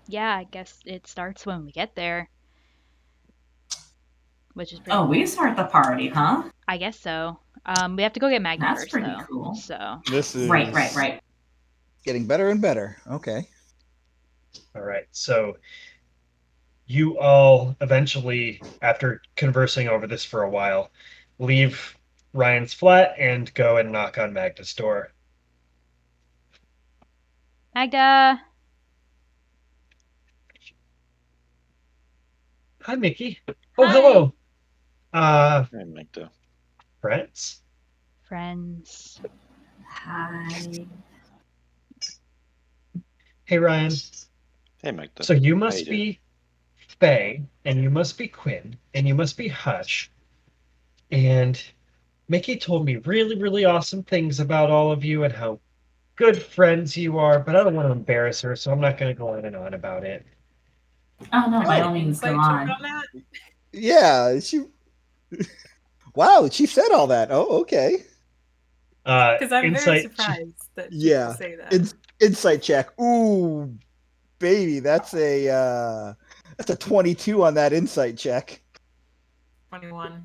[SPEAKER 1] Yeah, I guess it starts when we get there. Which is pretty
[SPEAKER 6] Oh,
[SPEAKER 1] cool.
[SPEAKER 6] we start the party, huh?
[SPEAKER 1] I guess so. We have to go get Magda
[SPEAKER 6] That's
[SPEAKER 1] first,
[SPEAKER 6] pretty
[SPEAKER 1] though.
[SPEAKER 6] cool.
[SPEAKER 1] So,
[SPEAKER 5] This is
[SPEAKER 6] Right.
[SPEAKER 5] getting better and better. Okay.
[SPEAKER 2] All right. So you all eventually, after conversing over this for a while, leave Ryan's flat and go and knock on Magda's door.
[SPEAKER 1] Magda!
[SPEAKER 2] Hi, Mikki. Oh,
[SPEAKER 1] Hi.
[SPEAKER 2] hello.
[SPEAKER 3] Hey, Magda.
[SPEAKER 2] Friends?
[SPEAKER 1] Friends.
[SPEAKER 6] Hi.
[SPEAKER 2] Hey, Ryan.
[SPEAKER 3] Hey, Magda.
[SPEAKER 2] So you
[SPEAKER 3] How
[SPEAKER 2] must
[SPEAKER 3] you doing?
[SPEAKER 2] be Faye, and you must be Quinn, and you must be Hush. And Mikki told me really, really awesome things about all of you and how good friends you are, but I don't want to embarrass her, so I'm not going to go on and on about it.
[SPEAKER 6] Oh no, by
[SPEAKER 4] Oh,
[SPEAKER 6] all means, go
[SPEAKER 4] insight check
[SPEAKER 6] on.
[SPEAKER 4] that?
[SPEAKER 5] Yeah, she. Wow, she said all that. Oh, okay.
[SPEAKER 4] Because I'm very
[SPEAKER 2] Insight.
[SPEAKER 4] surprised that
[SPEAKER 5] Yeah.
[SPEAKER 4] people say that.
[SPEAKER 5] Insight check. Ooh, baby, that's a 22 on that insight check.
[SPEAKER 4] 21.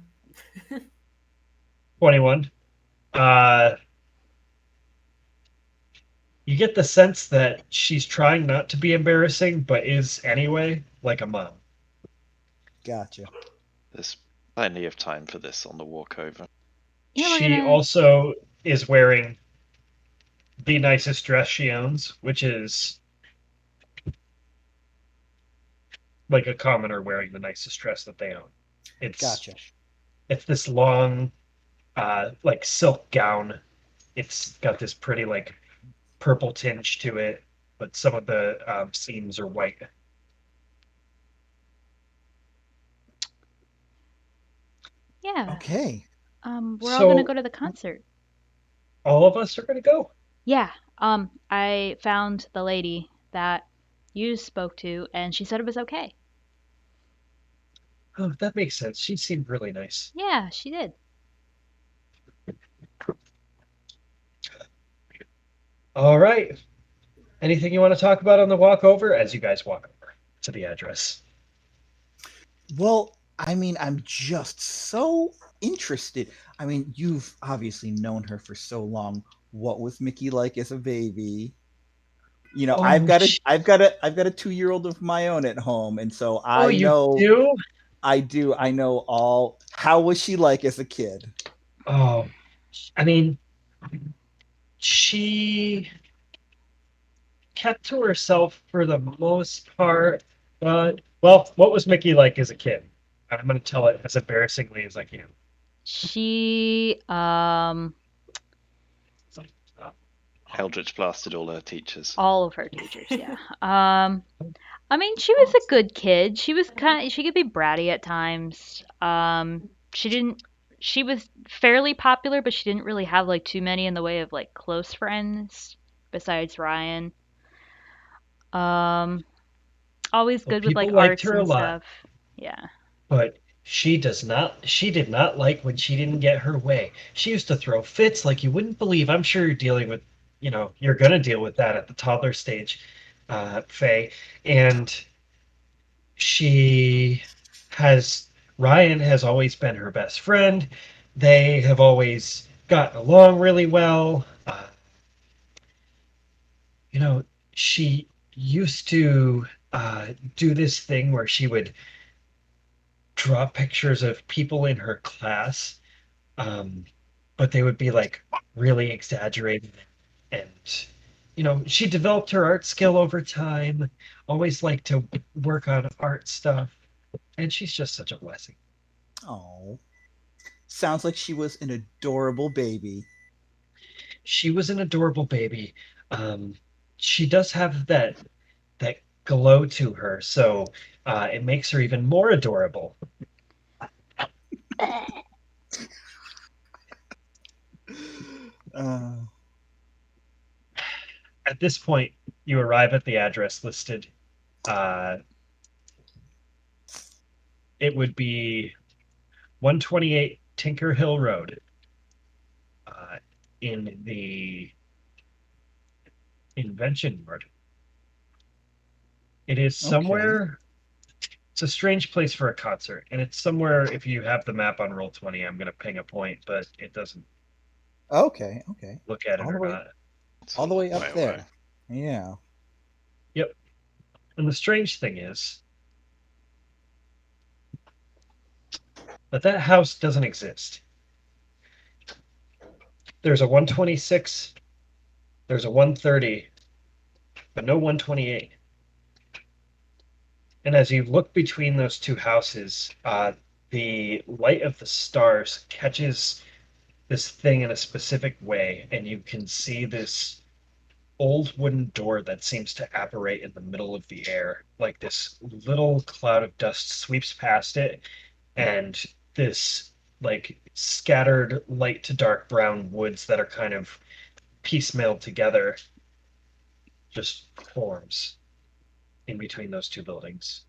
[SPEAKER 2] 21. You get the sense that she's trying not to be embarrassing, but is anyway, like a mom.
[SPEAKER 5] Gotcha.
[SPEAKER 3] There's plenty of time for this on the walk over.
[SPEAKER 1] Yeah, we're
[SPEAKER 2] She
[SPEAKER 1] gonna.
[SPEAKER 2] also is wearing the nicest dress she owns, which is like a commoner wearing the nicest dress that they own. It's
[SPEAKER 5] Gotcha.
[SPEAKER 2] it's this long, like silk gown. It's got this pretty like purple tinge to it, but some of the seams are white.
[SPEAKER 1] Yeah.
[SPEAKER 5] Okay.
[SPEAKER 1] We're all gonna
[SPEAKER 2] So
[SPEAKER 1] go to the concert.
[SPEAKER 2] all of us are going to go.
[SPEAKER 1] Yeah. I found the lady that you spoke to, and she said it was okay.
[SPEAKER 2] Oh, that makes sense. She seemed really nice.
[SPEAKER 1] Yeah, she did.
[SPEAKER 2] All right. Anything you want to talk about on the walk over as you guys walk over to the address?
[SPEAKER 5] Well, I mean, I'm just so interested. I mean, you've obviously known her for so long. What was Mikki like as a baby? You know, I've
[SPEAKER 2] Oh,
[SPEAKER 5] got a I've got a I've got a 2-year-old of my own at home, and so
[SPEAKER 2] oh,
[SPEAKER 5] I
[SPEAKER 2] you
[SPEAKER 5] know
[SPEAKER 2] do?
[SPEAKER 5] I know all. How was she like as a kid?
[SPEAKER 2] Oh, I mean, she kept to herself for the most part. But, well, what was Mickey like as a kid? I'm going to tell it as embarrassingly as I can.
[SPEAKER 1] She
[SPEAKER 3] Eldritch blasted all her teachers.
[SPEAKER 1] all of her teachers, yeah. I mean, she was a good kid. She could be bratty at times. She was fairly popular, but she didn't really have like too many in the way of like close friends besides Ryan. Um, Always
[SPEAKER 2] Well,
[SPEAKER 1] good with like
[SPEAKER 2] people liked
[SPEAKER 1] arts
[SPEAKER 2] her a
[SPEAKER 1] and
[SPEAKER 2] lot,
[SPEAKER 1] stuff. Yeah.
[SPEAKER 2] but she did not like when she didn't get her way. She used to throw fits like you wouldn't believe. I'm sure you're dealing with, you're going to deal with that at the toddler stage, Faye. And she has Ryan has always been her best friend. They have always gotten along really well. You know, she used to do this thing where she would draw pictures of people in her class, um, but they would be like really exaggerated. And, she developed her art skill over time, always liked to work on art stuff. And she's just such a blessing.
[SPEAKER 5] Oh, sounds like she was an adorable baby.
[SPEAKER 2] She was an adorable baby. Um, she does have that glow to her, so it makes her even more adorable.
[SPEAKER 5] Uh,
[SPEAKER 2] At this point, you arrive at the address listed. Uh, it would be 128 Tinker Hill Road uh, in the Invention Yard. It is
[SPEAKER 5] okay.
[SPEAKER 2] somewhere. It's a strange place for a concert, and it's somewhere. If you have the map on Roll20, I'm going to ping a point, but it doesn't
[SPEAKER 5] Okay. Okay.
[SPEAKER 2] look at it
[SPEAKER 5] All the
[SPEAKER 2] or
[SPEAKER 5] way,
[SPEAKER 2] not.
[SPEAKER 5] all the way up
[SPEAKER 3] Way away.
[SPEAKER 5] there. Yeah.
[SPEAKER 2] Yep. And the strange thing is that house doesn't exist. There's a 126, there's a 130, but no 128. And as you look between those two houses, the light of the stars catches this thing in a specific way, and you can see this old wooden door that seems to apparate in the middle of the air. Like this little cloud of dust sweeps past it, and this like scattered light to dark brown woods that are kind of piecemealed together just forms in between those two buildings.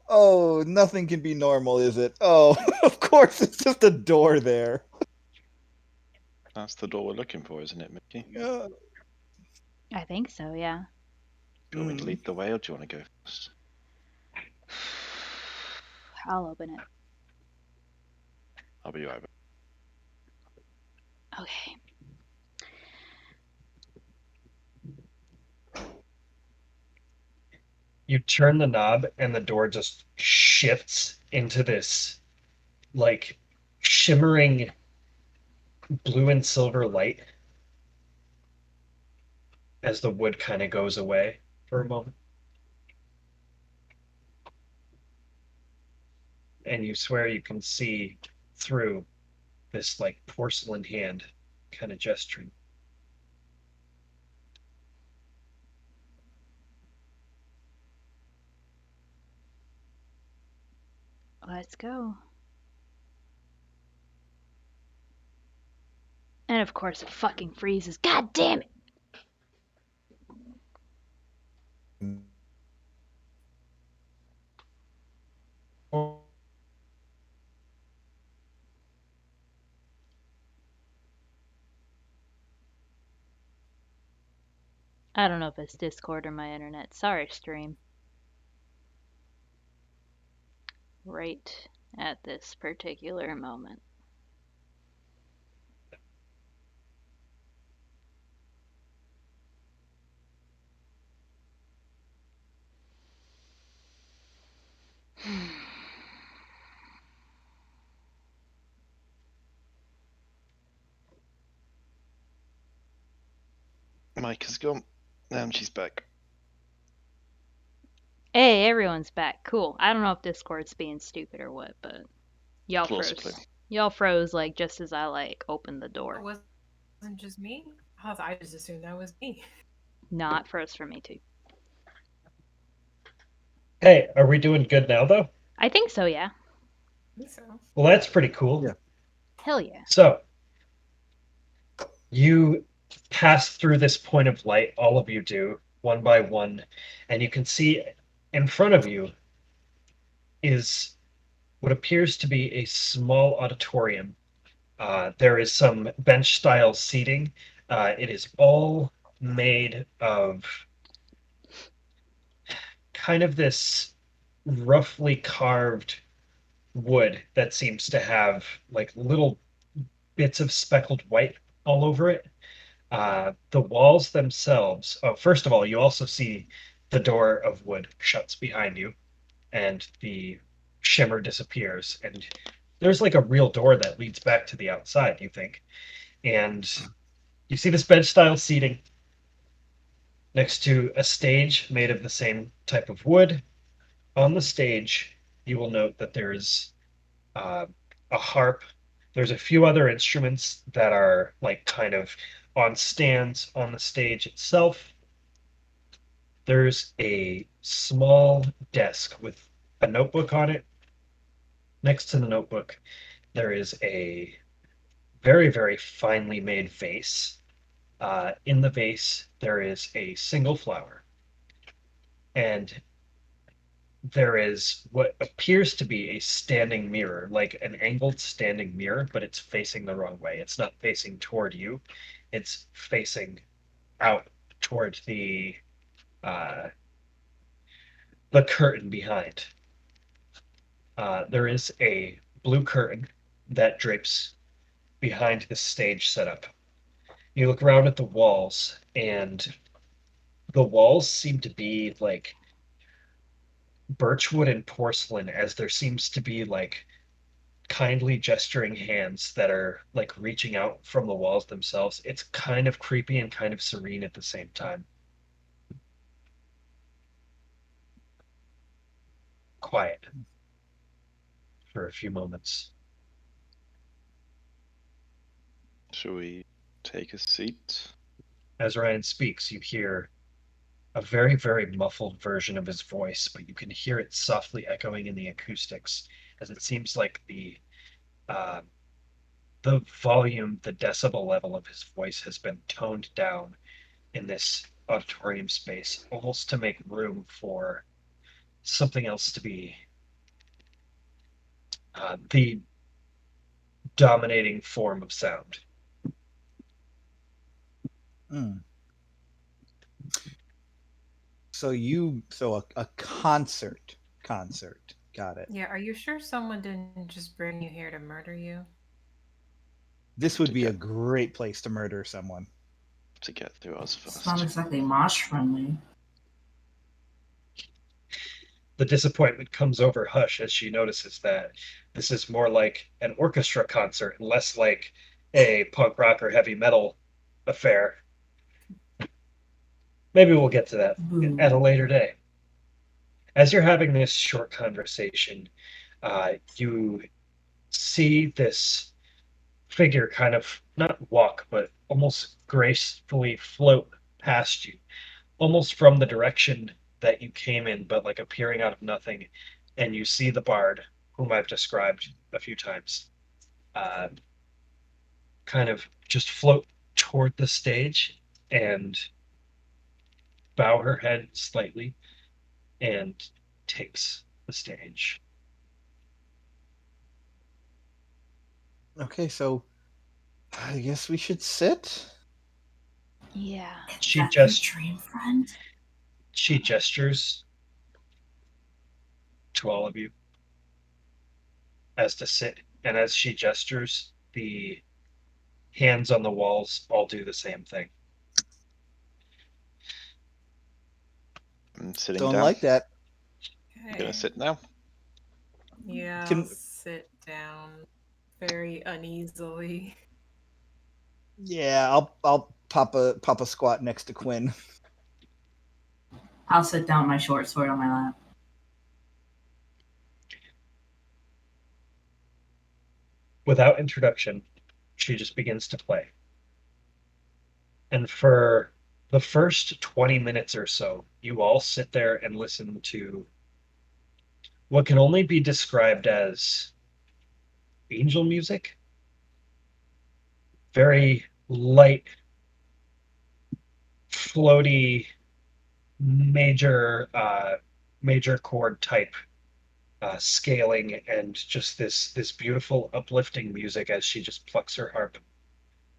[SPEAKER 5] Oh, nothing can be normal, is it? Oh, of course, it's just a door there.
[SPEAKER 3] That's the door we're looking for, isn't it, Mickey?
[SPEAKER 5] Uh,
[SPEAKER 1] I think so, yeah.
[SPEAKER 3] Do you want me to
[SPEAKER 5] mm.
[SPEAKER 3] lead the way, or do you want to go first?
[SPEAKER 1] I'll open it.
[SPEAKER 3] I'll be right back.
[SPEAKER 1] Okay.
[SPEAKER 2] You turn the knob, and the door just shifts into this like shimmering blue and silver light. as the wood kind of goes away for a moment. And you swear you can see through this like porcelain hand kind of gesturing.
[SPEAKER 1] Let's go. And of course it fucking freezes. God damn it! I don't know if it's Discord or my internet. Sorry, stream. Right at this particular moment.
[SPEAKER 3] Mike has gone, and she's back.
[SPEAKER 1] Hey, everyone's back. Cool. I don't know if Discord's being stupid or what, but y'all
[SPEAKER 3] Plausibly.
[SPEAKER 1] froze. Y'all froze like just as I like opened the
[SPEAKER 4] It
[SPEAKER 1] door.
[SPEAKER 4] wasn't just me. I just assumed that was me.
[SPEAKER 1] Not froze for me too.
[SPEAKER 2] Hey, are we doing good now though?
[SPEAKER 1] I think so, yeah.
[SPEAKER 4] I think so.
[SPEAKER 2] Well, that's pretty cool.
[SPEAKER 5] Yeah.
[SPEAKER 1] Hell yeah.
[SPEAKER 2] So, you pass through this point of light, all of you do, one by one, and you can see in front of you is what appears to be a small auditorium. There is some bench style seating. It is all made of kind of this roughly carved wood that seems to have like little bits of speckled white all over it. The walls themselves, oh, first of all, you also see the door of wood shuts behind you and the shimmer disappears. And there's like a real door that leads back to the outside, you think. And you see this bench style seating next to a stage made of the same type of wood. On the stage, you will note that there is uh, a harp. There's a few other instruments that are like kind of on stands on the stage itself. There's a small desk with a notebook on it. Next to the notebook, there is a very, very finely made vase. In the vase, there is a single flower, and there is what appears to be a standing mirror, like an angled standing mirror, but it's facing the wrong way. It's not facing toward you, it's facing out toward uh, the curtain behind. There is a blue curtain that drapes behind the stage setup. You look around at the walls, and the walls seem to be like birchwood and porcelain, as there seems to be like kindly gesturing hands that are like reaching out from the walls themselves. It's kind of creepy and kind of serene at the same time. Quiet for a few moments.
[SPEAKER 3] Shall we take a seat?
[SPEAKER 2] As Ryan speaks, you hear a very, very muffled version of his voice, but you can hear it softly echoing in the acoustics as it seems like uh, the volume, the decibel level of his voice has been toned down in this auditorium space, almost to make room for something else to be the dominating form of sound.
[SPEAKER 5] Mm. So a concert. Got it.
[SPEAKER 4] Yeah, are you sure someone didn't just bring you here to murder you?
[SPEAKER 5] This would
[SPEAKER 3] To
[SPEAKER 5] be a
[SPEAKER 3] get-
[SPEAKER 5] great place to murder someone.
[SPEAKER 3] To get through us
[SPEAKER 6] It's not
[SPEAKER 3] first.
[SPEAKER 6] exactly mosh friendly.
[SPEAKER 2] The disappointment comes over Hush as she notices that this is more like an orchestra concert and less like a punk rock or heavy metal affair. maybe we'll get to that
[SPEAKER 6] Boo.
[SPEAKER 2] at a later day. As you're having this short conversation, you see this figure kind of not walk, but almost gracefully float past you, almost from the direction that you came in, but like appearing out of nothing. And you see the bard, whom I've described a few times, uh, kind of just float toward the stage and bow her head slightly and takes the stage.
[SPEAKER 5] Okay, so I guess we should sit.
[SPEAKER 1] Yeah.
[SPEAKER 6] Is
[SPEAKER 2] She
[SPEAKER 6] that your
[SPEAKER 2] just
[SPEAKER 6] dream friend?
[SPEAKER 2] she gestures to all of you as to sit, and as she gestures, the hands on the walls all do the same thing.
[SPEAKER 3] I'm sitting
[SPEAKER 5] Don't
[SPEAKER 3] down.
[SPEAKER 5] like that.
[SPEAKER 3] I'm gonna
[SPEAKER 4] Okay.
[SPEAKER 3] sit now.
[SPEAKER 4] Yeah, I'll
[SPEAKER 5] Can
[SPEAKER 4] sit down very uneasily.
[SPEAKER 5] yeah, I'll pop a squat next to Quinn.
[SPEAKER 6] I'll sit down with my short sword on my lap.
[SPEAKER 2] Without introduction, she just begins to play. And for the first 20 minutes or so, you all sit there and listen to what can only be described as angel music. Very light, floaty, major chord type scaling, and just this beautiful uplifting music as she just plucks her harp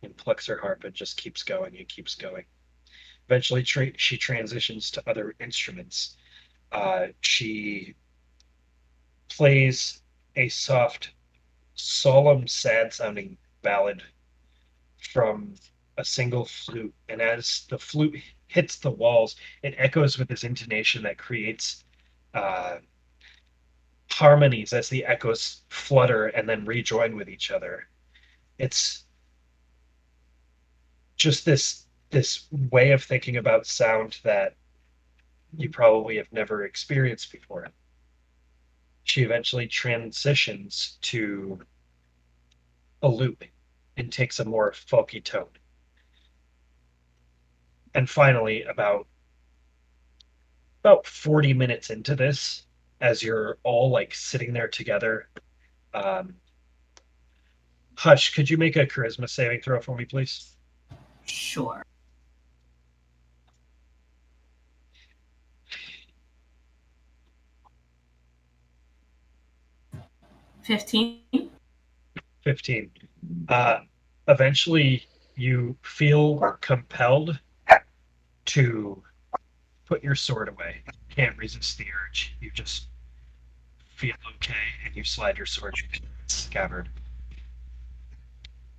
[SPEAKER 2] and plucks her harp and just keeps going and keeps going. Eventually, she transitions to other instruments. She plays a soft, solemn, sad-sounding ballad from a single flute, and as the flute hits the walls, it echoes with this intonation that creates uh, harmonies as the echoes flutter and then rejoin with each other. It's just this way of thinking about sound that you probably have never experienced before. She eventually transitions to a loop and takes a more folky tone. And finally, about 40 minutes into this, as you're all like sitting there together, um, Hush, could you make a charisma saving throw for me, please?
[SPEAKER 6] Sure. 15?
[SPEAKER 2] 15. Uh, Eventually, you feel compelled to put your sword away. You can't resist the urge. You just feel okay, and you slide your sword into its scabbard.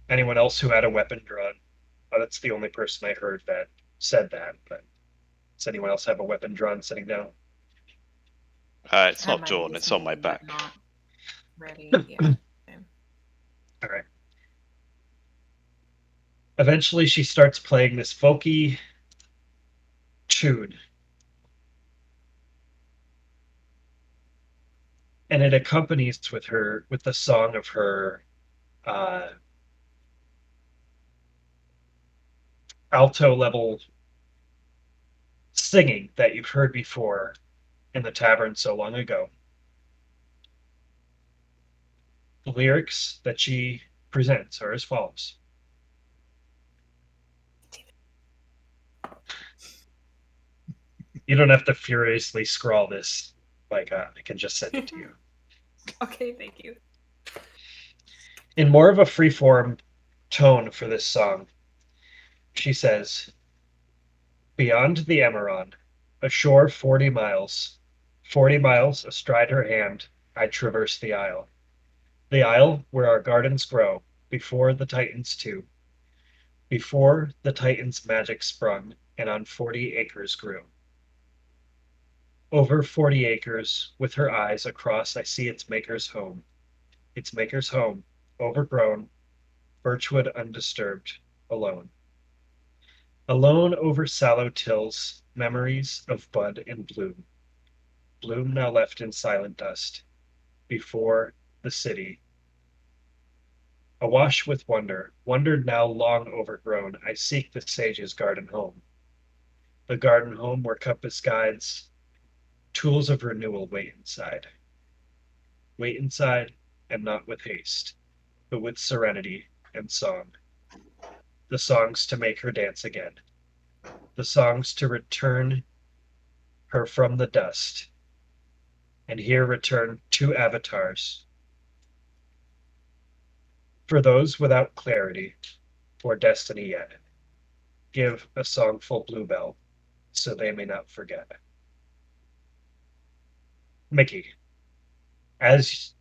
[SPEAKER 2] Anyone else who had a weapon drawn? That's the only person I heard that said that. But does anyone else have a weapon drawn sitting down?
[SPEAKER 3] It's
[SPEAKER 4] I have
[SPEAKER 3] not
[SPEAKER 4] mine
[SPEAKER 3] drawn.
[SPEAKER 4] with
[SPEAKER 3] It's on my
[SPEAKER 4] me, but
[SPEAKER 3] back.
[SPEAKER 4] not ready. Yeah. Same.
[SPEAKER 2] All right. Eventually, she starts playing this folky tune, and it accompanies with the song of her uh, alto level singing that you've heard before in the tavern so long ago. The lyrics that she presents are as follows. You don't have to furiously scrawl this, like I can just send it to you.
[SPEAKER 4] Okay, thank you.
[SPEAKER 2] In more of a freeform tone for this song, she says, Beyond the Emeron, ashore 40 miles astride her hand, I traverse the isle where our gardens grow, before the Titans too, before the Titans' magic sprung, and on 40 acres grew. Over 40 acres, with her eyes across, I see its maker's home, overgrown, birchwood undisturbed, alone. Alone over sallow tills, memories of bud and bloom. Bloom now left in silent dust. Before the city, awash with wonder, wonder now long overgrown, I seek the sage's garden home. The garden home where compass guides, tools of renewal wait inside. Wait inside, and not with haste, but with serenity and song. The songs to make her dance again. The songs to return her from the dust. And here return two avatars. For those without clarity or destiny yet, give a songful bluebell so they may not forget. Mikki, as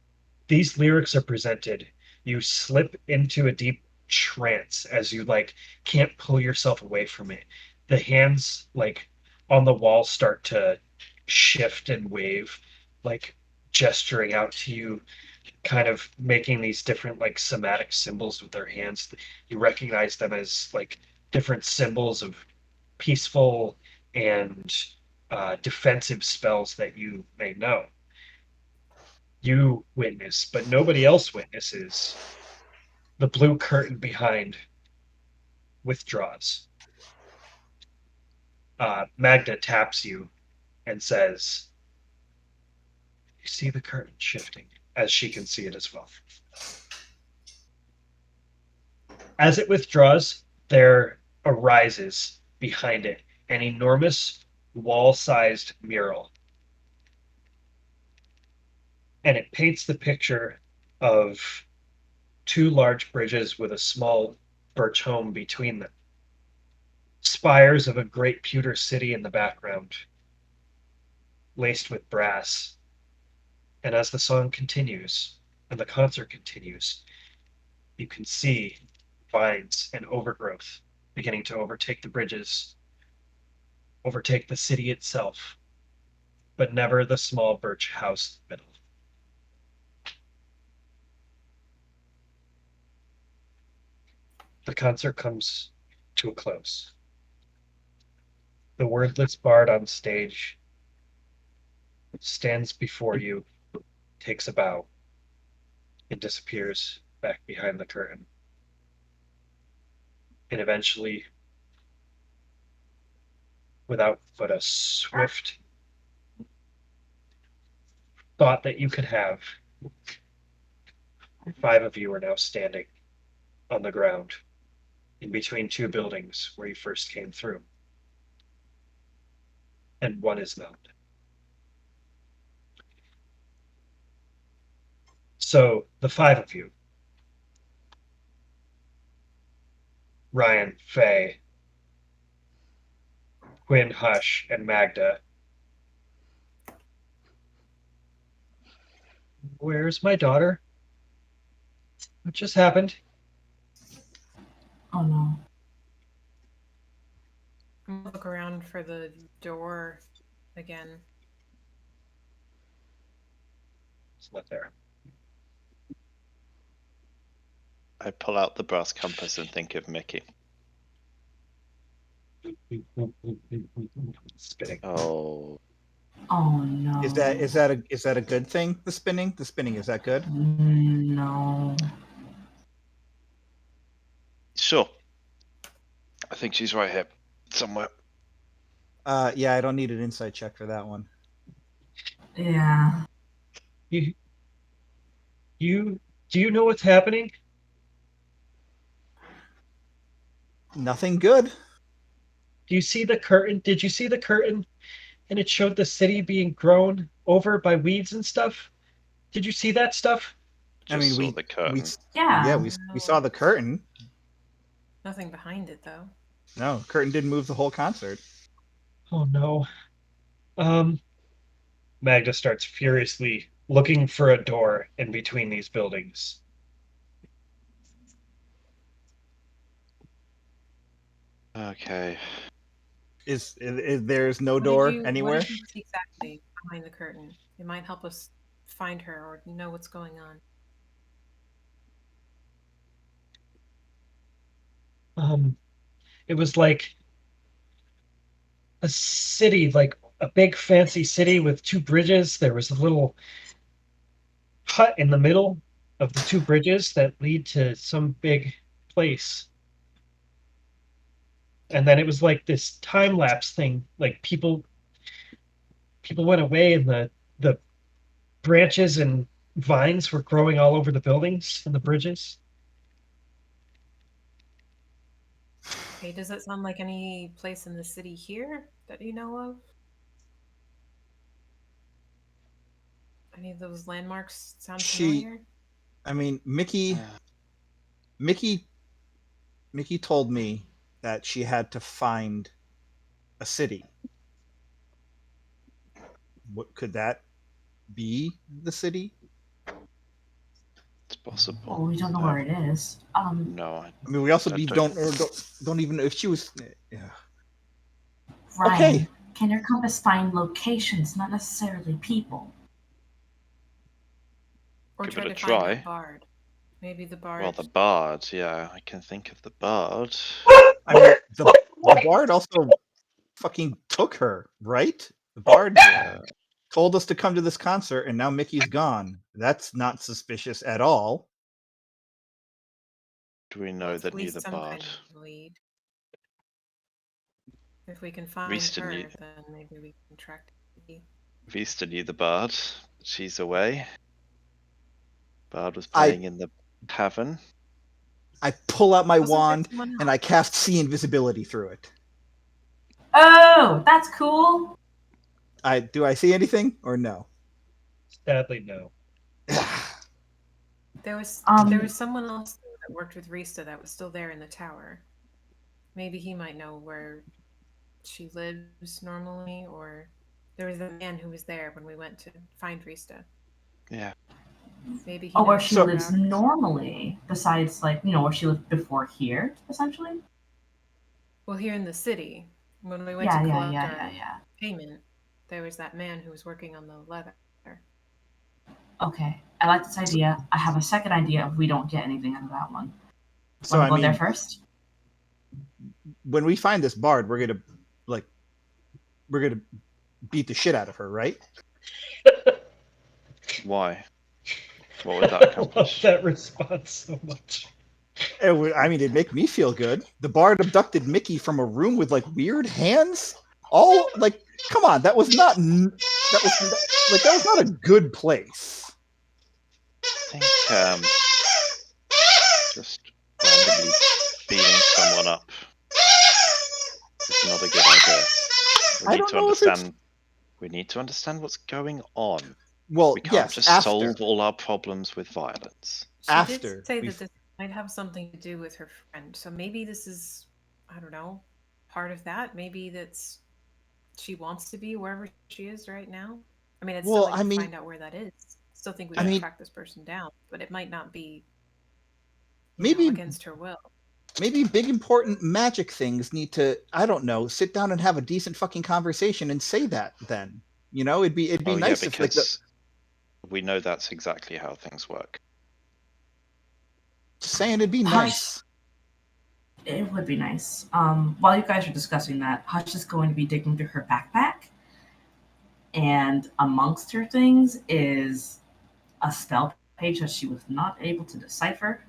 [SPEAKER 2] these lyrics are presented, you slip into a deep trance as you can't pull yourself away from it. The hands on the wall start to shift and wave, like gesturing out to you, kind of making these different somatic symbols with their hands. You recognize them as different symbols of peaceful and defensive spells that you may know. You witness, but nobody else witnesses. The blue curtain behind withdraws. Magda taps you and says, "You see the curtain shifting," as she can see it as well. As it withdraws, there arises behind it an enormous wall-sized mural. And it paints the picture of two large bridges with a small birch home between them. Spires of a great pewter city in the background, laced with brass. And as the song continues and the concert continues, you can see vines and overgrowth beginning to overtake the bridges, overtake the city itself, but never the small birch house in the middle. The concert comes to a close. The wordless bard on stage stands before you, takes a bow, and disappears back behind the curtain. And eventually, without but a swift thought that you could have, five of you are now standing on the ground in between two buildings where you first came through. And one is not. So the five of you, Ryann, Faye, Quinn, Hush, and Magda. Where's my daughter? What just happened?
[SPEAKER 6] Oh no.
[SPEAKER 4] I'm gonna look around for the door again.
[SPEAKER 2] It's not there.
[SPEAKER 3] I pull out the brass compass and think of Mikki.
[SPEAKER 2] Spinning.
[SPEAKER 3] Oh,
[SPEAKER 6] Oh no.
[SPEAKER 5] Is that a good thing? The spinning? The spinning, is that good?
[SPEAKER 6] No.
[SPEAKER 3] sure. I think she's right here somewhere.
[SPEAKER 5] Yeah, I don't need an insight check for that one.
[SPEAKER 6] Yeah.
[SPEAKER 2] You, do you know what's happening?
[SPEAKER 5] Nothing good.
[SPEAKER 2] Do you see the curtain? Did you see the curtain? And it showed the city being grown over by weeds and stuff. Did you see that stuff?
[SPEAKER 3] Just
[SPEAKER 5] I mean,
[SPEAKER 3] saw the curtain.
[SPEAKER 6] Yeah.
[SPEAKER 5] we saw the curtain.
[SPEAKER 4] Nothing behind it though.
[SPEAKER 5] No, curtain didn't move the whole concert.
[SPEAKER 2] Oh no. Magda starts furiously looking for a door in between these buildings.
[SPEAKER 3] Okay.
[SPEAKER 5] Is there's no
[SPEAKER 4] What
[SPEAKER 5] door
[SPEAKER 4] did
[SPEAKER 5] anywhere?
[SPEAKER 4] you see exactly behind the curtain? It might help us find her or know what's going on.
[SPEAKER 2] It was like a city, like a big fancy city with two bridges. There was a little hut in the middle of the two bridges that lead to some big place. And then it was like this time lapse thing. Like people went away and the branches and vines were growing all over the buildings and the bridges.
[SPEAKER 4] Okay, does that sound like any place in the city here that you know of? Any of those landmarks sound familiar?
[SPEAKER 5] I mean, Mikki told me that she had to find a city. What could that be? The city?
[SPEAKER 3] It's possible.
[SPEAKER 6] Well, we don't know where it is.
[SPEAKER 3] No,
[SPEAKER 5] I mean, we also
[SPEAKER 3] I
[SPEAKER 5] don't even know if she was. Yeah.
[SPEAKER 6] Ryan,
[SPEAKER 5] Okay.
[SPEAKER 6] can your compass find locations, not necessarily people?
[SPEAKER 4] Or
[SPEAKER 3] Give
[SPEAKER 4] try
[SPEAKER 3] it a
[SPEAKER 4] to find
[SPEAKER 3] try.
[SPEAKER 4] the bard. Maybe the bard.
[SPEAKER 3] Well, the bard, yeah, I can think of the bard.
[SPEAKER 5] I mean, the bard also fucking took her, right? The bard told us to come to this concert, and now Mickey's gone. That's not suspicious at all.
[SPEAKER 3] Do we
[SPEAKER 4] Well,
[SPEAKER 3] know
[SPEAKER 4] it's
[SPEAKER 3] that
[SPEAKER 4] at
[SPEAKER 3] knew
[SPEAKER 4] least
[SPEAKER 3] the
[SPEAKER 4] some
[SPEAKER 3] bard?
[SPEAKER 4] kind of lead. If we can find
[SPEAKER 3] Vista
[SPEAKER 4] her,
[SPEAKER 3] knew.
[SPEAKER 4] then maybe we can track the
[SPEAKER 3] Vista knew the bard. But she's away. Bard was
[SPEAKER 5] I-
[SPEAKER 3] playing in the tavern.
[SPEAKER 5] I pull out my
[SPEAKER 4] Wasn't there
[SPEAKER 5] wand
[SPEAKER 4] someone
[SPEAKER 5] and I cast see invisibility through it.
[SPEAKER 6] Oh, that's cool.
[SPEAKER 5] Do I see anything or no?
[SPEAKER 2] Sadly, no.
[SPEAKER 4] There was someone else that worked with Rista that was still there in the tower. Maybe he might know where she lives normally, or there was a man who was there when we went to find Rista.
[SPEAKER 3] Yeah.
[SPEAKER 4] Maybe he
[SPEAKER 6] Oh, where
[SPEAKER 4] knows
[SPEAKER 6] she
[SPEAKER 4] more
[SPEAKER 6] lives
[SPEAKER 4] about her.
[SPEAKER 6] normally, besides, like, where she lived before here, essentially?
[SPEAKER 4] Well, here in the city, when we went
[SPEAKER 6] Yeah,
[SPEAKER 4] to
[SPEAKER 6] yeah,
[SPEAKER 4] collect
[SPEAKER 6] yeah,
[SPEAKER 4] our
[SPEAKER 6] yeah, yeah.
[SPEAKER 4] payment, there was that man who was working on the leather.
[SPEAKER 6] Okay, I like this idea. I have a second idea if we don't get anything out of that one.
[SPEAKER 5] So
[SPEAKER 6] Want
[SPEAKER 5] I
[SPEAKER 6] to go there
[SPEAKER 5] mean,
[SPEAKER 6] first?
[SPEAKER 5] when we find this bard, we're gonna beat the shit out of her, right?
[SPEAKER 3] Why? What would that
[SPEAKER 2] I love
[SPEAKER 3] accomplish?
[SPEAKER 2] that response so much.
[SPEAKER 5] I mean, it'd make me feel good. The bard abducted Mickey from a room with like weird hands. All like, come on, that was not a good place.
[SPEAKER 3] I think just randomly beating someone up is not a good idea.
[SPEAKER 5] I don't know if it's
[SPEAKER 3] We need to understand what's going on.
[SPEAKER 5] well.
[SPEAKER 3] We can't
[SPEAKER 5] Yes,
[SPEAKER 3] just
[SPEAKER 5] after
[SPEAKER 3] solve all our problems with violence.
[SPEAKER 4] She
[SPEAKER 5] After
[SPEAKER 4] did say
[SPEAKER 5] we've-
[SPEAKER 4] that this might have something to do with her friend. So maybe this is, I don't know, part of that. Maybe that's she wants to be wherever she is right now. I mean, I'd still
[SPEAKER 5] Well,
[SPEAKER 4] like
[SPEAKER 5] I
[SPEAKER 4] to
[SPEAKER 5] mean-
[SPEAKER 4] find out where that is. Still think we
[SPEAKER 5] I
[SPEAKER 4] should
[SPEAKER 5] mean-
[SPEAKER 4] track this person down, but it might not be
[SPEAKER 5] Maybe-
[SPEAKER 4] against her will.
[SPEAKER 5] maybe big important magic things need to, I don't know, sit down and have a decent fucking conversation and say that. Then it'd be nice if like
[SPEAKER 3] because we know that's exactly how things work.
[SPEAKER 5] just saying it'd be nice.
[SPEAKER 6] It would be nice. While you guys are discussing that, Hush is going to be digging through her backpack, and amongst her things is a spell page that she was not able to decipher.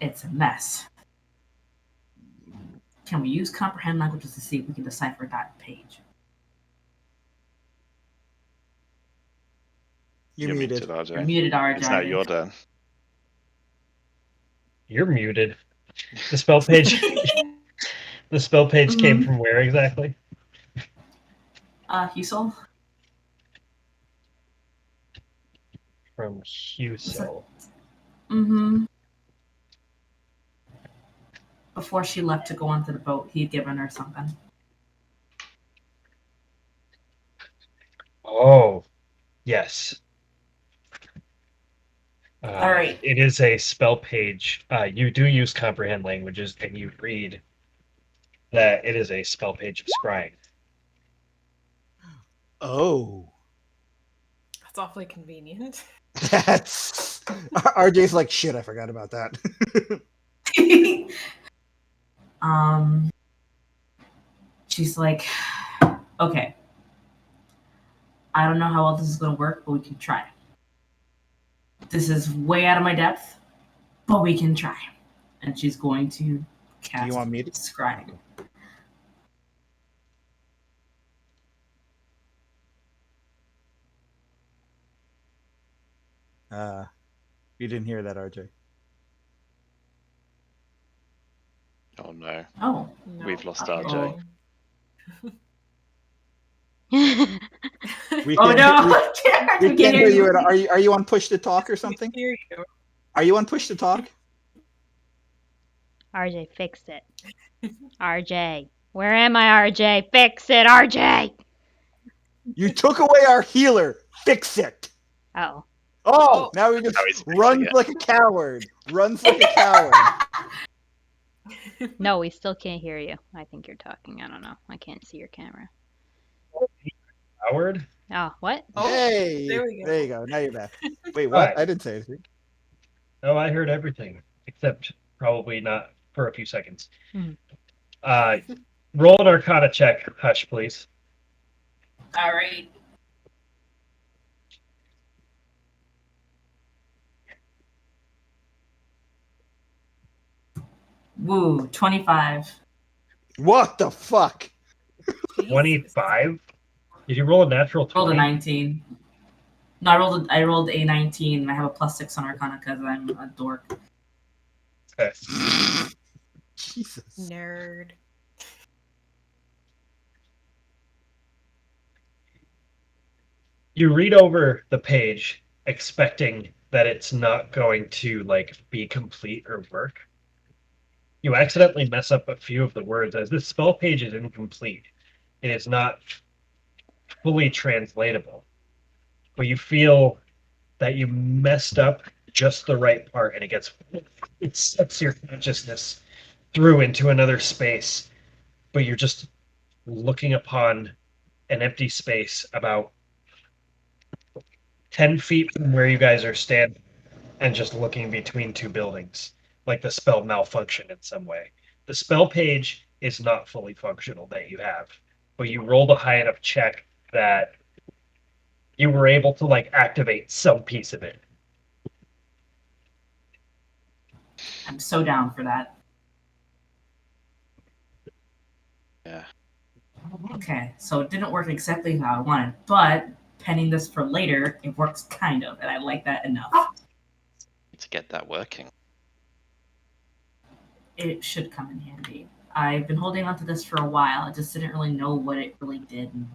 [SPEAKER 6] It's a mess. Can we use comprehend languages to see if we can decipher that page?
[SPEAKER 5] You're muted.
[SPEAKER 3] RJ.
[SPEAKER 6] You're muted, RJ.
[SPEAKER 3] It's now your turn.
[SPEAKER 2] You're muted. The spell page. The spell page came
[SPEAKER 6] Mhm.
[SPEAKER 2] from where exactly?
[SPEAKER 6] Husel?
[SPEAKER 2] From Husel.
[SPEAKER 6] Mm-hmm. Before she left to go onto the boat, he'd given her something.
[SPEAKER 2] Oh, yes.
[SPEAKER 6] All right.
[SPEAKER 2] It is a spell page. You do use comprehend languages, and you read that it is a spell page of scrying.
[SPEAKER 5] Oh,
[SPEAKER 4] That's awfully convenient.
[SPEAKER 5] that's RJ's like shit. I forgot about that.
[SPEAKER 6] She's like, okay, I don't know how well this is going to work, but we can try. This is way out of my depth, but we can try. And she's going to cast
[SPEAKER 5] Do you want me to?
[SPEAKER 6] Scrying.
[SPEAKER 5] You didn't hear that, RJ.
[SPEAKER 3] Oh no,
[SPEAKER 6] Oh,
[SPEAKER 4] No.
[SPEAKER 3] we've lost
[SPEAKER 6] Uh-oh.
[SPEAKER 3] RJ.
[SPEAKER 5] We
[SPEAKER 6] oh
[SPEAKER 5] can't,
[SPEAKER 6] no!
[SPEAKER 5] we
[SPEAKER 6] We
[SPEAKER 5] can't hear you. Are you on push to talk or something?
[SPEAKER 4] Hear you.
[SPEAKER 5] Are you on push to talk?
[SPEAKER 1] RJ, fix it. RJ. Where am I, RJ? Fix it, RJ!
[SPEAKER 5] You took away our healer. Fix it.
[SPEAKER 1] Oh.
[SPEAKER 5] Oh, now he just
[SPEAKER 3] Now he's fixing
[SPEAKER 5] runs
[SPEAKER 3] it.
[SPEAKER 5] like a coward. Runs like a coward.
[SPEAKER 1] No, we still can't hear you. I think you're talking. I don't know. I can't see your camera.
[SPEAKER 2] Howard?
[SPEAKER 1] Oh, what?
[SPEAKER 4] Oh,
[SPEAKER 5] Hey,
[SPEAKER 4] there we go.
[SPEAKER 5] There you go. Now you're back. Wait, what?
[SPEAKER 2] Right.
[SPEAKER 5] I didn't say anything.
[SPEAKER 2] Oh, I heard everything, except probably not for a few seconds.
[SPEAKER 1] Mhm.
[SPEAKER 2] Roll an Arcana check, Hush, please.
[SPEAKER 6] All right. Woo, 25.
[SPEAKER 5] What the fuck?
[SPEAKER 4] Jesus.
[SPEAKER 2] 25? Did you roll a natural 20?
[SPEAKER 6] Rolled a 19. No, I rolled a 19. I have a +6 on Arcana because I'm a dork.
[SPEAKER 2] Okay.
[SPEAKER 5] Jesus.
[SPEAKER 4] Nerd.
[SPEAKER 2] You read over the page expecting that it's not going to be complete or work. You accidentally mess up a few of the words as this spell page is incomplete. It is not fully translatable. But you feel that you messed up just the right part and it sets your consciousness through into another space, but you're just looking upon an empty space about 10 feet from where you guys are standing and just looking between two buildings, like the spell malfunctioned in some way. The spell page is not fully functional that you have, but you rolled a high enough check that you were able to activate some piece of it.
[SPEAKER 6] I'm so down for that.
[SPEAKER 3] Yeah.
[SPEAKER 6] Okay, so it didn't work exactly how I wanted, but penning this for later, it works kind of, and I like that enough.
[SPEAKER 3] Need to get that working.
[SPEAKER 6] It should come in handy. I've been holding on to this for a while. I just didn't really know what it really did. And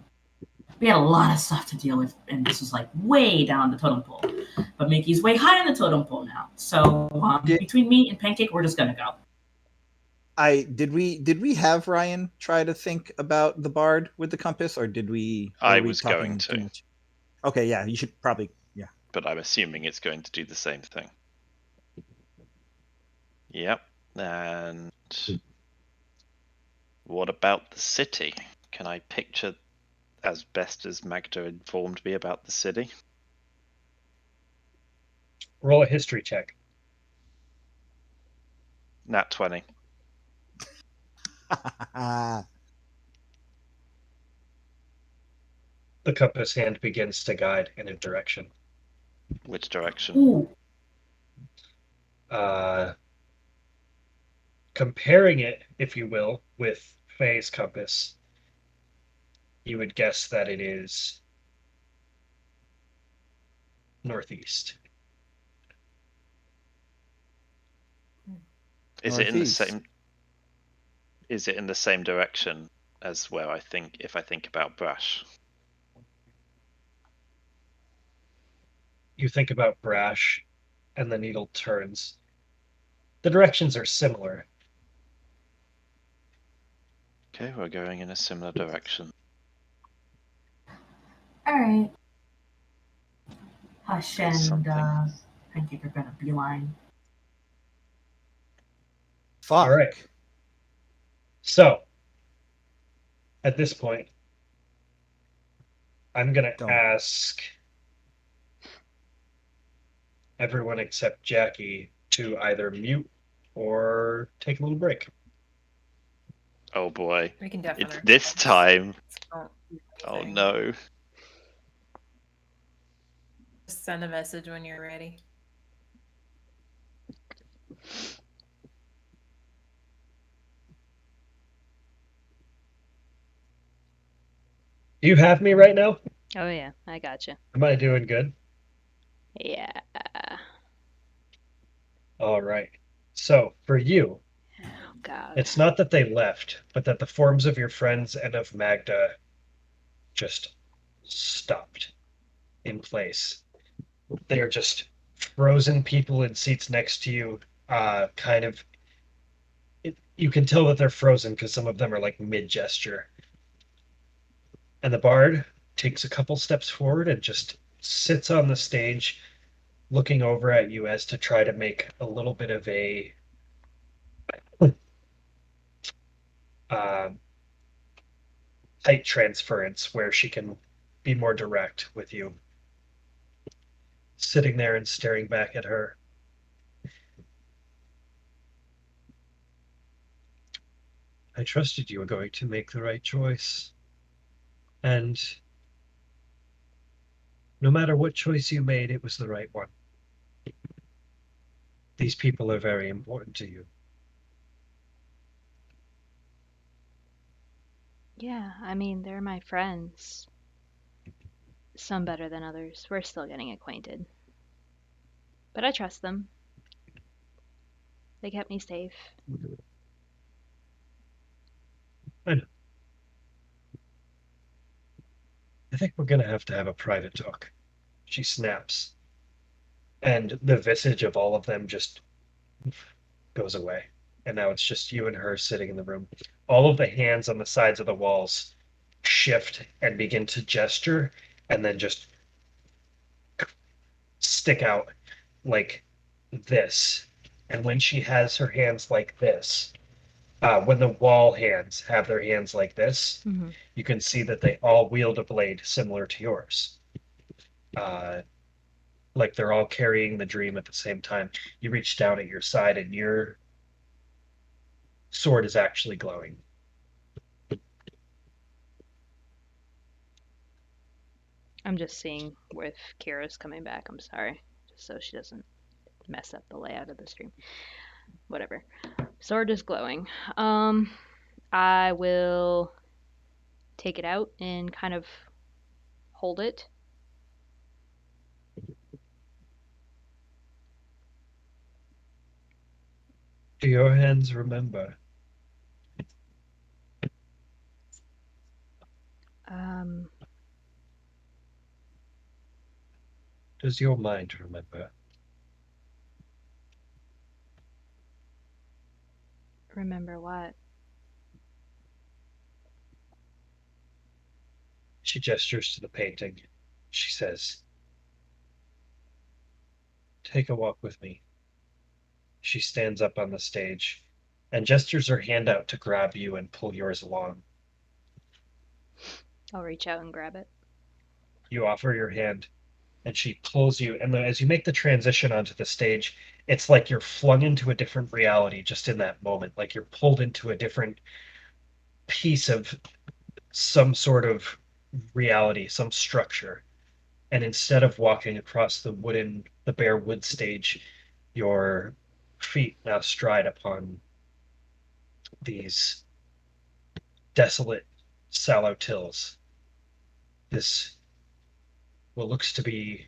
[SPEAKER 6] we had a lot of stuff to deal with, and this was way down the totem pole. But Mickey's way high on the totem pole now. So between me and Pancake, we're just gonna go.
[SPEAKER 5] Did we have Ryan try to think about the bard with the compass, or did we?
[SPEAKER 3] I
[SPEAKER 5] were we
[SPEAKER 3] was
[SPEAKER 5] talking
[SPEAKER 3] going
[SPEAKER 5] too
[SPEAKER 3] to.
[SPEAKER 5] much? Okay, yeah, you should probably. Yeah.
[SPEAKER 3] But I'm assuming it's going to do the same thing. Yep. And what about the city? Can I picture as best as Magda informed me about the city?
[SPEAKER 2] Roll a history check.
[SPEAKER 3] Nat 20.
[SPEAKER 2] The compass hand begins to guide in a direction.
[SPEAKER 3] Which direction?
[SPEAKER 6] Ooh.
[SPEAKER 2] Comparing it, if you will, with Faye's compass, you would guess that it is northeast.
[SPEAKER 3] Is it in the
[SPEAKER 5] Northeast.
[SPEAKER 3] same? Is it in the same direction as where I think if I think about Brash?
[SPEAKER 2] You think about Brash, and the needle turns. The directions are similar.
[SPEAKER 3] Okay, we're going in a similar direction.
[SPEAKER 6] All right. Hush
[SPEAKER 3] Got
[SPEAKER 6] and
[SPEAKER 3] something.
[SPEAKER 6] Pancake are gonna beeline.
[SPEAKER 5] Fuck.
[SPEAKER 2] All right. So, at this point, I'm going to
[SPEAKER 5] Don't.
[SPEAKER 2] ask everyone except Jackie to either mute or take a little break.
[SPEAKER 3] Oh boy.
[SPEAKER 4] We can definitely.
[SPEAKER 3] It's this time.
[SPEAKER 4] Don't do
[SPEAKER 3] Oh
[SPEAKER 4] anything.
[SPEAKER 3] no.
[SPEAKER 4] Just send a message when you're ready.
[SPEAKER 2] Do you have me right now?
[SPEAKER 1] Oh yeah, I gotcha.
[SPEAKER 2] Am I doing good?
[SPEAKER 1] Yeah.
[SPEAKER 2] All right. So, for you,
[SPEAKER 1] Oh God.
[SPEAKER 2] it's not that they left, but that the forms of your friends and of Magda just stopped in place. They are just frozen people in seats next to you, kind of. You can tell that they're frozen because some of them are like mid gesture. And the bard takes a couple steps forward and just sits on the stage, looking over at you as to try to make a little bit of a uh, height transference where she can be more direct with you. Sitting there and staring back at her. I trusted you were going to make the right choice. And no matter what choice you made, it was the right one. These people are very important to you.
[SPEAKER 1] Yeah, I mean, they're my friends. Some better than others. We're still getting acquainted. But I trust them. They kept me safe.
[SPEAKER 2] I know. I think we're going to have a private talk. She snaps. And the visage of all of them just goes away. And now it's just you and her sitting in the room. All of the hands on the sides of the walls shift and begin to gesture and then just stick out like this. And when she has her hands like this, when the wall hands have their hands like this,
[SPEAKER 1] Mm-hmm.
[SPEAKER 2] you can see that they all wield a blade similar to yours. Uh, like they're all carrying the dream at the same time. You reach down at your side, and your sword is actually glowing.
[SPEAKER 1] I'm just seeing if Kira's coming back. I'm sorry. Just so she doesn't mess up the layout of the stream. Whatever. Sword is glowing. I will take it out and kind of hold it.
[SPEAKER 2] Do your hands remember?
[SPEAKER 1] Um,
[SPEAKER 2] Does your mind remember?
[SPEAKER 1] remember what?
[SPEAKER 2] She gestures to the painting. She says, "Take a walk with me." She stands up on the stage and gestures her hand out to grab you and pull yours along.
[SPEAKER 1] I'll reach out and grab it.
[SPEAKER 2] You offer your hand, and she pulls you. And as you make the transition onto the stage, it's like you're flung into a different reality just in that moment. Like you're pulled into a different piece of some sort of reality, some structure. And instead of walking across the bare wood stage, your feet now stride upon these desolate sallow tills. This what looks to be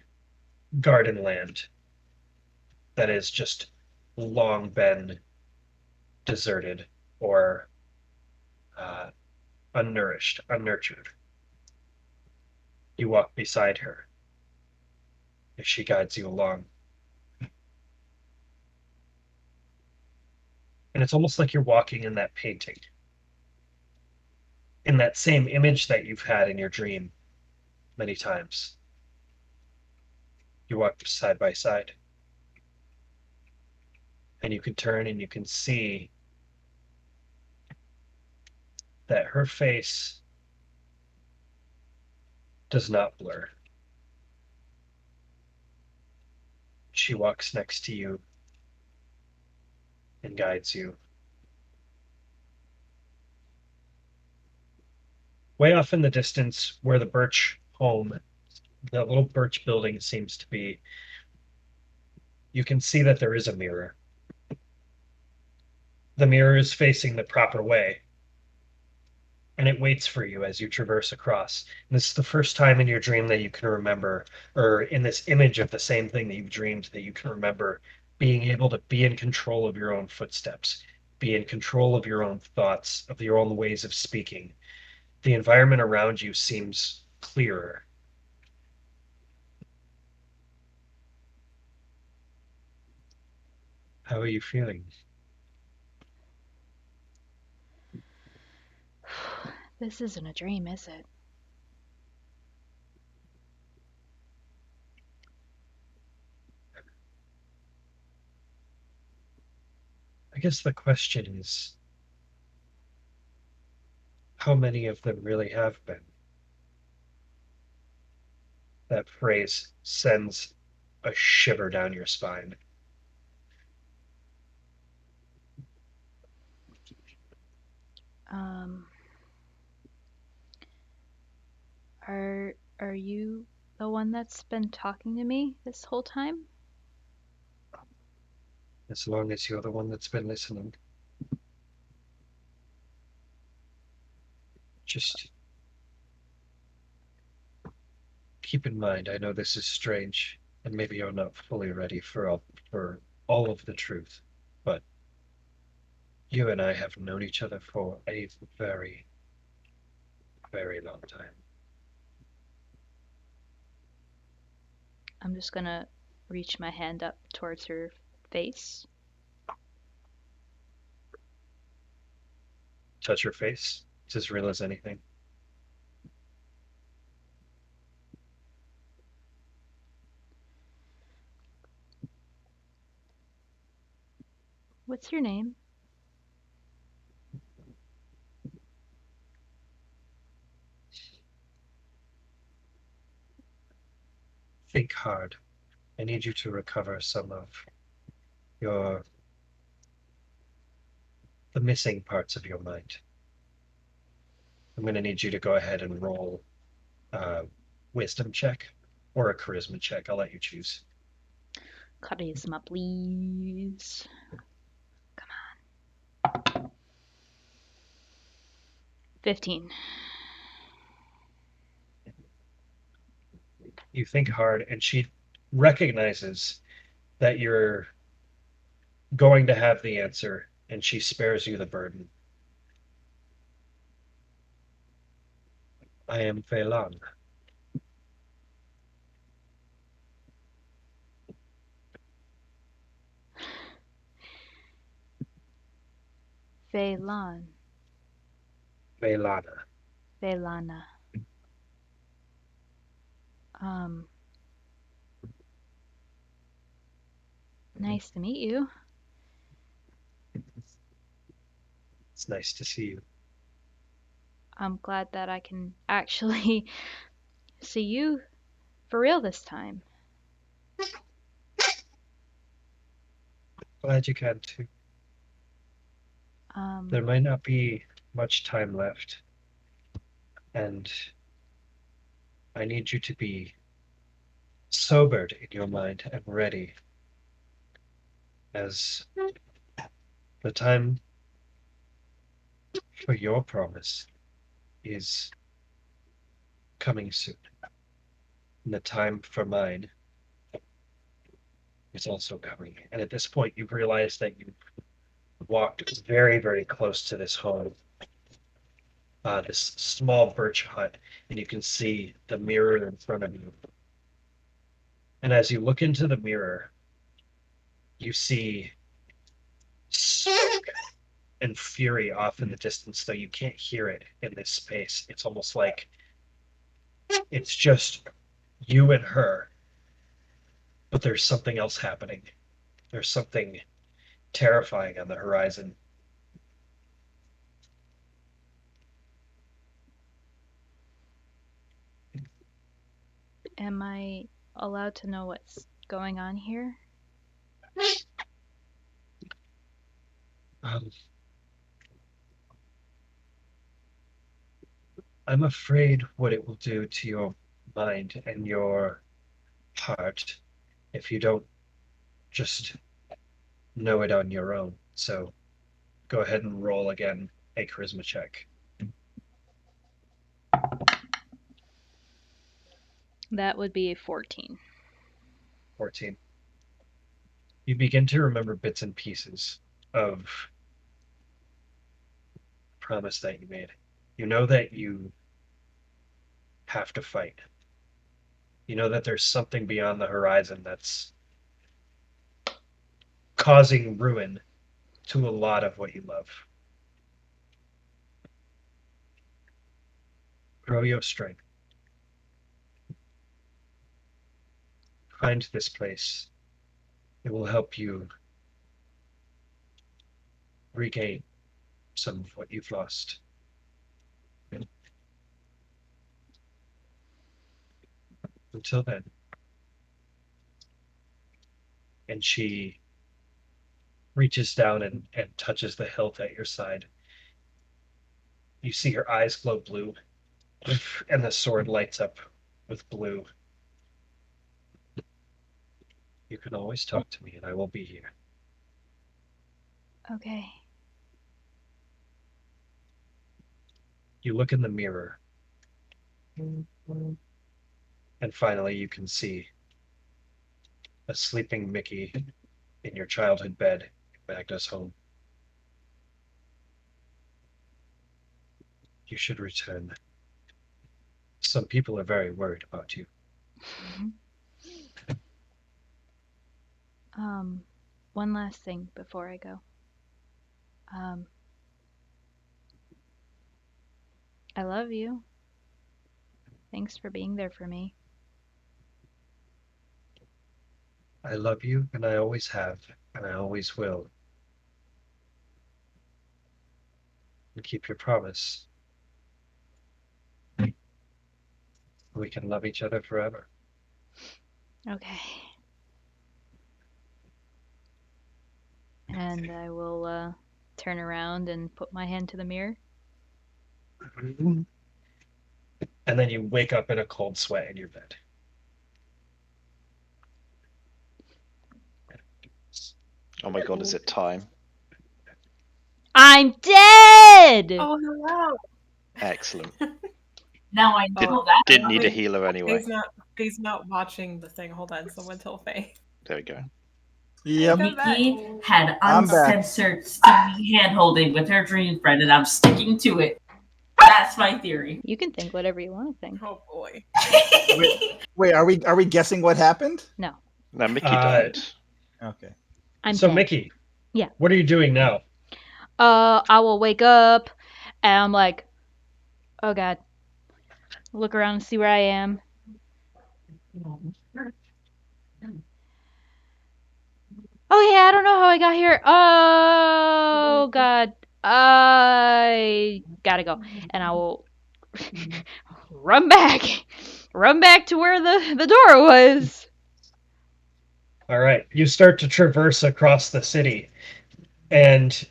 [SPEAKER 2] garden land that is just long been deserted or uh, unnourished, unnurtured. You walk beside her as she guides you along. And it's almost like you're walking in that painting, in that same image that you've had in your dream many times. You walk side by side, and you can turn and you can see that her face does not blur. She walks next to you and guides you. way off in the distance where the birch home, the little birch building seems to be, you can see that there is a mirror. The mirror is facing the proper way, and it waits for you as you traverse across. And this is the first time in your dream that you can remember, or in this image of the same thing that you've dreamed, that you can remember being able to be in control of your own footsteps, be in control of your own thoughts, of your own ways of speaking. The environment around you seems clearer. How are you feeling?
[SPEAKER 1] This isn't a dream, is it?
[SPEAKER 2] I guess the question is, how many of them really have been? That phrase sends a shiver down your spine.
[SPEAKER 1] Um, are you the one that's been talking to me this whole time?
[SPEAKER 2] As long as you're the one that's been listening. Just keep in mind, I know this is strange, and maybe you're not fully ready for all of the truth, but you and I have known each other for a very, very long time.
[SPEAKER 1] I'm just gonna reach my hand up towards her face.
[SPEAKER 2] Touch her face. It's as real as anything.
[SPEAKER 1] What's your name?
[SPEAKER 2] Think hard. I need you to recover some of your the missing parts of your mind. I'm going to need you to go ahead and roll a wisdom check or a charisma check. I'll let you choose.
[SPEAKER 1] Charisma, please. Come on. 15.
[SPEAKER 2] You think hard, and she recognizes that you're going to have the answer, and she spares you the burden. I am Phelan.
[SPEAKER 1] Phelan.
[SPEAKER 2] Phelana.
[SPEAKER 1] Phelana. Um, nice to meet you.
[SPEAKER 2] It's nice to see you.
[SPEAKER 1] I'm glad that I can actually see you for real this time.
[SPEAKER 2] Glad you can too.
[SPEAKER 1] Um,
[SPEAKER 2] There might not be much time left, and I need you to be sobered in your mind and ready as the time for your promise is coming soon. And the time for mine is also coming. And at this point, you've realized that you've walked very, very close to this home, this small birch hut, and you can see the mirror in front of you. And as you look into the mirror, you see smoke and fury off in the distance, though you can't hear it in this space. It's almost like it's just you and her, but there's something else happening. There's something terrifying on the horizon.
[SPEAKER 1] am I allowed to know what's going on here?
[SPEAKER 2] Um, I'm afraid what it will do to your mind and your heart if you don't just know it on your own. So go ahead and roll again a charisma check.
[SPEAKER 1] That would be a 14.
[SPEAKER 2] 14. You begin to remember bits and pieces of the promise that you made. You know that you have to fight. You know that there's something beyond the horizon that's causing ruin to a lot of what you love. Grow your strength. Find this place. It will help you regain some of what you've lost. Until then. And she reaches down and touches the hilt at your side. You see her eyes glow blue, and the sword lights up with blue. You can always talk to me, and I will be here.
[SPEAKER 1] Okay.
[SPEAKER 2] You look in the mirror, and finally you can see a sleeping Mikki in your childhood bed in Magda's home. You should return. Some people are very worried about you.
[SPEAKER 1] One last thing before I go. I love you. Thanks for being there for me.
[SPEAKER 2] I love you, and I always have, and I always will. And keep your promise. We can love each other forever.
[SPEAKER 1] Okay. And I will turn around and put my hand to the mirror.
[SPEAKER 2] And then you wake up in a cold sweat in your bed.
[SPEAKER 3] Oh my god, is it time?
[SPEAKER 1] I'm dead!
[SPEAKER 4] Oh, hello.
[SPEAKER 3] Excellent.
[SPEAKER 6] Now I know that.
[SPEAKER 3] Didn't need a healer anyway.
[SPEAKER 4] He's not watching the thing. Hold on, someone tell Faye.
[SPEAKER 3] There we go.
[SPEAKER 5] Yep.
[SPEAKER 4] Come back.
[SPEAKER 6] Mikki had
[SPEAKER 5] I'm back.
[SPEAKER 6] uncensored steamy hand holding with her dream friend, and I'm sticking to it. That's my theory.
[SPEAKER 1] You can think whatever you want to think.
[SPEAKER 4] Oh boy.
[SPEAKER 5] Wait, are we guessing what happened?
[SPEAKER 1] No.
[SPEAKER 3] No, Mikki died.
[SPEAKER 5] Okay.
[SPEAKER 1] I'm
[SPEAKER 2] So,
[SPEAKER 1] dead.
[SPEAKER 2] Mikki.
[SPEAKER 1] Yeah.
[SPEAKER 2] What are you doing now?
[SPEAKER 1] I will wake up and I'm like, oh god. Look around and see where I am. Oh yeah, I don't know how I got here. Oh god. I gotta go. And I will run back. Run back to where the door was.
[SPEAKER 2] All right. You start to traverse across the city, and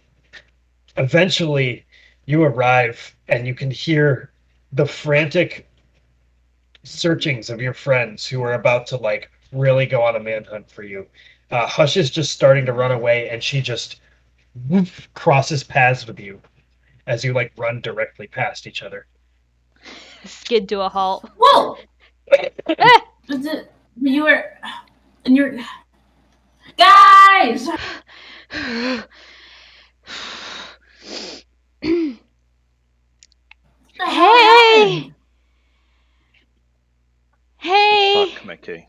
[SPEAKER 2] eventually you arrive, and you can hear the frantic searchings of your friends who are about to like really go on a manhunt for you. Hush is just starting to run away, and she just crosses paths with you as you like run directly past each other.
[SPEAKER 1] Skid to a halt.
[SPEAKER 6] Whoa!
[SPEAKER 1] Ah!
[SPEAKER 6] You were. And you're. Guys!
[SPEAKER 1] Hey! Hey!
[SPEAKER 3] Fuck, Mikki.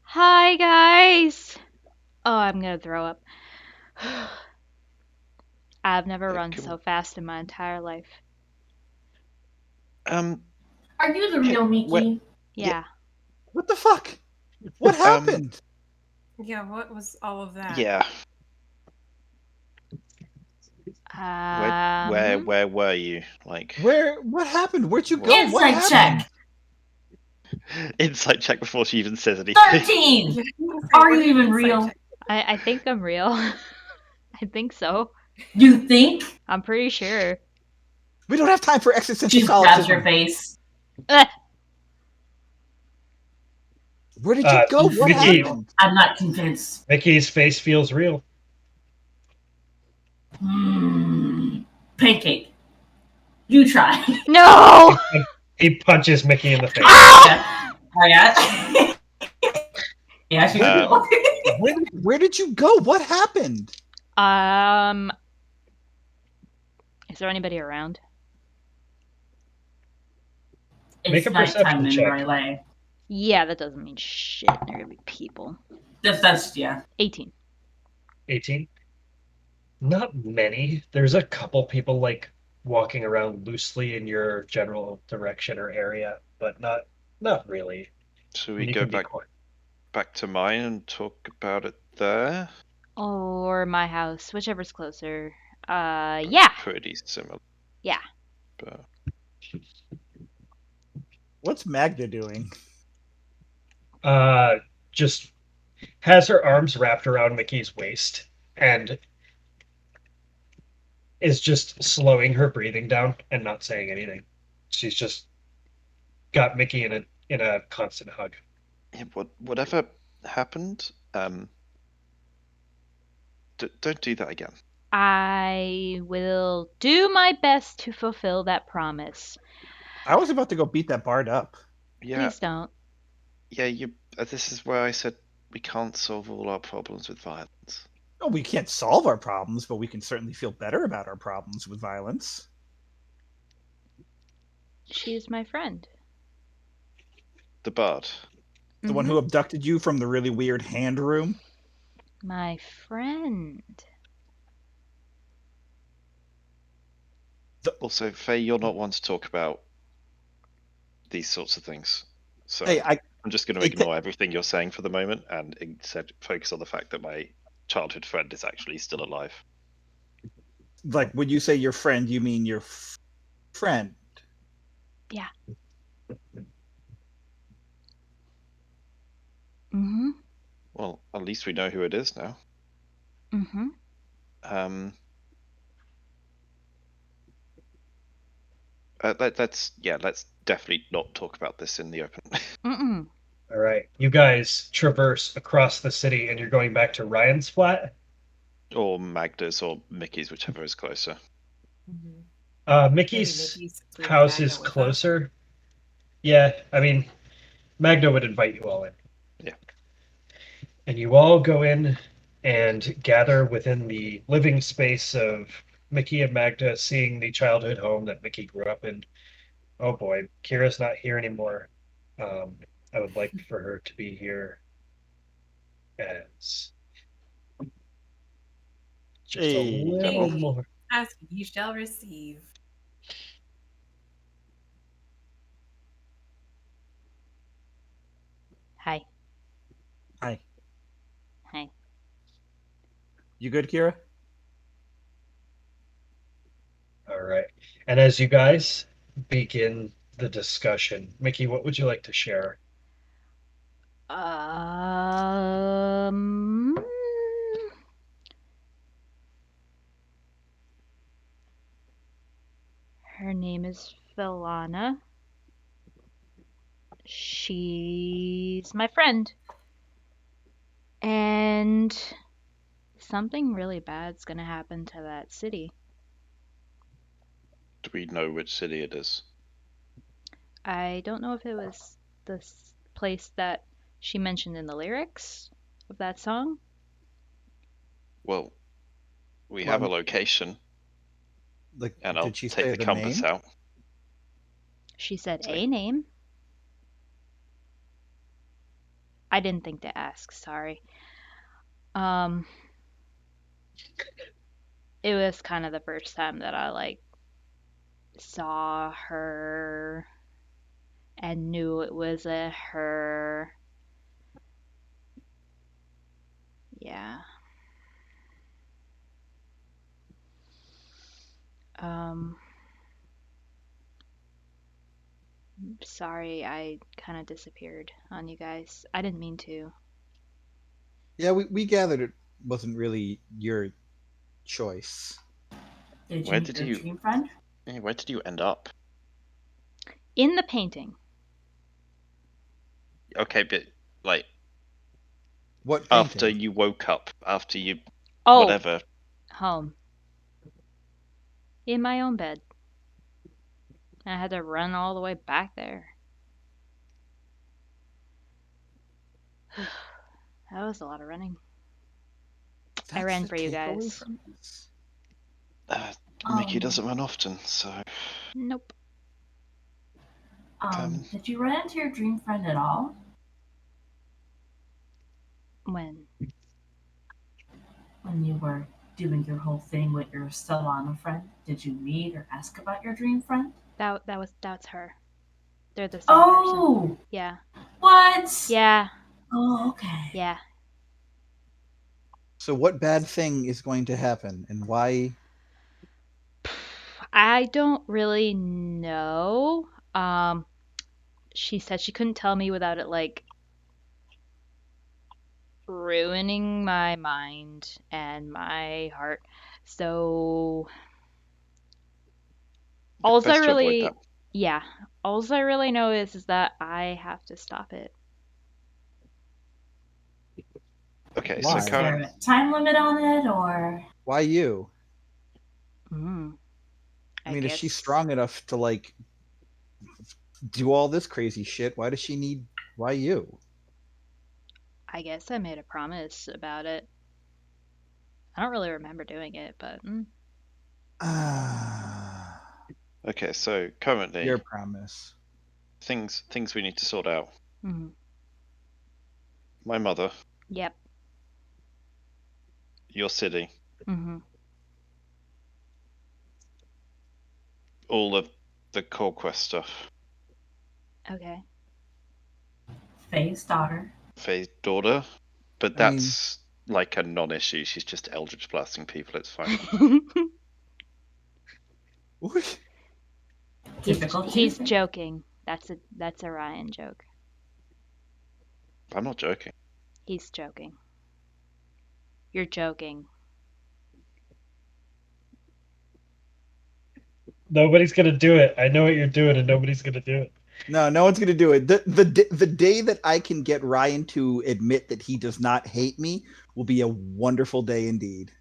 [SPEAKER 1] Hi, guys. Oh, I'm gonna throw up. I've never run
[SPEAKER 3] Come
[SPEAKER 1] so
[SPEAKER 3] on.
[SPEAKER 1] fast in my entire life.
[SPEAKER 6] Are you the real Mikki?
[SPEAKER 1] Yeah.
[SPEAKER 5] What the fuck? What happened?
[SPEAKER 4] Yeah, what was all of that?
[SPEAKER 3] Yeah. Where were you? Like
[SPEAKER 5] What happened? Where'd you go?
[SPEAKER 6] Insight
[SPEAKER 5] What happened?
[SPEAKER 6] check.
[SPEAKER 3] insight check before she even says anything.
[SPEAKER 6] 13! Are you even real?
[SPEAKER 1] I think I'm real. I think so.
[SPEAKER 6] You think?
[SPEAKER 1] I'm pretty sure.
[SPEAKER 5] We don't have time for existential
[SPEAKER 6] She grabs your
[SPEAKER 5] solipsism.
[SPEAKER 6] face.
[SPEAKER 5] Where did you go? What
[SPEAKER 2] Mikki,
[SPEAKER 5] happened?
[SPEAKER 6] I'm not convinced.
[SPEAKER 2] Mickey's face feels real.
[SPEAKER 6] Pancake. You try.
[SPEAKER 1] No!
[SPEAKER 2] He punches Mickey in the face.
[SPEAKER 6] Yeah. Yeah, she's real.
[SPEAKER 5] Where did you go? What happened?
[SPEAKER 1] Is there anybody around?
[SPEAKER 2] Make
[SPEAKER 6] It's
[SPEAKER 2] a
[SPEAKER 6] nighttime
[SPEAKER 2] perception
[SPEAKER 6] in
[SPEAKER 2] check.
[SPEAKER 6] Relay.
[SPEAKER 1] Yeah, that doesn't mean shit. There are gonna be people.
[SPEAKER 6] That's yeah.
[SPEAKER 1] 18.
[SPEAKER 2] 18. Not many. There's a couple people like walking around loosely in your general direction or area, but not really.
[SPEAKER 3] Should
[SPEAKER 2] I
[SPEAKER 3] we
[SPEAKER 2] mean, you
[SPEAKER 3] go
[SPEAKER 2] can be quiet.
[SPEAKER 3] back to mine and talk about it there?
[SPEAKER 1] Or my house, whichever's closer. Yeah.
[SPEAKER 3] Pretty similar.
[SPEAKER 1] Yeah.
[SPEAKER 3] But
[SPEAKER 5] What's Magda doing?
[SPEAKER 2] Just has her arms wrapped around Mickey's waist and is just slowing her breathing down and not saying anything. She's just got Mickey in a constant hug.
[SPEAKER 3] yeah, whatever happened, don't do that again.
[SPEAKER 1] I will do my best to fulfill that promise.
[SPEAKER 5] I was about to go beat that bard up.
[SPEAKER 3] Yeah,
[SPEAKER 1] Please don't.
[SPEAKER 3] yeah. This is where I said we can't solve all our problems with violence.
[SPEAKER 5] Oh, we can't solve our problems, but we can certainly feel better about our problems with violence.
[SPEAKER 1] She is my friend.
[SPEAKER 3] The bard.
[SPEAKER 5] The one who abducted you from the really weird hand room?
[SPEAKER 1] My friend.
[SPEAKER 3] Also, Faye, you're not one to talk about these sorts of things. So
[SPEAKER 5] Hey,
[SPEAKER 3] I'm just going to ignore everything you're saying for the moment and instead focus on the fact that my childhood friend is actually still alive.
[SPEAKER 5] like, when you say your friend, you mean your friend?
[SPEAKER 1] Yeah. Mm-hmm.
[SPEAKER 3] Well, at least we know who it is now.
[SPEAKER 1] Mm-hmm.
[SPEAKER 3] Let's definitely not talk about this in the open.
[SPEAKER 1] Mm-mm.
[SPEAKER 2] All right. You guys traverse across the city and you're going back to Ryan's flat.
[SPEAKER 3] Or Magda's or Mickey's, whichever is closer.
[SPEAKER 2] Mickey's
[SPEAKER 4] Maybe Mickey's bringing
[SPEAKER 2] house
[SPEAKER 4] Magda
[SPEAKER 2] is
[SPEAKER 4] with us.
[SPEAKER 2] closer. Yeah, I mean, Magda would invite you all in.
[SPEAKER 3] Yeah.
[SPEAKER 2] And you all go in and gather within the living space of Mickey and Magda, seeing the childhood home that Mickey grew up in. Oh boy, Kira's not here anymore. I would like for her to be here as just a
[SPEAKER 5] Hey.
[SPEAKER 2] little
[SPEAKER 4] Hey.
[SPEAKER 2] more.
[SPEAKER 4] Ask, you shall receive.
[SPEAKER 1] Hi.
[SPEAKER 5] Hi.
[SPEAKER 1] Hi.
[SPEAKER 5] You good, Kira?
[SPEAKER 2] All right. And as you guys begin the discussion, Mickey, what would you like to share?
[SPEAKER 1] Um. Her name is Philana. She's my friend. And something really bad's gonna happen to that city.
[SPEAKER 3] Do we know which city it is?
[SPEAKER 1] I don't know if it was this place that she mentioned in the lyrics of that song.
[SPEAKER 3] Well, we have a location,
[SPEAKER 5] Like,
[SPEAKER 3] and I'll
[SPEAKER 5] did she
[SPEAKER 3] take
[SPEAKER 5] say
[SPEAKER 3] the
[SPEAKER 5] the
[SPEAKER 3] compass
[SPEAKER 5] name?
[SPEAKER 3] out.
[SPEAKER 1] She said
[SPEAKER 3] Sorry.
[SPEAKER 1] a name. I didn't think to ask, sorry. It was kind of the first time that I like saw her and knew it was a her. Yeah. Um Sorry, I kind of disappeared on you guys. I didn't mean to.
[SPEAKER 5] Yeah, we gathered it wasn't really your choice.
[SPEAKER 6] Did you
[SPEAKER 3] Where
[SPEAKER 6] meet
[SPEAKER 3] did
[SPEAKER 6] your
[SPEAKER 3] you-
[SPEAKER 6] dream friend?
[SPEAKER 3] Where did you end up?
[SPEAKER 1] In the painting.
[SPEAKER 3] Okay, but like
[SPEAKER 5] What
[SPEAKER 3] after
[SPEAKER 5] painting?
[SPEAKER 3] you woke up, after you
[SPEAKER 1] Oh,
[SPEAKER 3] whatever.
[SPEAKER 1] home. In my own bed. I had to run all the way back there. That was a lot of running. I
[SPEAKER 5] That's
[SPEAKER 1] ran
[SPEAKER 5] the
[SPEAKER 1] for you
[SPEAKER 5] takeaway
[SPEAKER 1] guys.
[SPEAKER 5] from this?
[SPEAKER 3] Mikki doesn't run often, so
[SPEAKER 1] Nope.
[SPEAKER 6] Did you run into your dream friend at all?
[SPEAKER 1] When?
[SPEAKER 6] When you were doing your whole thing with your Solana friend? Did you meet or ask about your dream friend?
[SPEAKER 1] That's her. They're the same person.
[SPEAKER 6] Oh!
[SPEAKER 1] Yeah.
[SPEAKER 6] What?
[SPEAKER 1] Yeah.
[SPEAKER 6] Oh, okay.
[SPEAKER 1] Yeah.
[SPEAKER 5] So what bad thing is going to happen, and why?
[SPEAKER 1] I don't really know. She said she couldn't tell me without it like ruining my mind and my heart. So alls I
[SPEAKER 3] best to avoid that.
[SPEAKER 1] really yeah, alls I really know is that I have to stop it.
[SPEAKER 3] Okay, so
[SPEAKER 5] Why?
[SPEAKER 6] Is there
[SPEAKER 3] current
[SPEAKER 6] a time limit on it, or
[SPEAKER 5] Why you?
[SPEAKER 1] Mm,
[SPEAKER 5] I
[SPEAKER 1] I
[SPEAKER 5] mean, if she's
[SPEAKER 1] guess
[SPEAKER 5] strong enough to like do all this crazy shit, why does she need? Why you?
[SPEAKER 1] I made a promise about it. I don't really remember doing it, but
[SPEAKER 5] Ah,
[SPEAKER 3] Okay, so currently
[SPEAKER 5] your promise.
[SPEAKER 3] things we need to sort out.
[SPEAKER 1] mhm.
[SPEAKER 3] My mother,
[SPEAKER 1] Yep.
[SPEAKER 3] your city,
[SPEAKER 1] Mhm.
[SPEAKER 3] all of the core quest stuff.
[SPEAKER 1] Okay.
[SPEAKER 6] Faye's daughter?
[SPEAKER 3] Faye's daughter, but
[SPEAKER 5] I mean,
[SPEAKER 3] that's like a non-issue. She's just Eldritch blasting people. It's fine.
[SPEAKER 5] what?
[SPEAKER 6] Typical
[SPEAKER 1] He's
[SPEAKER 6] Tuesday.
[SPEAKER 1] joking. That's a Ryann joke.
[SPEAKER 3] I'm not joking.
[SPEAKER 1] He's joking. You're joking.
[SPEAKER 2] Nobody's gonna do it. I know what you're doing, and nobody's gonna do it.
[SPEAKER 5] No, no one's gonna do it. The day that I can get Ryan to admit that he does not hate me will be a wonderful day indeed.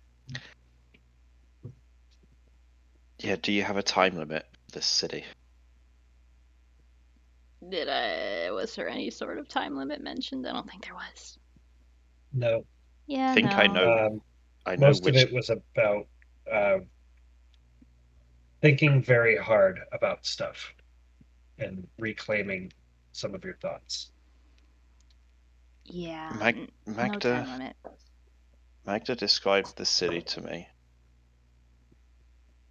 [SPEAKER 3] Yeah, do you have a time limit for this city?
[SPEAKER 1] Was there any sort of time limit mentioned? I don't think there was.
[SPEAKER 2] No.
[SPEAKER 1] Yeah,
[SPEAKER 3] I think I
[SPEAKER 1] no.
[SPEAKER 3] know. I know
[SPEAKER 2] Most of
[SPEAKER 3] which.
[SPEAKER 2] it was about uh, thinking very hard about stuff and reclaiming some of your thoughts.
[SPEAKER 1] Yeah, no
[SPEAKER 3] Magda
[SPEAKER 1] time limit.
[SPEAKER 3] described the city to me.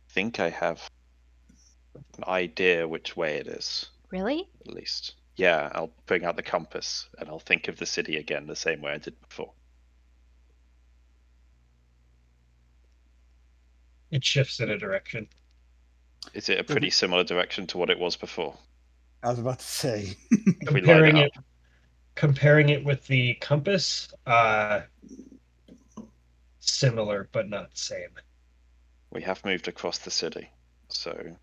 [SPEAKER 3] I think I have an idea which way it is,
[SPEAKER 1] Really?
[SPEAKER 3] at least. Yeah, I'll bring out the compass and I'll think of the city again the same way I did before.
[SPEAKER 2] It shifts in a direction.
[SPEAKER 3] Is it a pretty similar direction to what it was before?
[SPEAKER 5] I was about to say.
[SPEAKER 3] If we line it
[SPEAKER 2] Comparing
[SPEAKER 3] up,
[SPEAKER 2] it comparing it with the compass, similar but not same.
[SPEAKER 3] we have moved across the city, so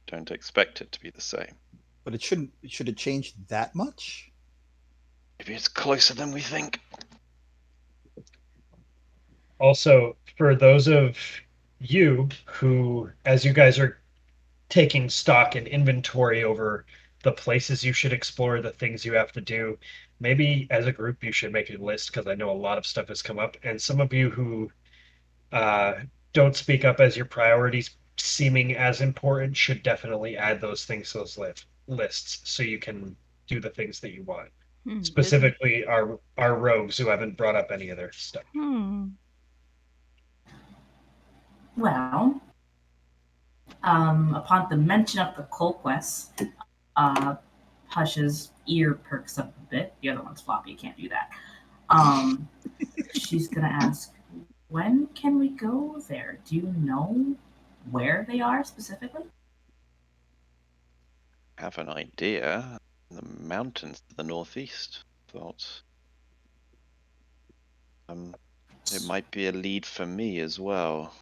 [SPEAKER 3] don't expect it to be the same.
[SPEAKER 5] But it shouldn't. Should it change that much?
[SPEAKER 3] Maybe it's closer than we think.
[SPEAKER 2] Also, for those of you who, as you guys are taking stock and inventory over the places you should explore, the things you have to do, maybe as a group you should make a list because I know a lot of stuff has come up. And some of you who uh, don't speak up as your priorities seeming as important should definitely add those things to those lists so you can do the things that you want.
[SPEAKER 1] Good.
[SPEAKER 2] Specifically, our rogues who haven't brought up any of their stuff.
[SPEAKER 6] Well, upon the mention of the coal quest, Hush's ear perks up a bit. The other one's floppy, can't do that. She's gonna ask, when can we go there? Do you know where they are specifically?
[SPEAKER 3] Have an idea. The mountains to the northeast. Thought. It might be a lead for me as well.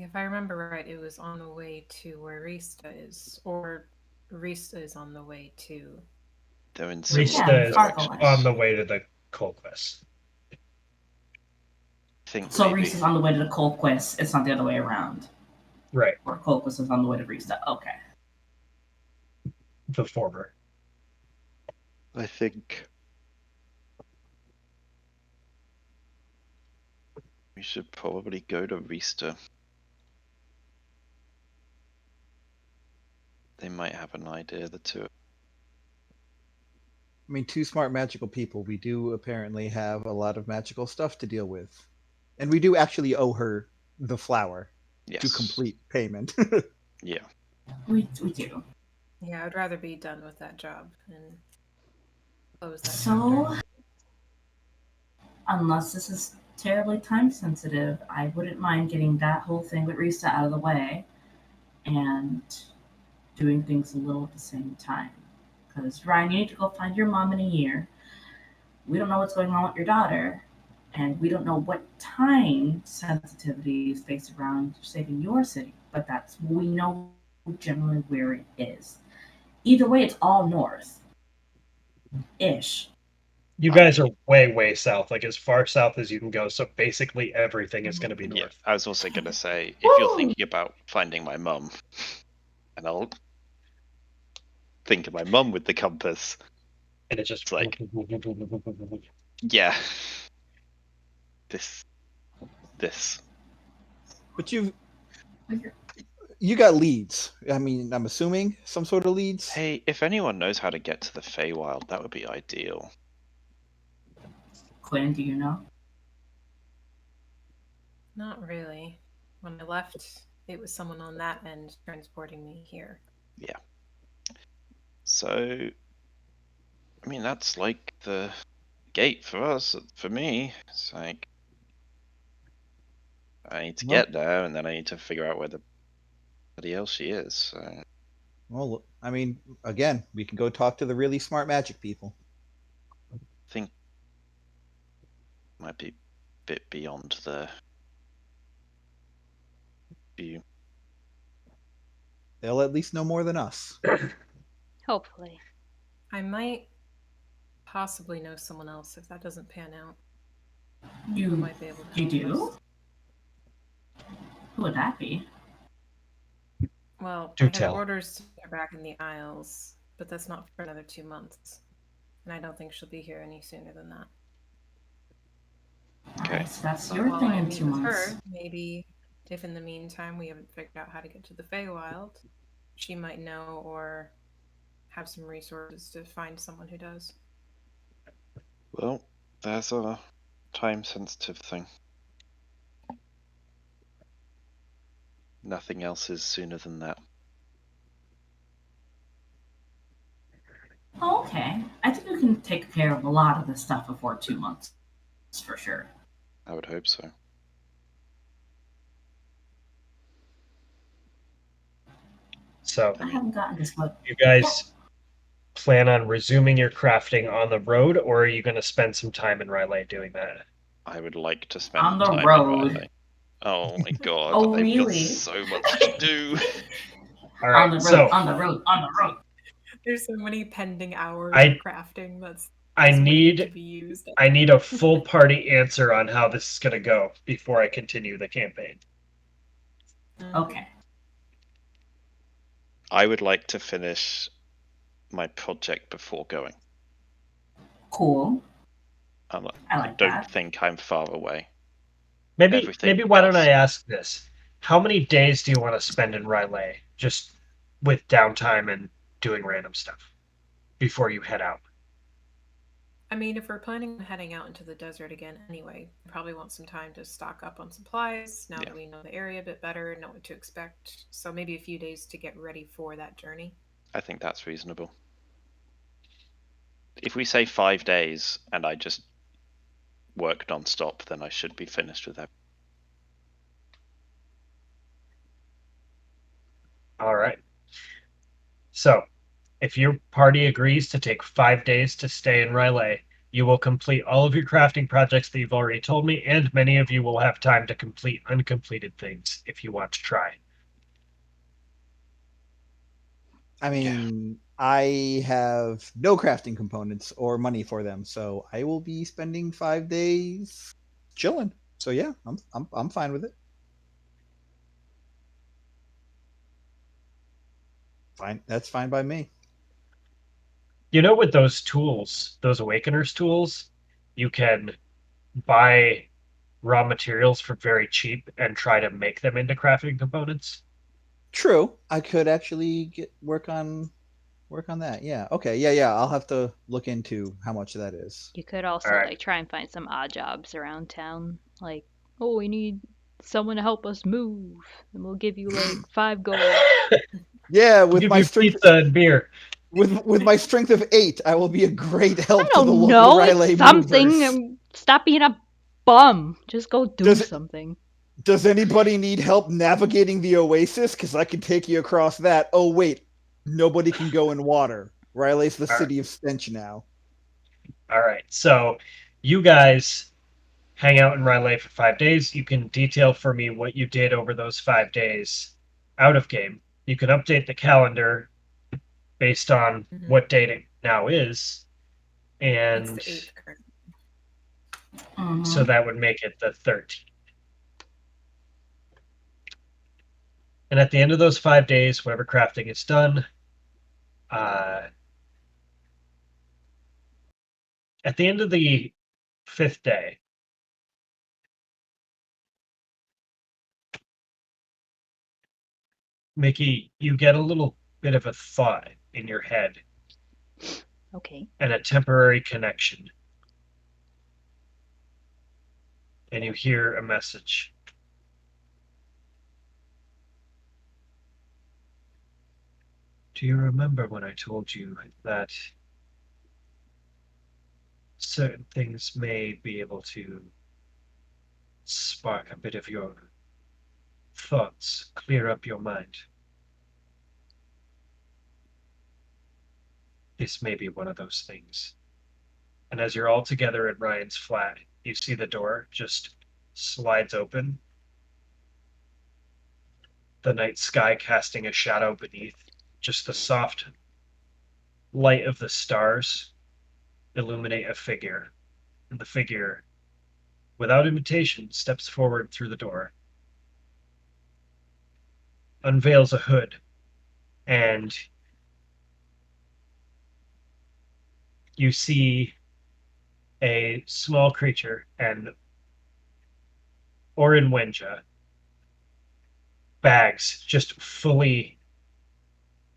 [SPEAKER 4] If I remember right, it was on the way to where Rista is, or Rista is on the way to.
[SPEAKER 3] They're in similar
[SPEAKER 2] Rista is on
[SPEAKER 3] directions.
[SPEAKER 2] the way to the Colquist.
[SPEAKER 3] I think
[SPEAKER 6] So
[SPEAKER 3] maybe.
[SPEAKER 6] Reese is on the way to the Colquist. It's not the other way around.
[SPEAKER 2] Right,
[SPEAKER 6] Or Colquist is on the way to Reese. Okay.
[SPEAKER 2] the former.
[SPEAKER 3] I think we should probably go to Riesta. They might have an idea, the two.
[SPEAKER 5] I mean, two smart magical people. We do apparently have a lot of magical stuff to deal with. And we do actually owe her the flower
[SPEAKER 3] Yes.
[SPEAKER 5] to complete payment.
[SPEAKER 3] Yeah.
[SPEAKER 6] We do.
[SPEAKER 4] Yeah, I'd rather be done with that job and close that
[SPEAKER 6] So,
[SPEAKER 4] chapter.
[SPEAKER 6] unless this is terribly time sensitive, I wouldn't mind getting that whole thing with Risa out of the way and doing things a little at the same time. Because, Ryan, you need to go find your mom in a year. We don't know what's going on with your daughter, and we don't know what time sensitivity is based around saving your city, but that's we know generally where it is. Either way, it's all north ish.
[SPEAKER 2] You guys are way, way south, like as far south as you can go. So basically, everything is going to be
[SPEAKER 3] Yeah.
[SPEAKER 2] north.
[SPEAKER 3] I was also going to say, if
[SPEAKER 6] Woo!
[SPEAKER 3] you're thinking about finding my mum, and I'll think of my mum with the compass,
[SPEAKER 2] And it's just
[SPEAKER 3] it's like, yeah, this.
[SPEAKER 5] But you got leads. I mean, I'm assuming some sort of leads.
[SPEAKER 3] Hey, if anyone knows how to get to the Feywild, that would be ideal.
[SPEAKER 6] Quinn, do you know?
[SPEAKER 4] Not really. When I left, it was someone on that end transporting me here.
[SPEAKER 3] Yeah. So, I mean, that's like the gate for us. For me, it's like I need to get there, and then I need to figure out where the bloody hell she is. So,
[SPEAKER 5] Well, I mean, again, we can go talk to the really smart magic people.
[SPEAKER 3] I think might be a bit beyond the view.
[SPEAKER 5] They'll at least know more than us.
[SPEAKER 1] Hopefully.
[SPEAKER 4] I might possibly know someone else if that doesn't pan out.
[SPEAKER 6] You
[SPEAKER 4] Who might be able to
[SPEAKER 6] you
[SPEAKER 4] help
[SPEAKER 6] do?
[SPEAKER 4] us.
[SPEAKER 6] Who would that be?
[SPEAKER 4] Well,
[SPEAKER 2] Do
[SPEAKER 4] I had
[SPEAKER 2] tell.
[SPEAKER 4] orders to get her back in the Isles, but that's not for another 2 months. And I don't think she'll be here any sooner than that.
[SPEAKER 3] Okay.
[SPEAKER 6] Alright, so that's
[SPEAKER 4] But
[SPEAKER 6] your
[SPEAKER 4] while
[SPEAKER 6] thing
[SPEAKER 4] I
[SPEAKER 6] in
[SPEAKER 4] meet
[SPEAKER 6] 2
[SPEAKER 4] with
[SPEAKER 6] months.
[SPEAKER 4] her, maybe if in the meantime we haven't figured out how to get to the Feywild, she might know or have some resources to find someone who does.
[SPEAKER 3] Well, there's a time-sensitive thing. Nothing else is sooner than that.
[SPEAKER 6] Oh, okay. I think we can take care of a lot of this stuff before 2 months, for sure.
[SPEAKER 3] I would hope so.
[SPEAKER 2] So
[SPEAKER 6] I haven't gotten this much.
[SPEAKER 2] you guys plan on resuming your crafting on the road, or are you going to spend some time in Rylay doing that?
[SPEAKER 3] I would like to spend
[SPEAKER 6] On the
[SPEAKER 3] time
[SPEAKER 6] road.
[SPEAKER 3] in Riley. Oh my god,
[SPEAKER 6] Oh,
[SPEAKER 3] I've got
[SPEAKER 6] really?
[SPEAKER 3] so much to do.
[SPEAKER 2] All
[SPEAKER 6] On
[SPEAKER 2] right,
[SPEAKER 6] the road,
[SPEAKER 2] so
[SPEAKER 6] on the road, on the road.
[SPEAKER 4] There's so many pending hours
[SPEAKER 2] I-
[SPEAKER 4] of crafting that's
[SPEAKER 2] I
[SPEAKER 4] waiting
[SPEAKER 2] need
[SPEAKER 4] to be used.
[SPEAKER 2] I need a full party answer on how this is going to go before I continue the campaign.
[SPEAKER 6] Okay.
[SPEAKER 3] I would like to finish my project before going.
[SPEAKER 6] Cool.
[SPEAKER 3] I
[SPEAKER 6] I like
[SPEAKER 3] don't
[SPEAKER 6] that.
[SPEAKER 3] think I'm far away.
[SPEAKER 2] Maybe
[SPEAKER 3] Everything
[SPEAKER 2] why don't
[SPEAKER 3] else.
[SPEAKER 2] I ask this? How many days do you want to spend in Rylay just with downtime and doing random stuff before you head out?
[SPEAKER 4] I mean, if we're planning on heading out into the desert again anyway, we probably want some time to stock up on supplies now
[SPEAKER 3] Yeah.
[SPEAKER 4] that we know the area a bit better, know what to expect. So maybe a few days to get ready for that journey.
[SPEAKER 3] I think that's reasonable. If we say 5 days and I just work non-stop, then I should be finished with that.
[SPEAKER 2] All right. So, if your party agrees to take 5 days to stay in Rylay, You will complete all of your crafting projects that you've already told me, and many of you will have time to complete uncompleted things if you want to try.
[SPEAKER 5] I mean, I have no crafting components or money for them, so I will be spending 5 days chilling. So yeah, I'm fine with it. Fine, that's fine by me.
[SPEAKER 2] You know, with those tools, those Awakeners tools, you can buy raw materials for very cheap and try to make them into crafting components.
[SPEAKER 5] True, I could actually work on that. Yeah. Okay. Yeah. I'll have to look into how much that is.
[SPEAKER 1] You could
[SPEAKER 2] All
[SPEAKER 1] also
[SPEAKER 2] right.
[SPEAKER 1] like try and find some odd jobs around town. Like, oh, we need someone to help us move, and we'll give you like 5 gold.
[SPEAKER 5] Yeah,
[SPEAKER 2] I'll
[SPEAKER 5] with
[SPEAKER 2] give
[SPEAKER 5] my
[SPEAKER 2] you
[SPEAKER 5] strength
[SPEAKER 2] pizza and beer.
[SPEAKER 5] with my strength of 8, I will be a great
[SPEAKER 1] I
[SPEAKER 5] help to the
[SPEAKER 1] don't
[SPEAKER 5] local
[SPEAKER 1] know. It's
[SPEAKER 5] Riley
[SPEAKER 1] something.
[SPEAKER 5] movers.
[SPEAKER 1] Stop being a bum. Just go do
[SPEAKER 5] Does
[SPEAKER 1] something.
[SPEAKER 5] Does anybody need help navigating the oasis? Because I can take you across that. Oh wait, nobody can go in water. Riley's the
[SPEAKER 2] All right.
[SPEAKER 5] city of stench now.
[SPEAKER 2] All right. So you guys hang out in Raleigh for 5 days. You can detail for me what you did over those 5 days out of game. You can update the calendar based on
[SPEAKER 4] Mhm.
[SPEAKER 2] what date it now is.
[SPEAKER 4] It's
[SPEAKER 2] And
[SPEAKER 4] the 8th currently.
[SPEAKER 2] so that would make it the 13th. And at the end of those 5 days, whatever crafting is done, at the end of the 5th day, Mikki, you get a little bit of a thought in your head
[SPEAKER 1] Okay.
[SPEAKER 2] and a temporary connection. And you hear a message. Do you remember when I told you that certain things may be able to spark a bit of your thoughts, clear up your mind? This may be one of those things. And as you're all together at Ryan's flat, you see the door just slides open, the night sky casting a shadow beneath, just the soft light of the stars illuminate a figure, and the figure, without invitation, steps forward through the door, unveils a hood, and you see a small creature, and Orin Wenja, bags just fully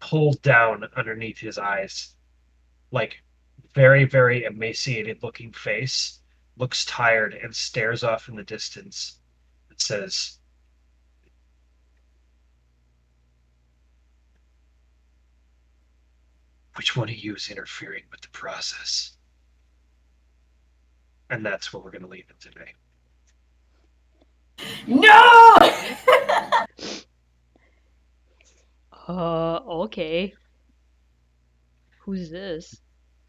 [SPEAKER 2] pulled down underneath his eyes, like very, very emaciated looking face, looks tired and stares off in the distance. It says, which one of you is interfering with the process? And that's where we're going to leave it today.
[SPEAKER 6] No!
[SPEAKER 1] Okay. Who's this?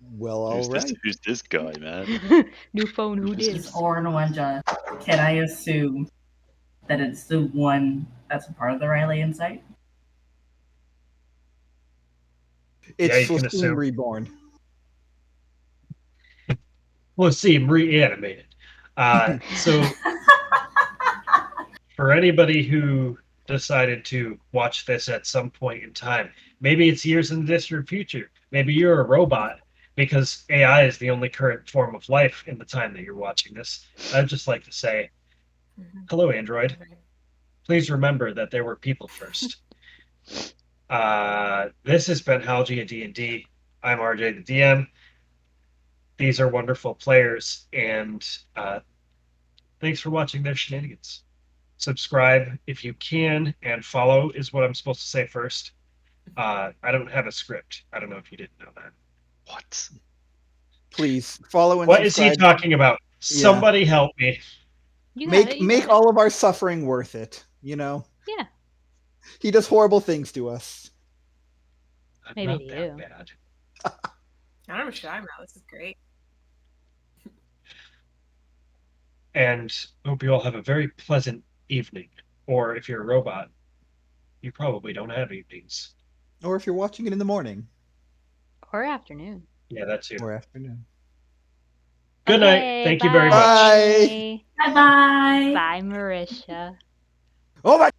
[SPEAKER 5] Well, all right.
[SPEAKER 3] Who's this guy, man?
[SPEAKER 1] New phone, who
[SPEAKER 3] This
[SPEAKER 6] It's
[SPEAKER 1] dis?
[SPEAKER 6] Orin Wenja. Can I assume that it's the one that's a part of the Riley Insight?
[SPEAKER 5] It's
[SPEAKER 2] Yeah, you can
[SPEAKER 5] Flasine
[SPEAKER 2] assume.
[SPEAKER 5] Reborn.
[SPEAKER 2] We'll see him reanimated. So for anybody who decided to watch this at some point in time, maybe it's years in the distant future. Maybe you're a robot because AI is the only current form of life in the time that you're watching this. I'd just like to say, hello, Android. Please remember that there were people first. This has been Halgia D&D. I'm RJ the DM. These are wonderful players, and thanks for watching their shenanigans. Subscribe if you can, and follow is what I'm supposed to say first. I don't have a script. I don't know if you didn't know that.
[SPEAKER 3] What?
[SPEAKER 5] Please follow and
[SPEAKER 2] What is he
[SPEAKER 5] subscribe.
[SPEAKER 2] talking about?
[SPEAKER 5] Yeah.
[SPEAKER 2] Somebody help me.
[SPEAKER 1] You got it. You
[SPEAKER 5] Make
[SPEAKER 1] got it.
[SPEAKER 5] all of our suffering worth it. You know,
[SPEAKER 1] Yeah.
[SPEAKER 5] he does horrible things to us.
[SPEAKER 2] I'm
[SPEAKER 1] Maybe
[SPEAKER 2] not
[SPEAKER 1] to
[SPEAKER 2] that
[SPEAKER 1] you.
[SPEAKER 2] bad.
[SPEAKER 4] I don't know what you're talking about. This is great.
[SPEAKER 2] And hope you all have a very pleasant evening. Or if you're a robot, you probably don't have evenings.
[SPEAKER 5] Or if you're watching it in the morning
[SPEAKER 1] Or afternoon.
[SPEAKER 2] Yeah, that too.
[SPEAKER 5] or afternoon.
[SPEAKER 2] Good night.
[SPEAKER 1] Okay,
[SPEAKER 2] Thank you very much.
[SPEAKER 5] Bye.
[SPEAKER 6] Bye bye.
[SPEAKER 1] Bye, Marisha.
[SPEAKER 5] Oh my